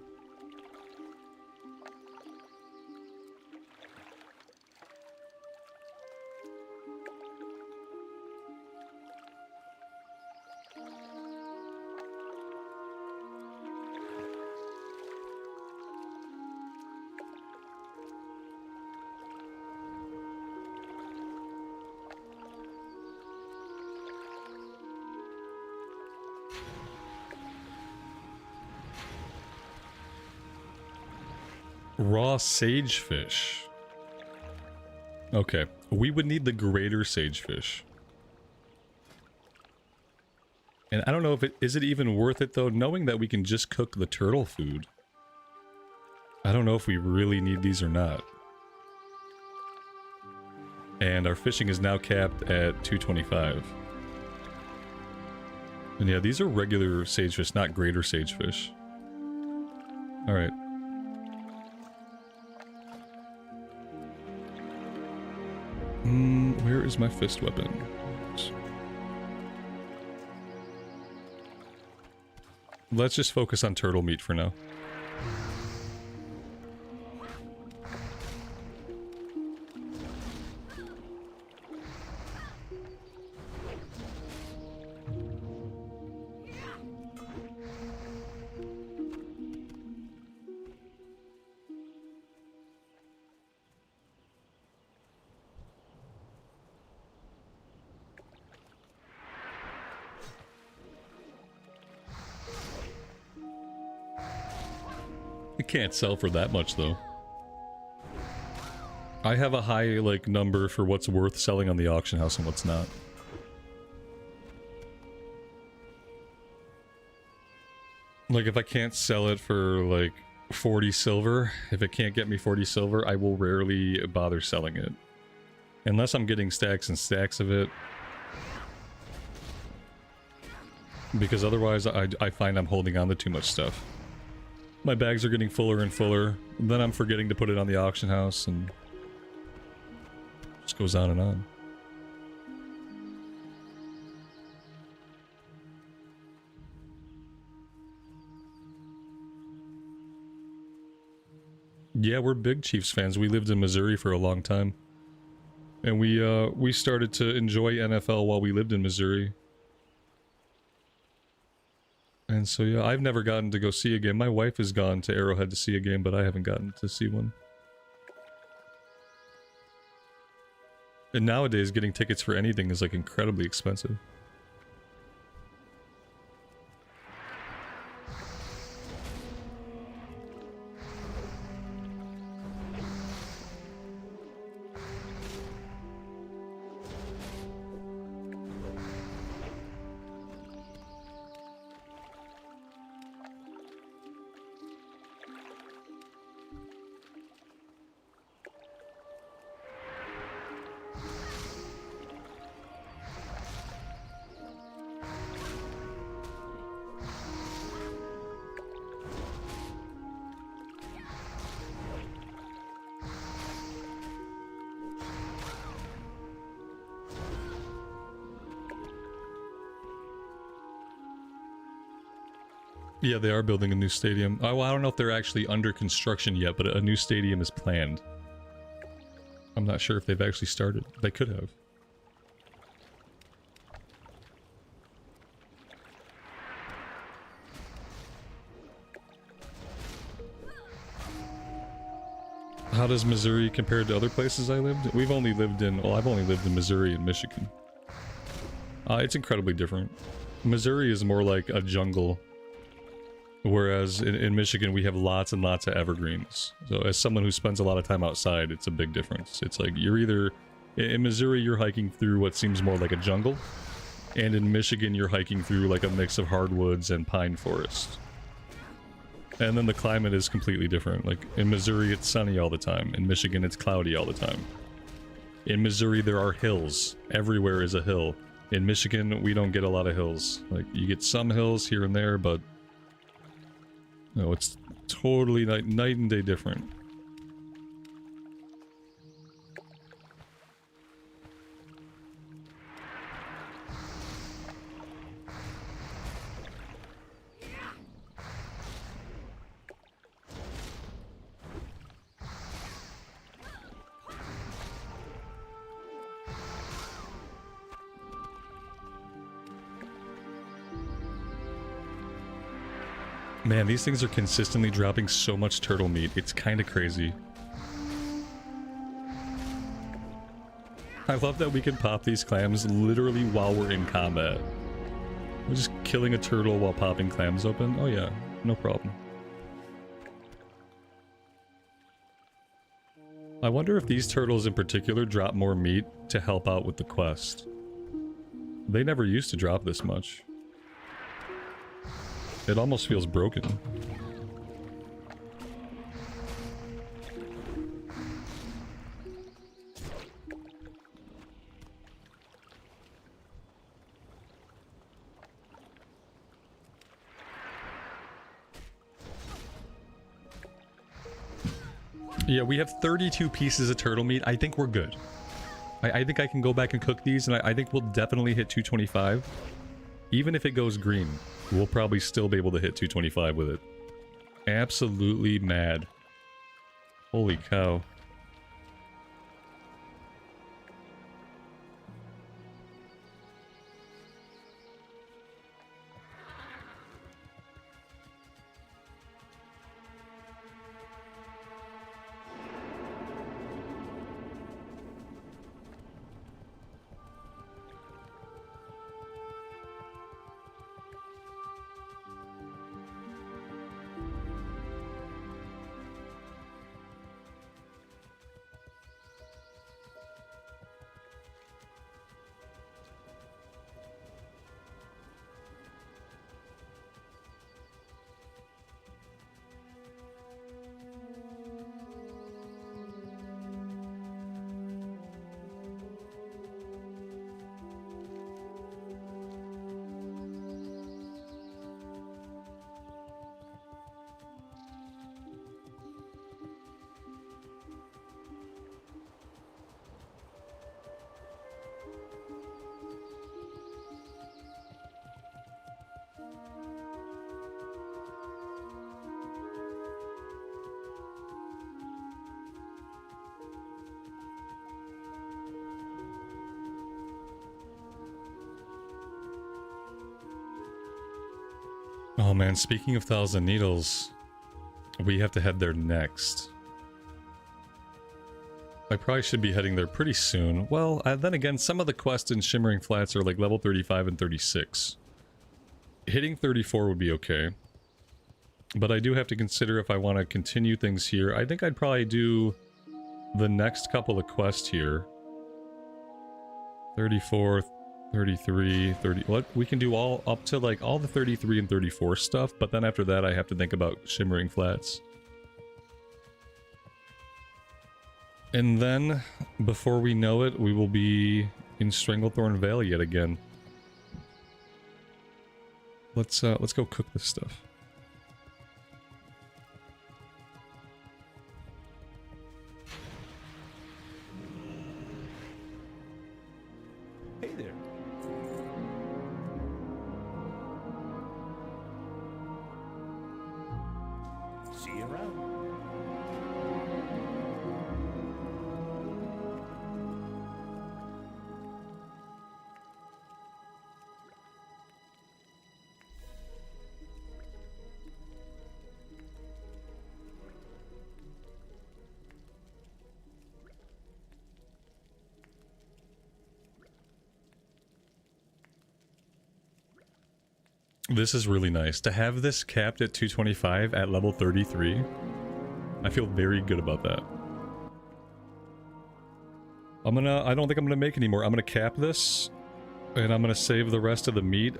Raw sagefish. Okay, we would need the greater sagefish. And I don't know if is it even worth it though, knowing that we can just cook the turtle food. I don't know if we really need these or not. And our fishing is now capped at 225. And yeah, these are regular sagefish, not greater sagefish. Alright. Where is my fist weapon? Let's just focus on turtle meat for now. Can't sell for that much though. I have a high like number for what's worth selling on the auction house and what's not. Like if I can't sell it for like 40 silver, if it can't get me 40 silver, I will rarely bother selling it. Unless I'm getting stacks and stacks of it. Because otherwise I find I'm holding on to too much stuff. My bags are getting fuller and fuller, and then I'm forgetting to put it on the auction house, and it just goes on and on. Yeah, we're big Chiefs fans. We lived in Missouri for a long time. And we started to enjoy NFL while we lived in Missouri. And so, yeah, I've never gotten to go see a game. My wife has gone to Arrowhead to see a game, but I haven't gotten to see one. And nowadays, getting tickets for anything is, like, incredibly expensive. Yeah, they are building a new stadium. Oh, well, I don't know if they're actually under construction yet, but a new stadium is planned. I'm not sure if they've actually started. They could have. How does Missouri compare to other places I lived? We've only lived in... Well, I've only lived in Missouri and Michigan. It's incredibly different. Missouri is more like a jungle. Whereas in Michigan, we have lots and lots of evergreens. So as someone who spends a lot of time outside, it's a big difference. It's like you're either... In Missouri, you're hiking through what seems more like a jungle. And in Michigan, you're hiking through like a mix of hardwoods and pine forest. And then the climate is completely different. Like in Missouri, it's sunny all the time. In Michigan, it's cloudy all the time. In Missouri, there are hills. Everywhere is a hill. In Michigan, we don't get a lot of hills. Like you get some hills here and there, but... No, it's totally night and day different. Man, these things are consistently dropping so much turtle meat. It's kind of crazy. I love that we can pop these clams literally while we're in combat. We're just killing a turtle while popping clams open. Oh yeah, no problem. I wonder if these turtles in particular drop more meat to help out with the quest. They never used to drop this much. It almost feels broken. Yeah, we have 32 pieces of turtle meat. I think we're good. I think I can go back and cook these, and I think we'll definitely hit 225. Even if it goes green, we'll probably still be able to hit 225 with it. Absolutely mad. Holy cow. Oh man, speaking of Thousand Needles, we have to head there next. I probably should be heading there pretty soon. Well, then again, some of the quests in Shimmering Flats are like level 35 and 36. Hitting 34 would be okay. But I do have to consider if I want to continue things here. I think I'd probably do the next couple of quests here. 34, 33, 30... What? We can do all up to like all the 33 and 34 stuff, but then after that I have to think about Shimmering Flats. And then, before we know it, we will be in Stranglethorn Valley yet again. Let's go cook this stuff. Hey there. See you around. This is really nice. To have this capped at 225 at level 33, I feel very good about that. I don't think I'm gonna make any more. I'm gonna cap this, and I'm gonna save the rest of the meat.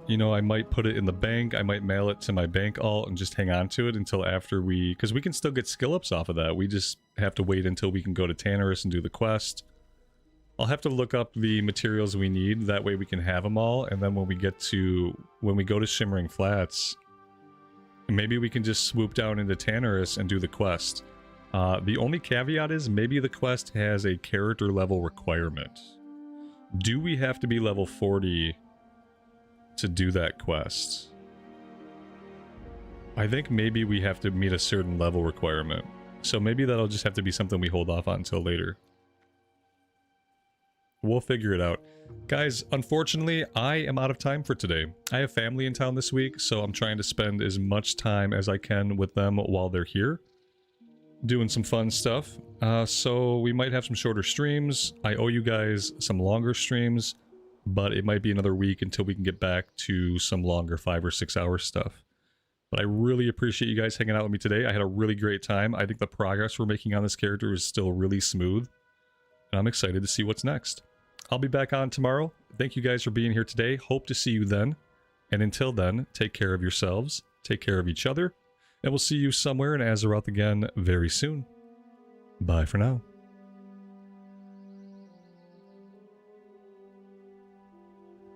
You know, I might put it in the bank, I might mail it to my bank alt and just hang on to it until after because we can still get skill ups off of that. We just have to wait until we can go to Tannerus and do the quest. I'll have to look up the materials we need, that way we can have them all, and then when we go to Shimmering Flats, maybe we can just swoop down into Tannerus and do the quest. The only caveat is maybe the quest has a character level requirement. Do we have to be level 40 to do that quest? I think maybe we have to meet a certain level requirement. So maybe that'll just have to be something we hold off on until later. We'll figure it out. Guys, unfortunately, I am out of time for today. I have family in town this week, so I'm trying to spend as much time as I can with them while they're here, doing some fun stuff. So we might have some shorter streams. I owe you guys some longer streams, but it might be another week until we can get back to some longer 5 or 6 hour stuff. But I really appreciate you guys hanging out with me today. I had a really great time. I think the progress we're making on this character is still really smooth, and I'm excited to see what's next. I'll be back on tomorrow. Thank you guys for being here today. Hope to see you then. And until then, take care of yourselves, take care of each other, and we'll see you somewhere in Azeroth again very soon. Bye for now.